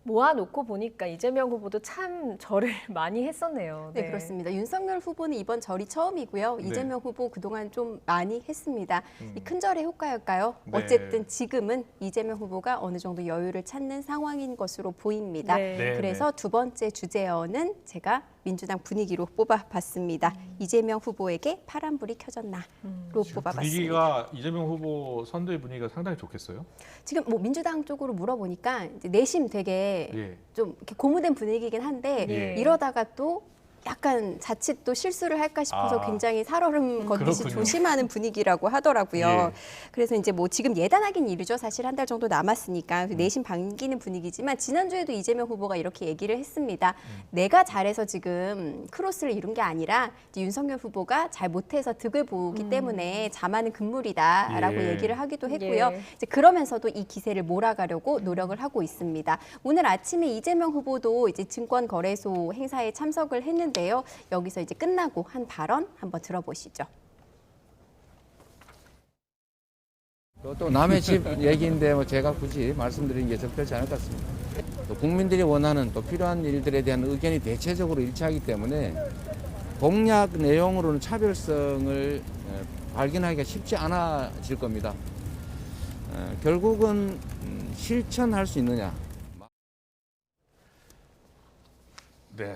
모아놓고 보니까 이재명 후보도 참 절을 많이 했었네요. 네, 그렇습니다. 윤석열 후보는 이번 절이 처음이고요. 이재명 후보 그동안 좀 많이 했습니다. 이 큰 절의 효과일까요? 네. 어쨌든 지금은 이재명 후보가 어느 정도 여유를 찾는 상황인 것으로 보입니다. 그래서 두 번째 주제어는 제가 민주당 분위기로 뽑아봤습니다. 이재명 후보에게 파란불이 켜졌나로 뽑아봤습니다. 분위기가 이재명 후보 선대위 분위기가 상당히 좋겠어요? 지금 뭐 민주당 쪽으로 물어보니까 이제 내심 되게 좀 이렇게 고무된 분위기긴 한데 이러다가 또 약간 자칫 또 실수를 할까 싶어서 굉장히 살얼음 걷듯이 조심하는 분위기라고 하더라고요. 그래서 이제 뭐 지금 예단하긴 이르죠. 사실 한 달 정도 남았으니까 내심 반기는 분위기지만 지난주에도 이재명 후보가 이렇게 얘기를 했습니다. 내가 잘해서 지금 크로스를 이룬 게 아니라 이제 윤석열 후보가 잘 못해서 득을 보기 때문에 자만은 금물이다라고 얘기를 하기도 했고요. 이제 그러면서도 이 기세를 몰아가려고 노력을 하고 있습니다. 오늘 아침에 이재명 후보도 이제 증권거래소 행사에 참석을 했는데 여기서 이제 끝나고 한 발언 한번 들어보시죠. 또 남의 집 얘기인데 뭐 제가 굳이 말씀드리는 게 적절치 않을 것 같습니다. 또 국민들이 원하는 또 필요한 일들에 대한 의견이 대체적으로 일치하기 때문에 공약 내용으로는 차별성을 발견하기가 쉽지 않아질 겁니다. 결국은 실천할 수 있느냐. 네.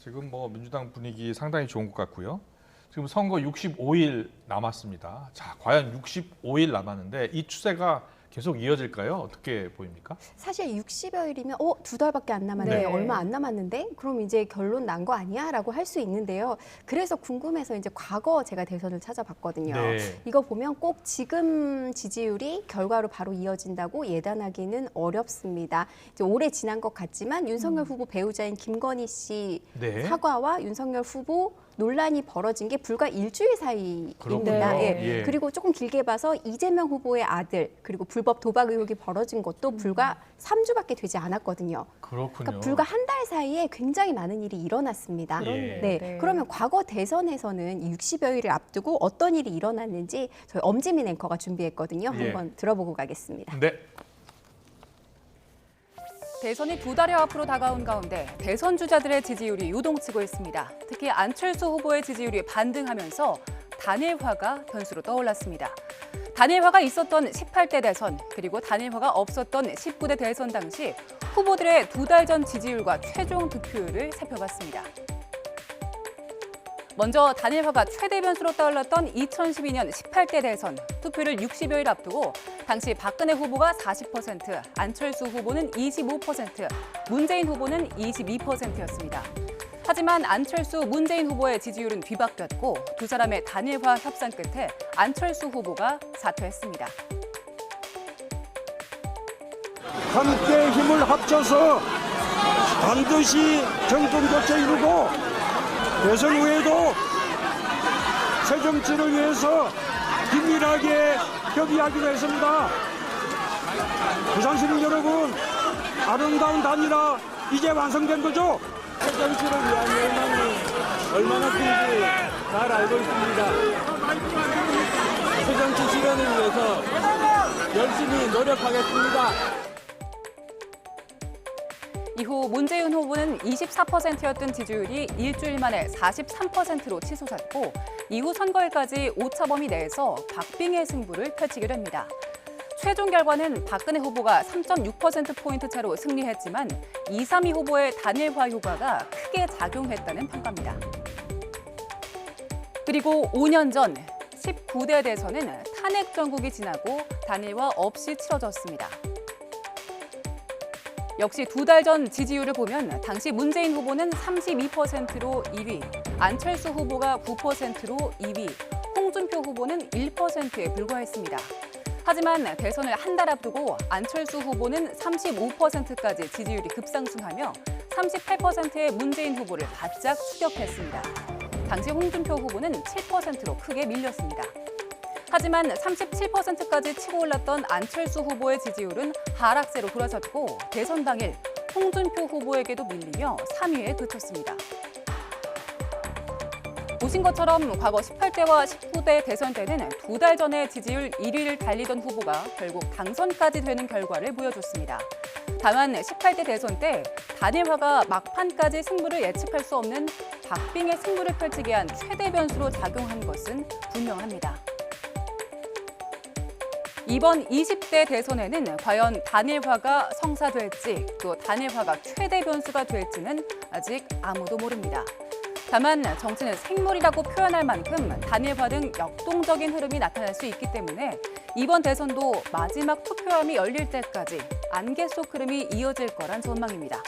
지금 뭐 민주당 분위기 상당히 좋은 것 같고요. 지금 선거 65일 남았습니다. 자, 과연 65일 남았는데 이 추세가 계속 이어질까요? 어떻게 보입니까? 사실 60여일이면 두 달밖에 안 남았는데 얼마 안 남았는데 그럼 이제 결론 난 거 아니야? 라고 할 수 있는데요. 그래서 궁금해서 이제 과거 제가 대선을 찾아봤거든요. 이거 보면 꼭 지금 지지율이 결과로 바로 이어진다고 예단하기는 어렵습니다. 이제 오래 지난 것 같지만 윤석열 후보 배우자인 김건희 씨 사과와 윤석열 후보 논란이 벌어진 게 불과 일주일 사이입니다. 그리고 조금 길게 봐서 이재명 후보의 아들 그리고 불법 도박 의혹이 벌어진 것도 불과 3주밖에 되지 않았거든요. 그렇군요. 그러니까 불과 한 달 사이에 굉장히 많은 일이 일어났습니다. 그러면 과거 대선에서는 60여일을 앞두고 어떤 일이 일어났는지 저희 엄지민 앵커가 준비했거든요. 한번 들어보고 가겠습니다. 대선이 두 달여 앞으로 다가온 가운데 대선 주자들의 지지율이 요동치고 있습니다. 특히 안철수 후보의 지지율이 반등하면서 단일화가 변수로 떠올랐습니다. 단일화가 있었던 18대 대선 그리고 단일화가 없었던 19대 대선 당시 후보들의 두 달 전 지지율과 최종 득표율을 살펴봤습니다. 먼저 단일화가 최대 변수로 떠올랐던 2012년 18대 대선 투표를 60여일 앞두고 당시 박근혜 후보가 40%, 안철수 후보는 25%, 문재인 후보는 22%였습니다. 하지만 안철수, 문재인 후보의 지지율은 뒤바뀌었고 두 사람의 단일화 협상 끝에 안철수 후보가 사퇴했습니다. 함께 힘을 합쳐서 반드시 정권교체 이루고 대선 후에도 새 정치를 위해서 긴밀하게 협의하기로 했습니다. 부산 시민 여러분, 아름다운 단일화 이제 완성된 거죠? 새 정치를 위한 열망이 얼마나 큰지 잘 알고 있습니다. 새 정치 실현을 위해서 열심히 노력하겠습니다. 이후 문재인 후보는 24%였던 지지율이 일주일 만에 43%로 치솟았고 이후 선거일까지 오차범위 내에서 박빙의 승부를 펼치게 됩니다. 최종 결과는 박근혜 후보가 3.6%포인트 차로 승리했지만 2, 3위 후보의 단일화 효과가 크게 작용했다는 평가입니다. 그리고 5년 전 19대 대선은 탄핵 정국이 지나고 단일화 없이 치러졌습니다. 역시 2달 전 지지율을 보면 당시 문재인 후보는 32%로 2위, 안철수 후보가 9%로 2위, 홍준표 후보는 1%에 불과했습니다. 하지만 대선을 한 달 앞두고 안철수 후보는 35%까지 지지율이 급상승하며 38%의 문재인 후보를 바짝 추격했습니다. 당시 홍준표 후보는 7%로 크게 밀렸습니다. 하지만 37%까지 치고 올랐던 안철수 후보의 지지율은 하락세로 돌아섰고 대선 당일 홍준표 후보에게도 밀리며 3위에 그쳤습니다. 보신 것처럼 과거 18대와 19대 대선 때는 2달 전에 지지율 1위를 달리던 후보가 결국 당선까지 되는 결과를 보여줬습니다. 다만 18대 대선 때 단일화가 막판까지 승부를 예측할 수 없는 박빙의 승부를 펼치게 한 최대 변수로 작용한 것은 분명합니다. 이번 20대 대선에는 과연 단일화가 성사될지 또 단일화가 최대 변수가 될지는 아직 아무도 모릅니다. 다만 정치는 생물이라고 표현할 만큼 단일화 등 역동적인 흐름이 나타날 수 있기 때문에 이번 대선도 마지막 투표함이 열릴 때까지 안개 속 흐름이 이어질 거란 전망입니다.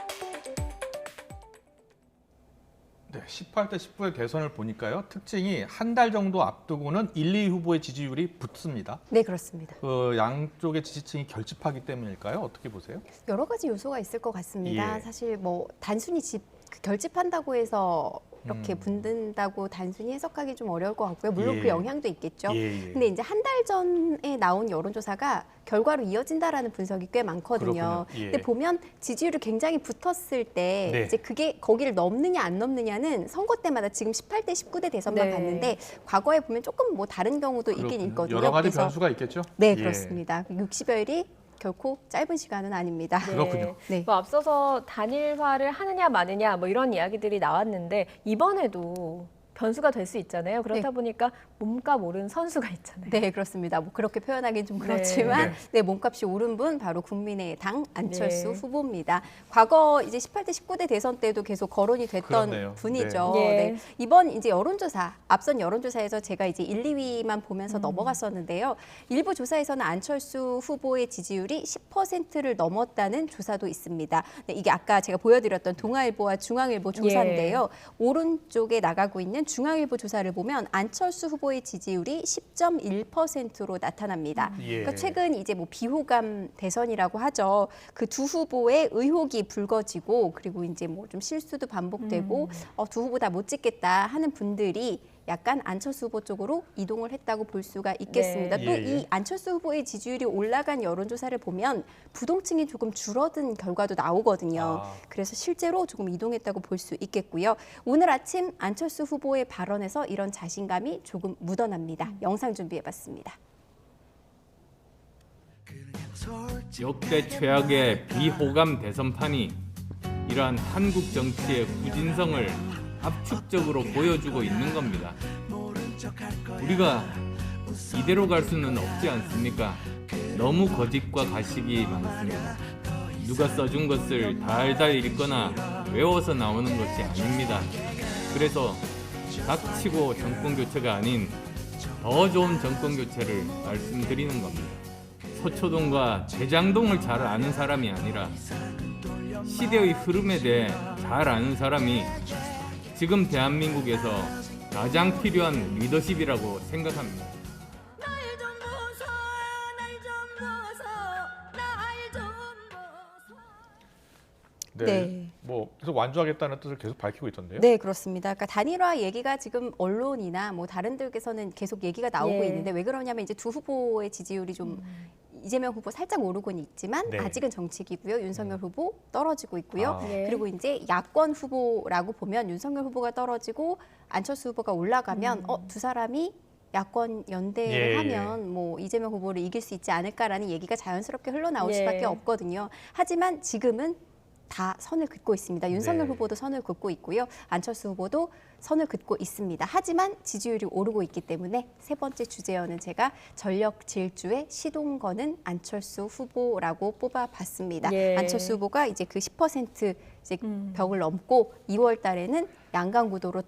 네, 18대 19의 대선을 보니까요. 특징이 한 달 정도 앞두고는 1, 2 후보의 지지율이 붙습니다. 네, 그렇습니다. 양쪽의 지지층이 결집하기 때문일까요? 어떻게 보세요? 여러 가지 요소가 있을 것 같습니다. 예. 사실 뭐 단순히 결집한다고 해서 이렇게 붙는다고 단순히 해석하기 좀 어려울 것 같고요. 물론 예. 그 영향도 있겠죠. 예. 근데 이제 한 달 전에 나온 여론조사가 결과로 이어진다라는 분석이 꽤 많거든요. 예. 근데 보면 지지율이 굉장히 붙었을 때 네. 이제 그게 거기를 넘느냐 안 넘느냐는 선거 때마다 지금 18대 19대 대선만 네. 봤는데 과거에 보면 조금 뭐 다른 경우도 있긴 그렇군요. 있거든요. 여러 가지 그래서 변수가 있겠죠? 네, 예. 그렇습니다. 60여일이 결코 짧은 시간은 아닙니다. 그렇군요. 네. 뭐 앞서서 단일화를 하느냐 마느냐 뭐 이런 이야기들이 나왔는데 이번에도 변수가 될 수 있잖아요. 그렇다 네. 보니까 몸값 오른 선수가 있잖아요. 네, 그렇습니다. 뭐 그렇게 표현하기는 좀 네. 그렇지만 네, 몸값이 오른 분 바로 국민의당 안철수 후보입니다. 과거 이제 18대 19대 대선 때도 계속 거론이 됐던 그렇네요. 분이죠. 네. 네. 이번 이제 여론조사, 앞선 여론조사에서 제가 이제 1, 2위만 보면서 넘어갔었는데요. 일부 조사에서는 안철수 후보의 지지율이 10%를 넘었다는 조사도 있습니다. 네, 이게 아까 제가 보여드렸던 동아일보와 중앙일보 조사인데요. 오른쪽에 나가고 있는 중앙일보 조사를 보면 안철수 후보의 지지율이 10.1%로 나타납니다. 예. 그러니까 최근 이제 뭐 비호감 대선이라고 하죠. 그 두 후보의 의혹이 불거지고 그리고 이제 뭐 좀 실수도 반복되고 두 후보 다 못 찍겠다 하는 분들이 약간 안철수 후보 쪽으로 이동을 했다고 볼 수가 있겠습니다. 네. 또 예, 예. 이 안철수 후보의 지지율이 올라간 여론조사를 보면 부동층이 조금 줄어든 결과도 나오거든요. 그래서 실제로 조금 이동했다고 볼 수 있겠고요. 오늘 아침 안철수 후보의 발언에서 이런 자신감이 조금 묻어납니다. 영상 준비해봤습니다. 역대 최악의 비호감 대선판이 이러한 한국 정치의 부진성을 압축적으로 보여주고 있는 겁니다. 우리가 이대로 갈 수는 없지 않습니까? 너무 거짓과 가식이 많습니다. 누가 써준 것을 달달 읽거나 외워서 나오는 것이 아닙니다. 그래서 닥치고 정권교체가 아닌 더 좋은 정권교체를 말씀드리는 겁니다. 서초동과 대장동을 잘 아는 사람이 아니라 시대의 흐름에 대해 잘 아는 사람이 지금 대한민국에서 가장 필요한 리더십이라고 생각합니다. 네. 뭐 계속 완주하겠다는 뜻을 계속 밝히고 있던데요. 네, 그렇습니다. 그러니까 단일화 얘기가 지금 언론이나 뭐 다른 데에서는 계속 얘기가 나오고 예. 있는데 왜 그러냐면 이제 두 후보의 지지율이 좀 이재명 후보 살짝 오르고는 있지만 네. 아직은 정치기고요. 윤석열 후보 떨어지고 있고요. 네. 그리고 이제 야권 후보라고 보면 윤석열 후보가 떨어지고 안철수 후보가 올라가면 두 사람이 야권 연대를 예, 하면 뭐 이재명 후보를 이길 수 있지 않을까라는 얘기가 자연스럽게 흘러나올 예. 수밖에 없거든요. 하지만 지금은 다 선을 긋고 있습니다. 윤석열 네. 후보도 선을 긋고 있고요. 안철수 후보도 선을 긋고 있습니다. 하지만 지지율이 오르고 있기 때문에 세 번째 주제어는 제가 전력 질주에 시동 거는 안철수 후보라고 뽑아봤습니다. 예. 안철수 후보가 이제 그 10% 이제 벽을 넘고 2월 달에는 양강 구도로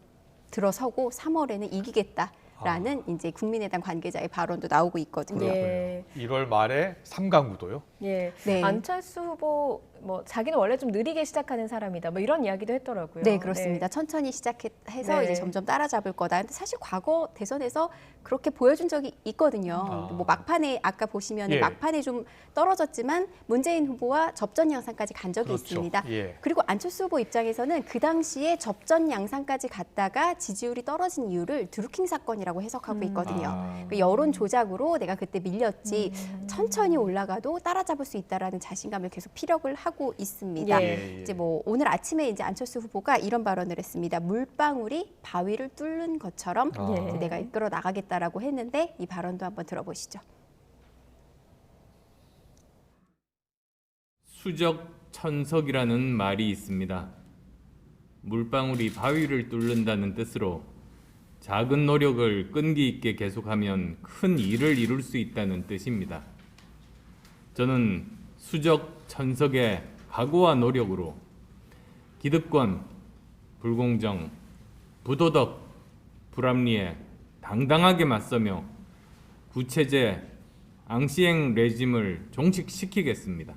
들어서고 3월에는 이기겠다라는 이제 국민의당 관계자의 발언도 나오고 있거든요. 예. 1월 말에 3강구도요. 예. 네. 안철수 후보 뭐 자기는 원래 좀 느리게 시작하는 사람이다. 뭐 이런 이야기도 했더라고요. 네, 그렇습니다. 천천히 시작해서 네. 이제 점점 따라잡을 거다. 근데 사실 과거 대선에서 그렇게 보여준 적이 있거든요. 뭐 막판에 아까 보시면 예. 막판에 좀 떨어졌지만 문재인 후보와 접전 양상까지 간 적이 그렇죠. 있습니다. 예. 그리고 안철수 후보 입장에서는 그 당시에 접전 양상까지 갔다가 지지율이 떨어진 이유를 드루킹 사건이라고 해석하고 있거든요. 그 여론 조작으로 내가 그때 밀렸지 천천히 올라가도 따라잡을 수 있다라는 자신감을 계속 피력을 하고 있습니다. 예. 이제 뭐 오늘 아침에 이제 안철수 후보가 이런 발언을 했습니다. 물방울이 바위를 뚫는 것처럼 예. 내가 이끌어 나가겠다라고 했는데 이 발언도 한번 들어보시죠. 수적천석이라는 말이 있습니다. 물방울이 바위를 뚫는다는 뜻으로 작은 노력을 끈기 있게 계속하면 큰 일을 이룰 수 있다는 뜻입니다. 저는 수적천석의 각오와 노력으로 기득권, 불공정, 부도덕, 불합리에 당당하게 맞서며 구체제, 앙시행 레짐을 종식시키겠습니다.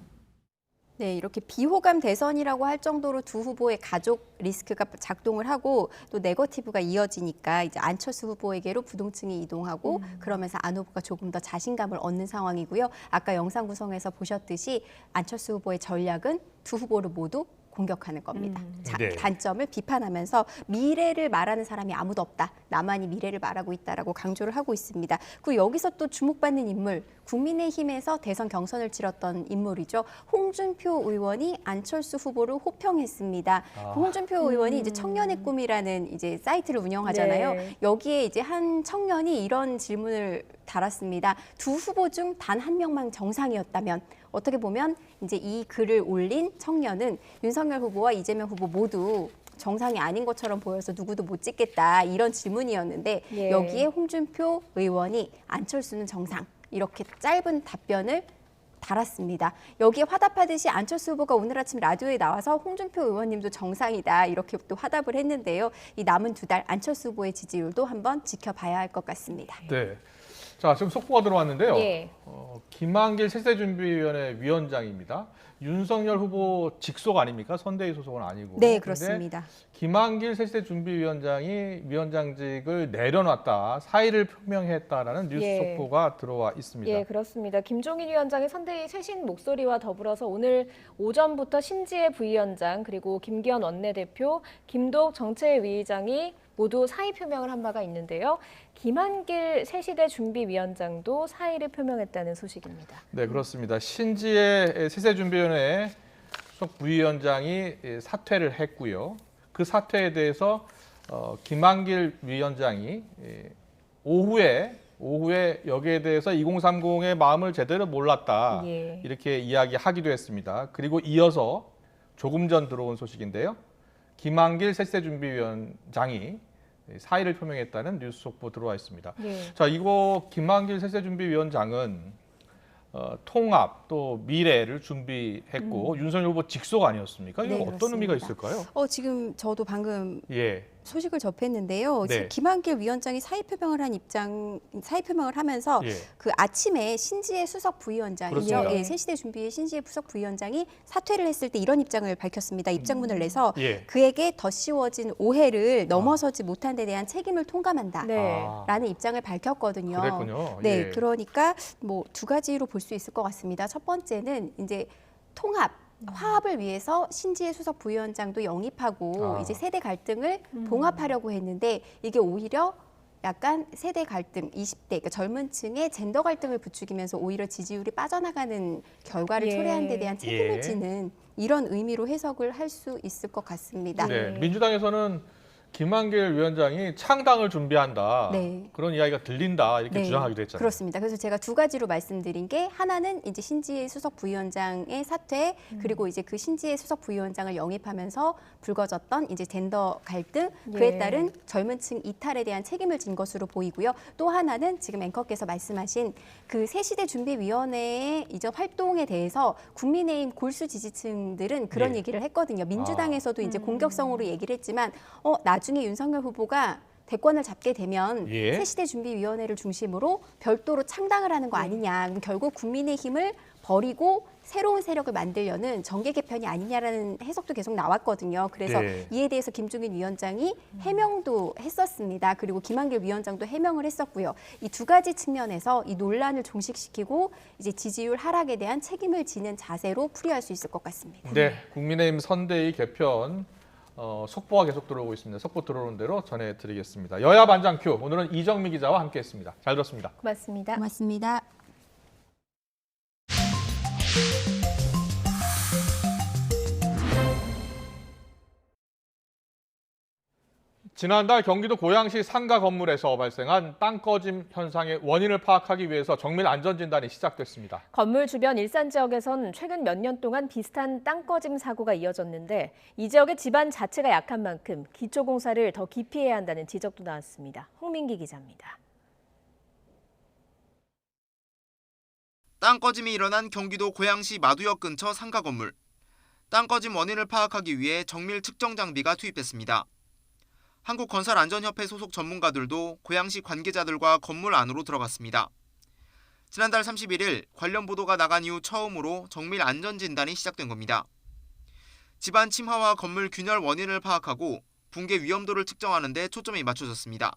네, 이렇게 비호감 대선이라고 할 정도로 두 후보의 가족 리스크가 작동을 하고 또 네거티브가 이어지니까 이제 안철수 후보에게로 부동층이 이동하고 그러면서 안 후보가 조금 더 자신감을 얻는 상황이고요. 아까 영상 구성에서 보셨듯이 안철수 후보의 전략은 두 후보를 모두 공격하는 겁니다. 네. 단점을 비판하면서 미래를 말하는 사람이 아무도 없다. 나만이 미래를 말하고 있다라고 강조를 하고 있습니다. 그리고 여기서 또 주목받는 인물, 국민의힘에서 대선 경선을 치렀던 인물이죠. 홍준표 의원이 안철수 후보를 호평했습니다. 그 홍준표 의원이 이제 청년의 꿈이라는 이제 사이트를 운영하잖아요. 네. 여기에 이제 한 청년이 이런 질문을 달았습니다. 두 후보 중 단 한 명만 정상이었다면 어떻게 보면 이제 이 글을 올린 청년은 윤석열 후보와 이재명 후보 모두 정상이 아닌 것처럼 보여서 누구도 못 찍겠다 이런 질문이었는데 예. 여기에 홍준표 의원이 안철수는 정상 이렇게 짧은 답변을 달았습니다. 여기에 화답하듯이 안철수 후보가 오늘 아침 라디오에 나와서 홍준표 의원님도 정상이다 이렇게 또 화답을 했는데요. 이 남은 두 달 안철수 후보의 지지율도 한번 지켜봐야 할 것 같습니다. 네. 자, 지금 속보가 들어왔는데요. 예. 김한길 세세준비위원회 위원장입니다. 윤석열 후보 직속 아닙니까? 선대위 소속은 아니고. 네, 근데 그렇습니다. 김한길 세세준비위원장이 위원장직을 내려놨다, 사의를 표명했다라는 뉴스 예. 속보가 들어와 있습니다. 예, 그렇습니다. 김종인 위원장의 선대위 쇄신 목소리와 더불어서 오늘 오전부터 신지혜 부위원장 그리고 김기현 원내대표, 김도욱 정책위의장이 모두 사의 표명을 한 바가 있는데요. 김한길 새시대 준비위원장도 사의를 표명했다는 소식입니다. 네, 그렇습니다. 신지혜 세세준비위원회 수석 부위원장이 사퇴를 했고요. 그 사퇴에 대해서 김한길 위원장이 오후에 여기에 대해서 2030의 마음을 제대로 몰랐다. 예. 이렇게 이야기하기도 했습니다. 그리고 이어서 조금 전 들어온 소식인데요. 김한길 세세준비위원장이 사의를 표명했다는 뉴스 속보 들어와 있습니다. 예. 자, 이거 김한길 세세준비위원장은 통합 또 미래를 준비했고 윤석열 후보 직속 아니었습니까? 이거 네, 어떤 그렇습니다. 의미가 있을까요? 지금 저도 방금 예. 소식을 접했는데요. 네. 지금 김한길 위원장이 사의 표명을 하면서 예. 그 아침에 신지혜 수석 부위원장이죠. 그렇습니다. 예, 새시대 준비의 신지혜 수석 부위원장이 사퇴를 했을 때 이런 입장을 밝혔습니다. 입장문을 내서 예. 그에게 덧씌워진 오해를 넘어서지 못한 데 대한 책임을 통감한다. 네. 라는 입장을 밝혔거든요. 그랬군요. 네, 예. 그러니까 뭐 두 가지로 볼 수 있을 것 같습니다. 첫 번째는 이제 화합을 위해서 신지혜 수석 부위원장도 영입하고 이제 세대 갈등을 봉합하려고 했는데 이게 오히려 약간 세대 갈등, 20대 그러니까 젊은 층의 젠더 갈등을 부추기면서 오히려 지지율이 빠져나가는 결과를 예. 초래한 데 대한 책임을 예. 지는 이런 의미로 해석을 할 수 있을 것 같습니다. 네, 민주당에서는 김한길 위원장이 창당을 준비한다. 네. 그런 이야기가 들린다. 이렇게 네, 주장하기도 했잖아요. 그렇습니다. 그래서 제가 두 가지로 말씀드린 게 하나는 이제 신지혜 수석 부위원장의 사퇴 그리고 이제 그 신지혜 수석 부위원장을 영입하면서 불거졌던 이제 젠더 갈등 그에 예. 따른 젊은 층 이탈에 대한 책임을 진 것으로 보이고요. 또 하나는 지금 앵커께서 말씀하신 그 새시대 준비위원회의 이제 활동에 대해서 국민의힘 골수 지지층들은 그런 예. 얘기를 했거든요. 민주당에서도 이제 공격성으로 얘기를 했지만 나중에 윤석열 후보가 대권을 잡게 되면 예. 새시대준비위원회를 중심으로 별도로 창당을 하는 거 아니냐. 그럼 결국 국민의힘을 버리고 새로운 세력을 만들려는 정계 개편이 아니냐라는 해석도 계속 나왔거든요. 그래서 네. 이에 대해서 김종인 위원장이 해명도 했었습니다. 그리고 김한길 위원장도 해명을 했었고요. 이 두 가지 측면에서 이 논란을 종식시키고 이제 지지율 하락에 대한 책임을 지는 자세로 풀이할 수 있을 것 같습니다. 네, 국민의힘 선대위 개편 속보가 계속 들어오고 있습니다. 속보 들어오는 대로 전해드리겠습니다. 여야 반장 큐, 오늘은 이정미 기자와 함께했습니다. 잘 들었습니다. 고맙습니다. 고맙습니다. 지난달 경기도 고양시 상가 건물에서 발생한 땅 꺼짐 현상의 원인을 파악하기 위해서 정밀 안전진단이 시작됐습니다. 건물 주변 일산 지역에선 최근 몇 년 동안 비슷한 땅 꺼짐 사고가 이어졌는데 이 지역의 지반 자체가 약한 만큼 기초공사를 더 깊이 해야 한다는 지적도 나왔습니다. 홍민기 기자입니다. 땅 꺼짐이 일어난 경기도 고양시 마두역 근처 상가 건물. 땅 꺼짐 원인을 파악하기 위해 정밀 측정 장비가 투입됐습니다. 한국건설안전협회 소속 전문가들도 고양시 관계자들과 건물 안으로 들어갔습니다. 지난달 31일 관련 보도가 나간 이후 처음으로 정밀 안전진단이 시작된 겁니다. 집안 침하와 건물 균열 원인을 파악하고 붕괴 위험도를 측정하는 데 초점이 맞춰졌습니다.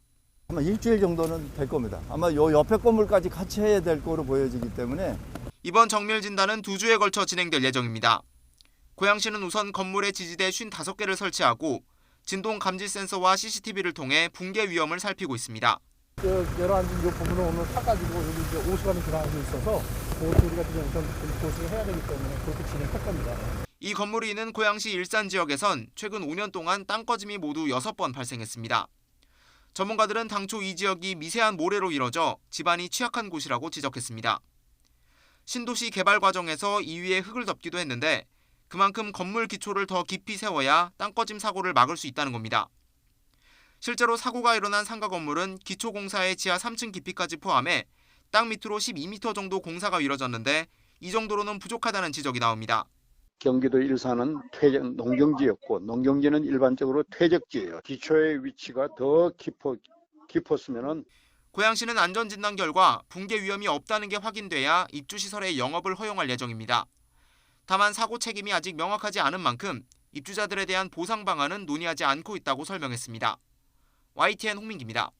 아마 일주일 정도는 될 겁니다. 아마 요 옆에 건물까지 같이 해야 될 거로 보여지기 때문에 이번 정밀 진단은 2주에 걸쳐 진행될 예정입니다. 고양시는 우선 건물에 지지대 55개를 설치하고 진동 감지 센서와 CCTV를 통해 붕괴 위험을 살피고 있습니다. 내려앉은 이 부분은 오늘 타가지고 여기 이제 오수관이 들어가고 있어서 그것도 우리가 좀 고수를 해야 되기 때문에 그렇게 진행할 겁니다. 이 건물이 있는 고양시 일산 지역에선 최근 5년 동안 땅 꺼짐이 모두 6번 발생했습니다. 전문가들은 당초 이 지역이 미세한 모래로 이뤄져 지반이 취약한 곳이라고 지적했습니다. 신도시 개발 과정에서 이 위에 흙을 덮기도 했는데 그만큼 건물 기초를 더 깊이 세워야 땅 꺼짐 사고를 막을 수 있다는 겁니다. 실제로 사고가 일어난 상가 건물은 기초공사의 지하 3층 깊이까지 포함해 땅 밑으로 12m 정도 공사가 이뤄졌는데 이 정도로는 부족하다는 지적이 나옵니다. 경기도 일산은 농경지였고 농경지는 일반적으로 퇴적지예요. 기초의 위치가 더 깊었으면은 고양시는 안전진단 결과 붕괴 위험이 없다는 게 확인돼야 입주시설의 영업을 허용할 예정입니다. 다만 사고 책임이 아직 명확하지 않은 만큼 입주자들에 대한 보상 방안은 논의하지 않고 있다고 설명했습니다. YTN 홍민기입니다.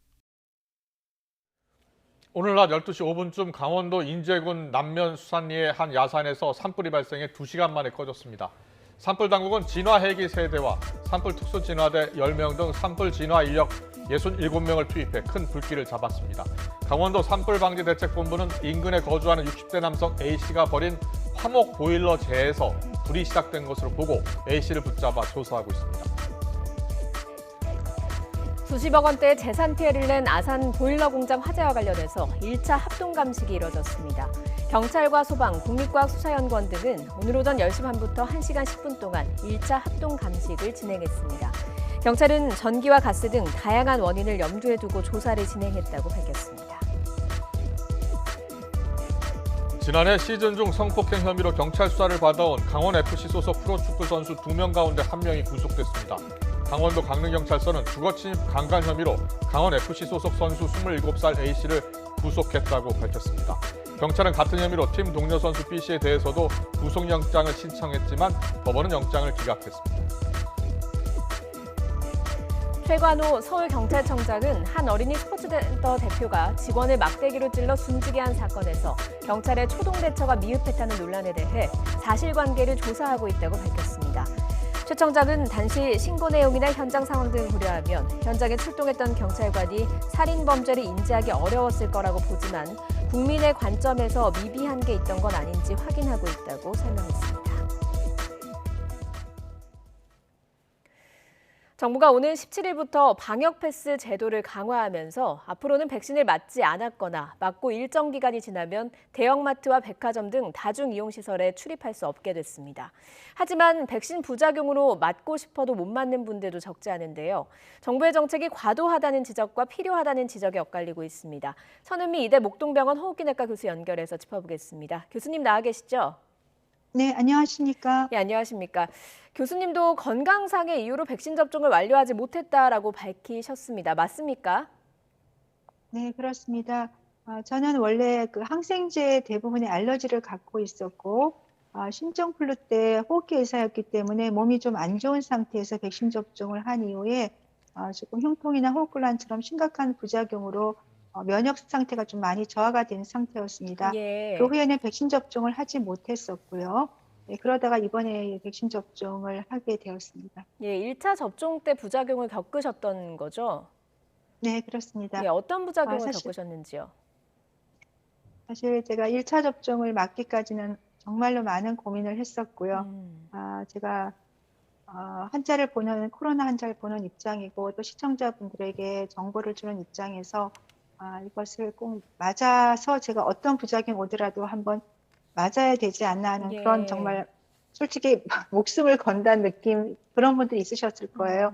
오늘 낮 12시 5분쯤 강원도 인제군 남면 수산리의 한 야산에서 산불이 발생해 2시간 만에 꺼졌습니다. 산불 당국은 진화 헬기 3대와 산불 특수 진화대 10명 등 산불 진화 인력 67명을 투입해 큰 불길을 잡았습니다. 강원도 산불방지대책본부는 인근에 거주하는 60대 남성 A씨가 벌인 화목 보일러 재에서 불이 시작된 것으로 보고 A씨를 붙잡아 조사하고 있습니다. 수십억 원대의 재산 피해를 낸 아산 보일러 공장 화재와 관련해서 1차 합동 감식이 이뤄졌습니다. 경찰과 소방, 국립과학수사연구원 등은 오늘 오전 10시 반부터 1시간 10분 동안 1차 합동 감식을 진행했습니다. 경찰은 전기와 가스 등 다양한 원인을 염두에 두고 조사를 진행했다고 밝혔습니다. 지난해 시즌 중 성폭행 혐의로 경찰 수사를 받아온 강원FC 소속 프로축구 선수 2명 가운데 1명이 구속됐습니다. 강원도 강릉경찰서는 주거침입 강간 혐의로 강원FC 소속 선수 27살 A씨를 구속했다고 밝혔습니다. 경찰은 같은 혐의로 팀 동료 선수 B씨에 대해서도 구속영장을 신청했지만 법원은 영장을 기각했습니다. 최관호 서울경찰청장은 한 어린이 스포츠센터 대표가 직원을 막대기로 찔러 숨지게 한 사건에서 경찰의 초동 대처가 미흡했다는 논란에 대해 사실관계를 조사하고 있다고 밝혔습니다. 최 청장은 단시 신고 내용이나 현장 상황 등을 고려하면 현장에 출동했던 경찰관이 살인 범죄를 인지하기 어려웠을 거라고 보지만 국민의 관점에서 미비한 게 있던 건 아닌지 확인하고 있다고 설명했습니다. 정부가 오는 17일부터 방역 패스 제도를 강화하면서 앞으로는 백신을 맞지 않았거나 맞고 일정 기간이 지나면 대형마트와 백화점 등 다중이용시설에 출입할 수 없게 됐습니다. 하지만 백신 부작용으로 맞고 싶어도 못 맞는 분들도 적지 않은데요. 정부의 정책이 과도하다는 지적과 필요하다는 지적이 엇갈리고 있습니다. 선은미 이대 목동병원 호흡기내과 교수 연결해서 짚어보겠습니다. 교수님 나와 계시죠? 네, 안녕하십니까? 네, 안녕하십니까? 교수님도 건강상의 이유로 백신 접종을 완료하지 못했다라고 밝히셨습니다. 맞습니까? 네, 그렇습니다. 저는 원래 그 항생제 대부분의 알러지를 갖고 있었고, 신종플루 때 호흡기 의사였기 때문에 몸이 좀 안 좋은 상태에서 백신 접종을 한 이후에 조금 흉통이나 호흡곤란처럼 심각한 부작용으로 면역 상태가 좀 많이 저하가 된 상태였습니다. 예. 그 후에는 백신 접종을 하지 못했었고요. 네, 그러다가 이번에 백신 접종을 하게 되었습니다. 예, 1차 접종 때 부작용을 겪으셨던 거죠? 네, 그렇습니다. 예, 어떤 부작용을 사실- 겪으셨는지요? 사실 제가 1차 접종을 맞기까지는 정말로 많은 고민을 했었고요. 제가 코로나 환자를 보는 입장이고 또 시청자분들에게 정보를 주는 입장에서 이것을 꼭 맞아서 제가 어떤 부작용 오더라도 한번 맞아야 되지 않나 하는 예. 그런 정말 솔직히 목숨을 건다는 느낌 그런 분들이 있으셨을 거예요.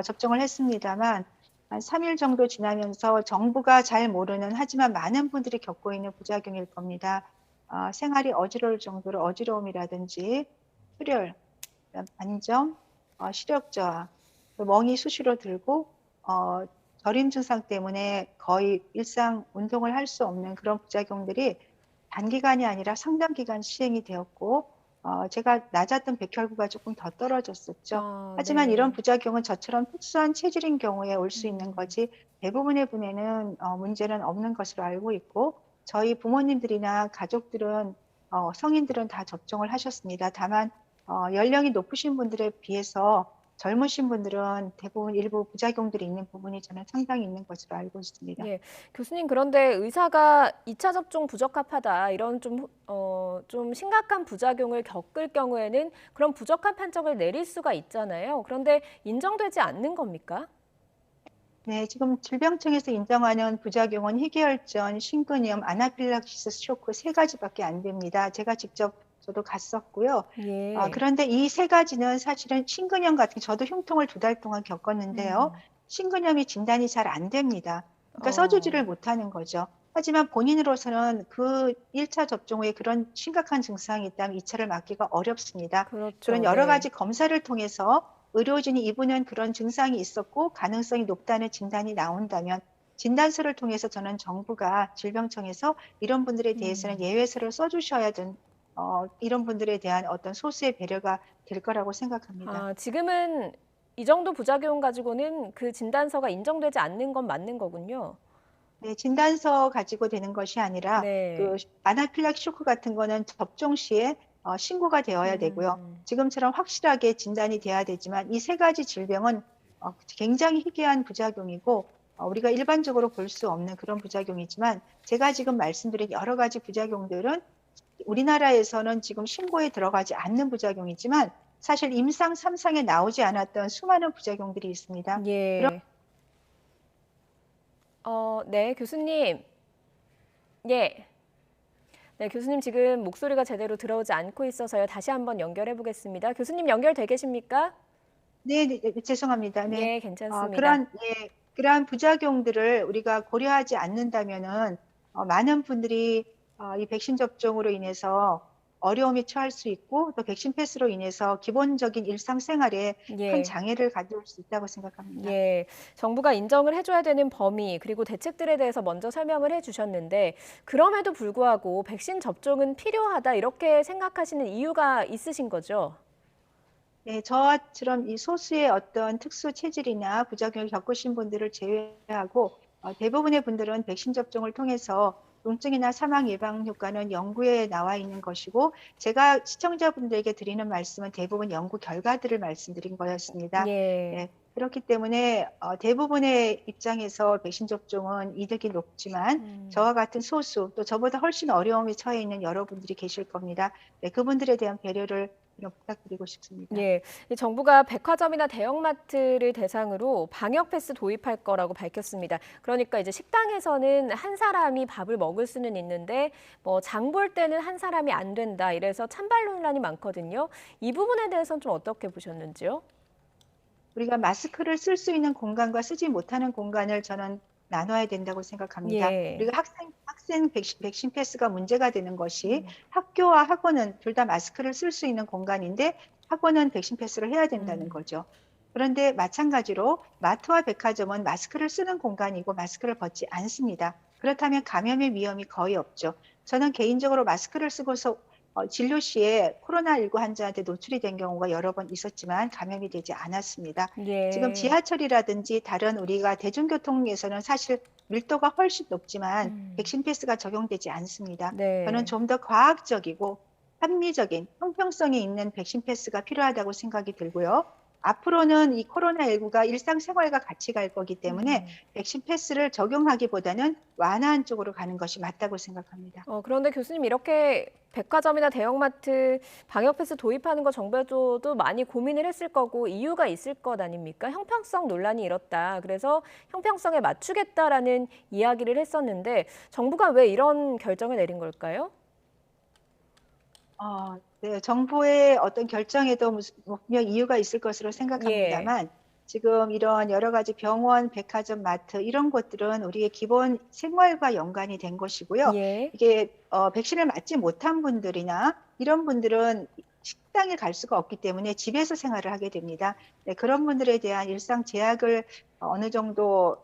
접종을 했습니다만 한 3일 정도 지나면서 정부가 잘 모르는 하지만 많은 분들이 겪고 있는 부작용일 겁니다. 생활이 어지러울 정도로 어지러움이라든지 출혈, 안정, 시력 저하, 멍이 수시로 들고 저림 증상 때문에 거의 일상 운동을 할 수 없는 그런 부작용들이 단기간이 아니라 상당 기간 시행이 되었고 제가 낮았던 백혈구가 조금 더 떨어졌었죠. 하지만 네. 이런 부작용은 저처럼 특수한 체질인 경우에 올 수 있는 거지 대부분의 분에는 문제는 없는 것으로 알고 있고 저희 부모님들이나 가족들은 성인들은 다 접종을 하셨습니다. 다만 연령이 높으신 분들에 비해서 젊으신 분들은 대부분 일부 부작용들이 있는 부분이 저는 상당히 있는 것으로 알고 있습니다. 예, 교수님 그런데 의사가 2차 접종 부적합하다 이런 좀 심각한 부작용을 겪을 경우에는 그런 부적합 판정을 내릴 수가 있잖아요. 그런데 인정되지 않는 겁니까? 네, 지금 질병청에서 인정하는 부작용은 희귀혈전, 심근염, 아나필락시스 쇼크 3가지밖에 안 됩니다. 제가 직접 저도 갔었고요. 예. 그런데 이 3가지는 사실은 심근염 같은 저도 흉통을 2달 동안 겪었는데요. 심근염이 진단이 잘 안 됩니다. 그러니까 써주지를 못하는 거죠. 하지만 본인으로서는 그 1차 접종 후에 그런 심각한 증상이 있다면 2차를 맞기가 어렵습니다. 그렇죠. 그런 여러 네. 가지 검사를 통해서 의료진이 이분은 그런 증상이 있었고 가능성이 높다는 진단이 나온다면 진단서를 통해서 저는 정부가 질병청에서 이런 분들에 대해서는 예외서를 써주셔야 이런 분들에 대한 어떤 소수의 배려가 될 거라고 생각합니다. 지금은 이 정도 부작용 가지고는 그 진단서가 인정되지 않는 건 맞는 거군요. 네, 진단서 가지고 되는 것이 아니라 네. 그 아나필락시 쇼크 같은 거는 접종 시에 신고가 되어야 되고요. 지금처럼 확실하게 진단이 돼야 되지만 이 3가지 질병은 굉장히 희귀한 부작용이고 우리가 일반적으로 볼 수 없는 그런 부작용이지만 제가 지금 말씀드린 여러 가지 부작용들은 우리나라에서는 지금 신고에 들어가지 않는 부작용이지만 사실 임상 3상에 나오지 않았던 수많은 부작용들이 있습니다. 예. 네, 교수님. 예. 네, 교수님 지금 목소리가 제대로 들어오지 않고 있어서요. 다시 한번 연결해 보겠습니다. 교수님 연결돼 계십니까? 네, 죄송합니다. 네, 네, 괜찮습니다. 그러한 부작용들을 우리가 고려하지 않는다면은 많은 분들이 이 백신 접종으로 인해서 어려움에 처할 수 있고 또 백신 패스로 인해서 기본적인 일상생활에 큰 장애를 가져올 수 있다고 생각합니다. 예, 정부가 인정을 해줘야 되는 범위 그리고 대책들에 대해서 먼저 설명을 해주셨는데 그럼에도 불구하고 백신 접종은 필요하다 이렇게 생각하시는 이유가 있으신 거죠? 네, 저처럼 이 소수의 어떤 특수 체질이나 부작용을 겪으신 분들을 제외하고 대부분의 분들은 백신 접종을 통해서 우울증이나 사망 예방 효과는 연구에 나와 있는 것이고 제가 시청자분들에게 드리는 말씀은 대부분 연구 결과들을 말씀드린 거였습니다. 네, 그렇기 때문에 대부분의 입장에서 백신 접종은 이득이 높지만 저와 같은 소수 또 저보다 훨씬 어려움에 처해 있는 여러분들이 계실 겁니다. 네, 그분들에 대한 배려를 부탁드리고 싶습니다. 예, 정부가 백화점이나 대형마트를 대상으로 방역 패스 도입할 거라고 밝혔습니다. 그러니까 이제 식당에서는 한 사람이 밥을 먹을 수는 있는데 뭐 장 볼 때는 한 사람이 안 된다. 이래서 찬반 논란이 많거든요. 이 부분에 대해서는 좀 어떻게 보셨는지요? 우리가 마스크를 쓸 수 있는 공간과 쓰지 못하는 공간을 저는 나눠야 된다고 생각합니다. 예. 우리가 학생 백신 패스가 문제가 되는 것이 학교와 학원은 둘 다 마스크를 쓸 수 있는 공간인데 학원은 백신 패스를 해야 된다는 거죠. 그런데 마찬가지로 마트와 백화점은 마스크를 쓰는 공간이고 마스크를 벗지 않습니다. 그렇다면 감염의 위험이 거의 없죠. 저는 개인적으로 마스크를 쓰고서 진료 시에 코로나19 환자한테 노출이 된 경우가 여러 번 있었지만 감염이 되지 않았습니다. 예. 지금 지하철이라든지 다른 우리가 대중교통에서는 사실 밀도가 훨씬 높지만 백신 패스가 적용되지 않습니다. 네. 저는 좀 더 과학적이고 합리적인 형평성이 있는 백신 패스가 필요하다고 생각이 들고요. 앞으로는 이 코로나19가 일상생활과 같이 갈 거기 때문에 백신 패스를 적용하기보다는 완화한 쪽으로 가는 것이 맞다고 생각합니다. 그런데 교수님 이렇게 백화점이나 대형마트 방역 패스 도입하는 거 정부에서도 많이 고민을 했을 거고 이유가 있을 것 아닙니까? 형평성 논란이 일었다. 그래서 형평성에 맞추겠다라는 이야기를 했었는데 정부가 왜 이런 결정을 내린 걸까요? 네, 정부의 어떤 결정에도 분명 이유가 있을 것으로 생각합니다만 지금 이런 여러 가지 병원, 백화점, 마트 이런 곳들은 우리의 기본 생활과 연관이 된 것이고요. 이게 백신을 맞지 못한 분들이나 이런 분들은 식당에 갈 수가 없기 때문에 집에서 생활을 하게 됩니다. 네, 그런 분들에 대한 일상 제약을 어느 정도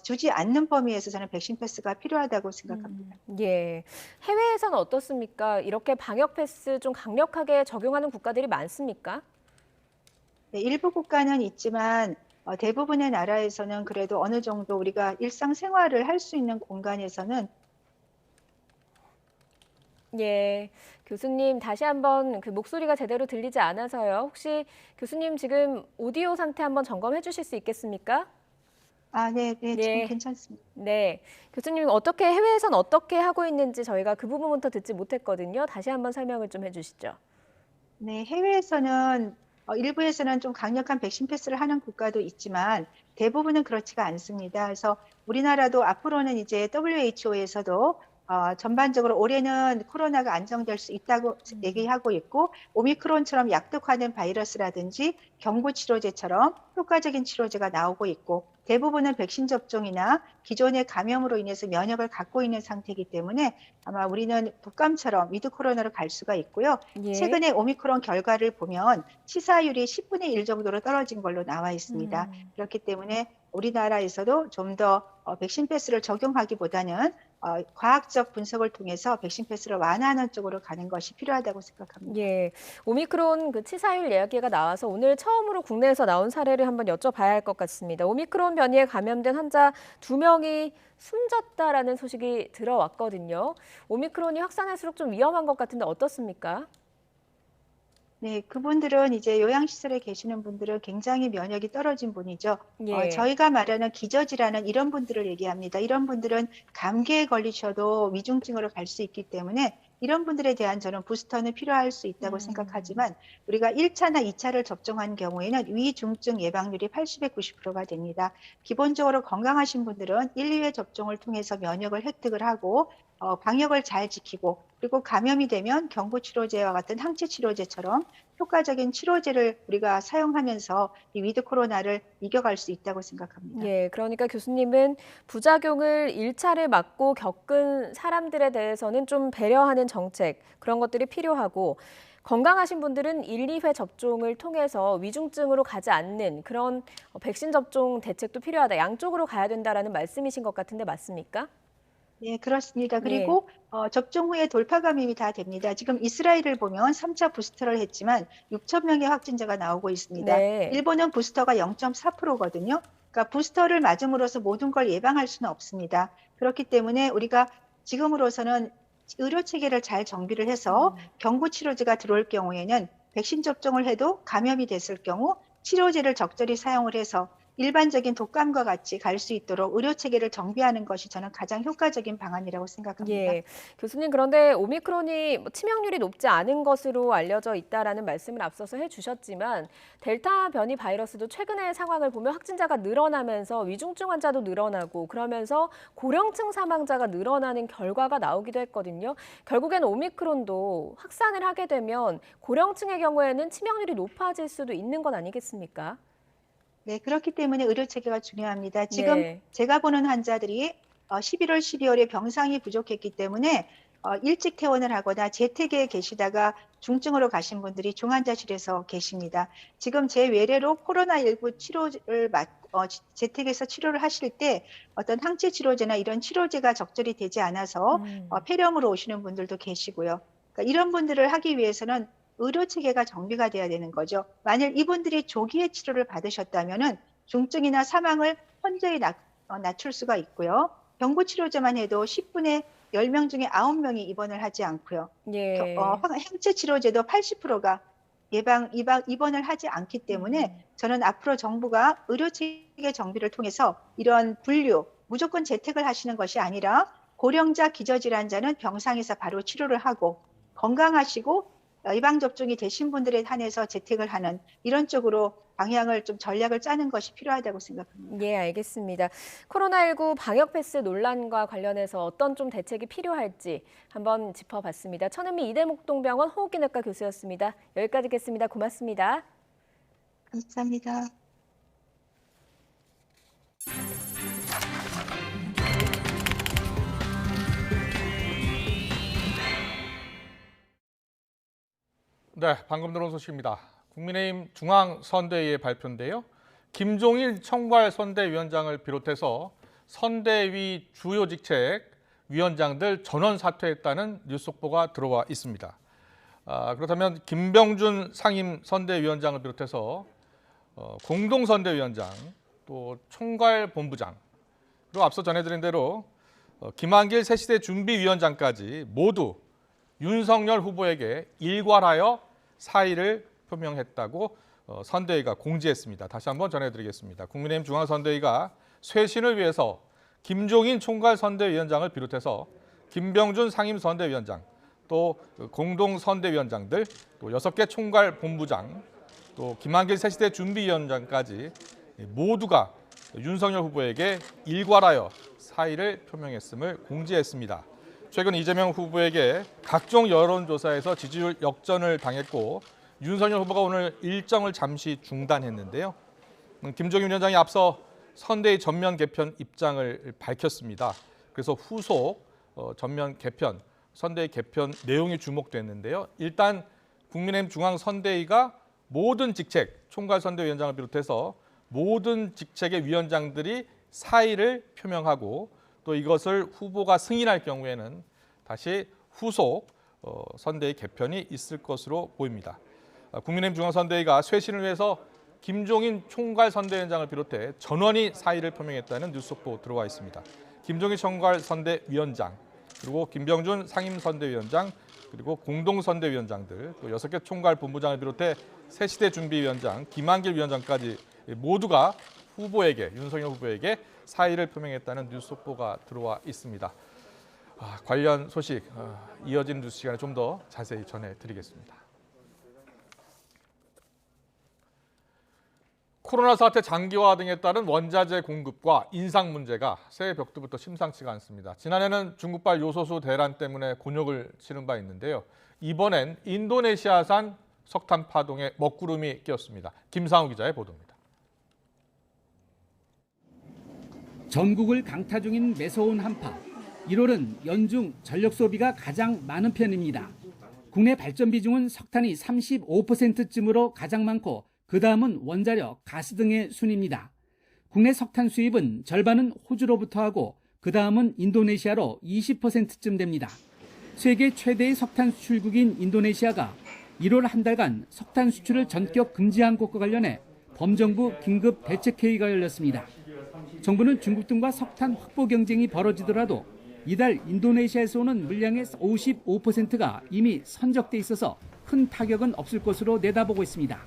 주지 않는 범위에서 저는 백신 패스가 필요하다고 생각합니다. 예. 해외에서는 어떻습니까? 이렇게 방역 패스 좀 강력하게 적용하는 국가들이 많습니까? 네, 일부 국가는 있지만 대부분의 나라에서는 그래도 어느 정도 우리가 일상생활을 할 수 있는 공간에서는 예, 교수님 다시 한번 그 목소리가 제대로 들리지 않아서요. 혹시 교수님 지금 오디오 상태 한번 점검해 주실 수 있겠습니까? 네, 지금 괜찮습니다. 네, 교수님 해외에서는 어떻게 하고 있는지 저희가 그 부분부터 듣지 못했거든요. 다시 한번 설명을 좀 해주시죠. 네, 해외에서는 일부에서는 좀 강력한 백신 패스를 하는 국가도 있지만 대부분은 그렇지가 않습니다. 그래서 우리나라도 앞으로는 이제 WHO에서도 전반적으로 올해는 코로나가 안정될 수 있다고 얘기하고 있고 오미크론처럼 약독화된 바이러스라든지 경구치료제처럼 효과적인 치료제가 나오고 있고 대부분은 백신 접종이나 기존의 감염으로 인해서 면역을 갖고 있는 상태이기 때문에 아마 우리는 독감처럼 위드 코로나로 갈 수가 있고요. 최근에 오미크론 결과를 보면 치사율이 10분의 1 정도로 떨어진 걸로 나와 있습니다. 그렇기 때문에 우리나라에서도 좀 더 백신 패스를 적용하기보다는 과학적 분석을 통해서 백신 패스를 완화하는 쪽으로 가는 것이 필요하다고 생각합니다. 예, 오미크론 그 치사율 이야기가 나와서 오늘 처음으로 국내에서 나온 사례를 한번 여쭤봐야 할 것 같습니다. 오미크론 변이에 감염된 환자 2명이 숨졌다라는 소식이 들어왔거든요. 오미크론이 확산할수록 좀 위험한 것 같은데 어떻습니까? 네, 그분들은 이제 요양시설에 계시는 분들은 굉장히 면역이 떨어진 분이죠. 예. 저희가 말하는 기저질환은 이런 분들을 얘기합니다. 이런 분들은 감기에 걸리셔도 위중증으로 갈 수 있기 때문에 이런 분들에 대한 저는 부스터는 필요할 수 있다고 생각하지만 우리가 1차나 2차를 접종한 경우에는 위중증 예방률이 80에 90%가 됩니다. 기본적으로 건강하신 분들은 1, 2회 접종을 통해서 면역을 획득을 하고 방역을 잘 지키고 그리고 감염이 되면 경구치료제와 같은 항체치료제처럼 효과적인 치료제를 우리가 사용하면서 이 위드 코로나를 이겨갈 수 있다고 생각합니다. 예, 그러니까 교수님은 부작용을 1차를 맞고 겪은 사람들에 대해서는 좀 배려하는 정책, 그런 것들이 필요하고 건강하신 분들은 1, 2회 접종을 통해서 위중증으로 가지 않는 그런 백신 접종 대책도 필요하다. 양쪽으로 가야 된다라는 말씀이신 것 같은데 맞습니까? 네, 그렇습니다. 그리고 접종 후에 돌파 감염이 다 됩니다. 지금 이스라엘을 보면 3차 부스터를 했지만 6천 명의 확진자가 나오고 있습니다. 네. 일본은 부스터가 0.4%거든요. 그러니까 부스터를 맞음으로써 모든 걸 예방할 수는 없습니다. 그렇기 때문에 우리가 지금으로서는 의료 체계를 잘 정비를 해서 경구 치료제가 들어올 경우에는 백신 접종을 해도 감염이 됐을 경우 치료제를 적절히 사용을 해서 일반적인 독감과 같이 갈 수 있도록 의료 체계를 정비하는 것이 저는 가장 효과적인 방안이라고 생각합니다. 예, 교수님 그런데 오미크론이 치명률이 높지 않은 것으로 알려져 있다라는 말씀을 앞서서 해주셨지만 델타 변이 바이러스도 최근의 상황을 보면 확진자가 늘어나면서 위중증 환자도 늘어나고 그러면서 고령층 사망자가 늘어나는 결과가 나오기도 했거든요. 결국엔 오미크론도 확산을 하게 되면 고령층의 경우에는 치명률이 높아질 수도 있는 건 아니겠습니까? 네, 그렇기 때문에 의료 체계가 중요합니다. 지금 네. 제가 보는 환자들이 11월, 12월에 병상이 부족했기 때문에 일찍 퇴원을 하거나 재택에 계시다가 중증으로 가신 분들이 중환자실에서 계십니다. 지금 제 외래로 코로나19 치료를 재택에서 치료를 하실 때 어떤 항체 치료제나 이런 치료제가 적절히 되지 않아서 폐렴으로 오시는 분들도 계시고요. 그러니까 이런 분들을 하기 위해서는 의료 체계가 정비가 돼야 되는 거죠. 만일 이분들이 조기에 치료를 받으셨다면은 중증이나 사망을 현저히 낮출 수가 있고요. 경구 치료제만 해도 10분에 10명 중에 9명이 입원을 하지 않고요. 예. 항체 치료제도 80%가 입원을 하지 않기 때문에 저는 앞으로 정부가 의료 체계 정비를 통해서 이런 분류, 무조건 재택을 하시는 것이 아니라 고령자, 기저질환자는 병상에서 바로 치료를 하고 건강하시고 예방접종이 되신 분들에 한해서 재택을 하는 이런 쪽으로 방향을 좀 전략을 짜는 것이 필요하다고 생각합니다. 예, 알겠습니다. 코로나19 방역 패스 논란과 관련해서 어떤 좀 대책이 필요할지 한번 짚어봤습니다. 천은미 이대목동병원 호흡기내과 교수였습니다. 여기까지 뵙겠습니다. 고맙습니다. 감사합니다. 네, 방금 들어온 소식입니다. 국민의힘 중앙선대위의 발표인데요. 김종인 총괄선대위원장을 비롯해서 선대위 주요 직책 위원장들 전원 사퇴했다는 뉴스 속보가 들어와 있습니다. 그렇다면 김병준 상임선대위원장을 비롯해서 공동선대위원장, 또 총괄본부장, 그리고 앞서 전해드린 대로 김한길 새시대 준비위원장까지 모두 윤석열 후보에게 일괄하여 사의를 표명했다고 선대위가 공지했습니다. 다시 한번 전해드리겠습니다. 국민의힘 중앙선대위가 쇄신을 위해서 김종인 총괄선대위원장을 비롯해서 김병준 상임선대위원장, 또 공동선대위원장들, 또 6개 총괄본부장, 또 김한길 새시대 준비위원장까지 모두가 윤석열 후보에게 일괄하여 사의를 표명했음을 공지했습니다. 최근 이재명 후보에게 각종 여론조사에서 지지율 역전을 당했고 윤석열 후보가 오늘 일정을 잠시 중단했는데요. 김종인 위원장이 앞서 선대위 전면 개편 입장을 밝혔습니다. 그래서 후속 전면 개편, 선대위 개편 내용이 주목됐는데요. 일단 국민의힘 중앙선대위가 모든 직책, 총괄선대위원장을 비롯해서 모든 직책의 위원장들이 사의를 표명하고 또 이것을 후보가 승인할 경우에는 다시 후속 선대위 개편이 있을 것으로 보입니다. 국민의힘 중앙선대위가 쇄신을 위해서 김종인 총괄선대위원장을 비롯해 전원이 사의를 표명했다는 뉴스 속보 들어와 있습니다. 김종인 총괄선대위원장, 그리고 김병준 상임선대위원장, 그리고 공동선대위원장들, 또 6개 총괄본부장을 비롯해 새시대 준비위원장, 김한길 위원장까지 모두가 후보에게, 윤석열 후보에게 사의를 표명했다는 뉴스 속보가 들어와 있습니다. 관련 소식 이어진 뉴스 시간에 좀 더 자세히 전해드리겠습니다. 코로나 사태 장기화 등에 따른 원자재 공급과 인상 문제가 새해 벽두부터 심상치가 않습니다. 지난해는 중국발 요소수 대란 때문에 곤욕을 치른 바 있는데요. 이번엔 인도네시아산 석탄 파동에 먹구름이 끼었습니다. 김상우 기자의 보도입니다. 전국을 강타 중인 매서운 한파. 1월은 연중 전력 소비가 가장 많은 편입니다. 국내 발전 비중은 석탄이 35%쯤으로 가장 많고 그 다음은 원자력, 가스 등의 순입니다. 국내 석탄 수입은 절반은 호주로부터 하고 그 다음은 인도네시아로 20%쯤 됩니다. 세계 최대의 석탄 수출국인 인도네시아가 1월 한 달간 석탄 수출을 전격 금지한 것과 관련해 범정부 긴급 대책회의가 열렸습니다. 정부는 중국 등과 석탄 확보 경쟁이 벌어지더라도 이달 인도네시아에서 오는 물량의 55%가 이미 선적돼 있어서 큰 타격은 없을 것으로 내다보고 있습니다.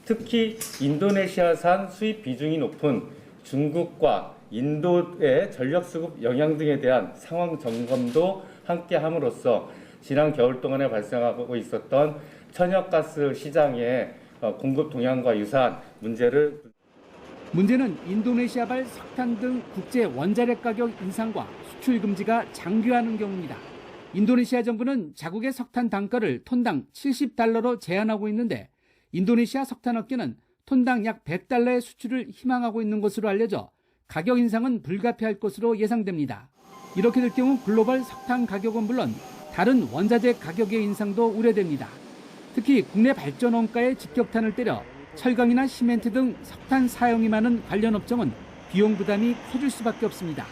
특히 인도네시아산 수입 비중이 높은 중국과 인도의 전력 수급 영향 등에 대한 상황 점검도 함께 함으로써 지난 겨울 동안에 발생하고 있었던 천연가스 시장의 공급 동향과 유사한 문제는 인도네시아발 석탄 등 국제 원자력 가격 인상과 수출 금지가 장기화하는 경우입니다. 인도네시아 정부는 자국의 석탄 단가를 톤당 $70로 제한하고 있는데 인도네시아 석탄업계는 톤당 약 100달러의 수출을 희망하고 있는 것으로 알려져 가격 인상은 불가피할 것으로 예상됩니다. 이렇게 될 경우 글로벌 석탄 가격은 물론 다른 원자재 가격의 인상도 우려됩니다. 특히 국내 발전 원가에 직격탄을 때려 철강이나 시멘트 등 석탄 사용이 많은 관련 업종은 비용 부담이 커질 수밖에 없습니다.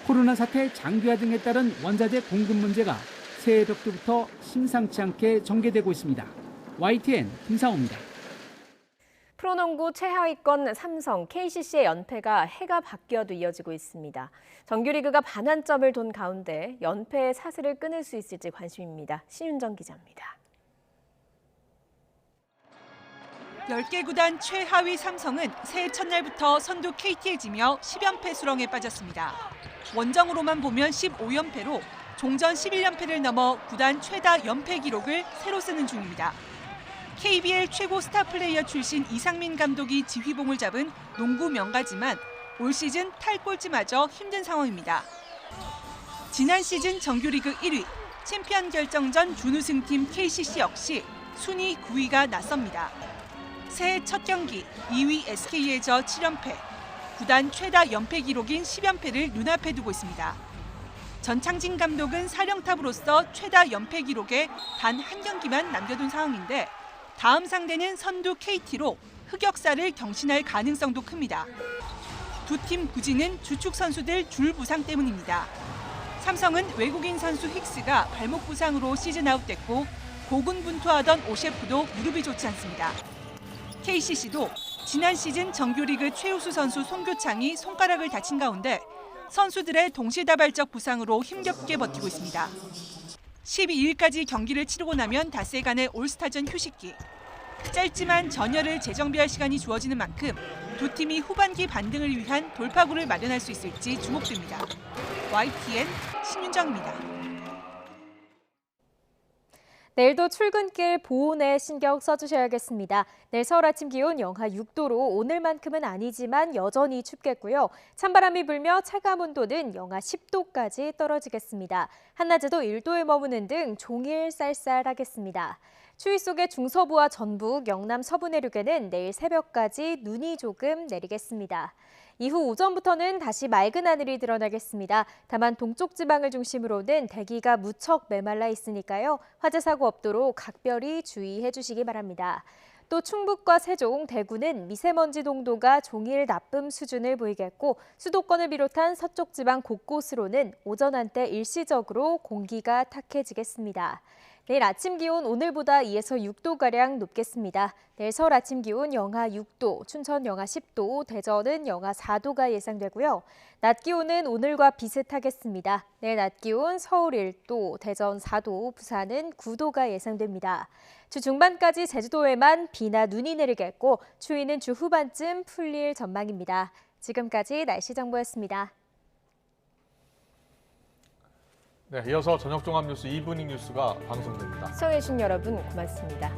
코로나 사태 장기화 등에 따른 원자재 공급 문제가 새해 벽두부터 심상치 않게 전개되고 있습니다. YTN 김상호입니다. 프로농구 최하위권 삼성, KCC의 연패가 해가 바뀌어도 이어지고 있습니다. 정규리그가 반환점을 돈 가운데 연패의 사슬을 끊을 수 있을지 관심입니다. 신윤정 기자입니다. 10개 구단 최하위 삼성은 새해 첫날부터 선두 KT에 지며 10연패 수렁에 빠졌습니다. 원정으로만 보면 15연패로 종전 11연패를 넘어 구단 최다 연패 기록을 새로 쓰는 중입니다. KBL 최고 스타 플레이어 출신 이상민 감독이 지휘봉을 잡은 농구 명가지만 올 시즌 탈꼴찌마저 힘든 상황입니다. 지난 시즌 정규리그 1위, 챔피언 결정전 준우승팀 KCC 역시 순위 9위가 맞섭니다. 새해 첫 경기 2위 SK에 져 7연패, 구단 최다 연패 기록인 10연패를 눈앞에 두고 있습니다. 전창진 감독은 사령탑으로서 최다 연패 기록에 단 한 경기만 남겨둔 상황인데 다음 상대는 선두 KT로 흑역사를 경신할 가능성도 큽니다. 두 팀 부진은 주축 선수들 줄 부상 때문입니다. 삼성은 외국인 선수 힉스가 발목 부상으로 시즌 아웃됐고 고군분투하던 오셰프도 무릎이 좋지 않습니다. KCC도 지난 시즌 정규리그 최우수 선수 송교창이 손가락을 다친 가운데 선수들의 동시다발적 부상으로 힘겹게 버티고 있습니다. 12일까지 경기를 치르고 나면 닷새간의 올스타전 휴식기. 짧지만 전열을 재정비할 시간이 주어지는 만큼 두 팀이 후반기 반등을 위한 돌파구를 마련할 수 있을지 주목됩니다. YTN 신윤정입니다. 내일도 출근길 보온에 신경 써주셔야겠습니다. 내일 서울 아침 기온 영하 6도로 오늘만큼은 아니지만 여전히 춥겠고요. 찬바람이 불며 체감 온도는 영하 10도까지 떨어지겠습니다. 한낮에도 1도에 머무는 등 종일 쌀쌀하겠습니다. 추위 속에 중서부와 전북, 영남 서부 내륙에는 내일 새벽까지 눈이 조금 내리겠습니다. 이후 오전부터는 다시 맑은 하늘이 드러나겠습니다. 다만 동쪽 지방을 중심으로는 대기가 무척 메말라 있으니까요. 화재 사고 없도록 각별히 주의해 주시기 바랍니다. 또 충북과 세종, 대구는 미세먼지 농도가 종일 나쁨 수준을 보이겠고 수도권을 비롯한 서쪽 지방 곳곳으로는 오전 한때 일시적으로 공기가 탁해지겠습니다. 내일 아침 기온 오늘보다 2에서 6도가량 높겠습니다. 내일 서울 아침 기온 영하 6도, 춘천 영하 10도, 대전은 영하 4도가 예상되고요. 낮 기온은 오늘과 비슷하겠습니다. 내일 낮 기온 서울 1도, 대전 4도, 부산은 9도가 예상됩니다. 주 중반까지 제주도에만 비나 눈이 내리겠고 추위는 주 후반쯤 풀릴 전망입니다. 지금까지 날씨 정보였습니다. 네, 이어서 저녁 종합 뉴스 이브닝 뉴스가 방송됩니다. 시청해주신 여러분 고맙습니다.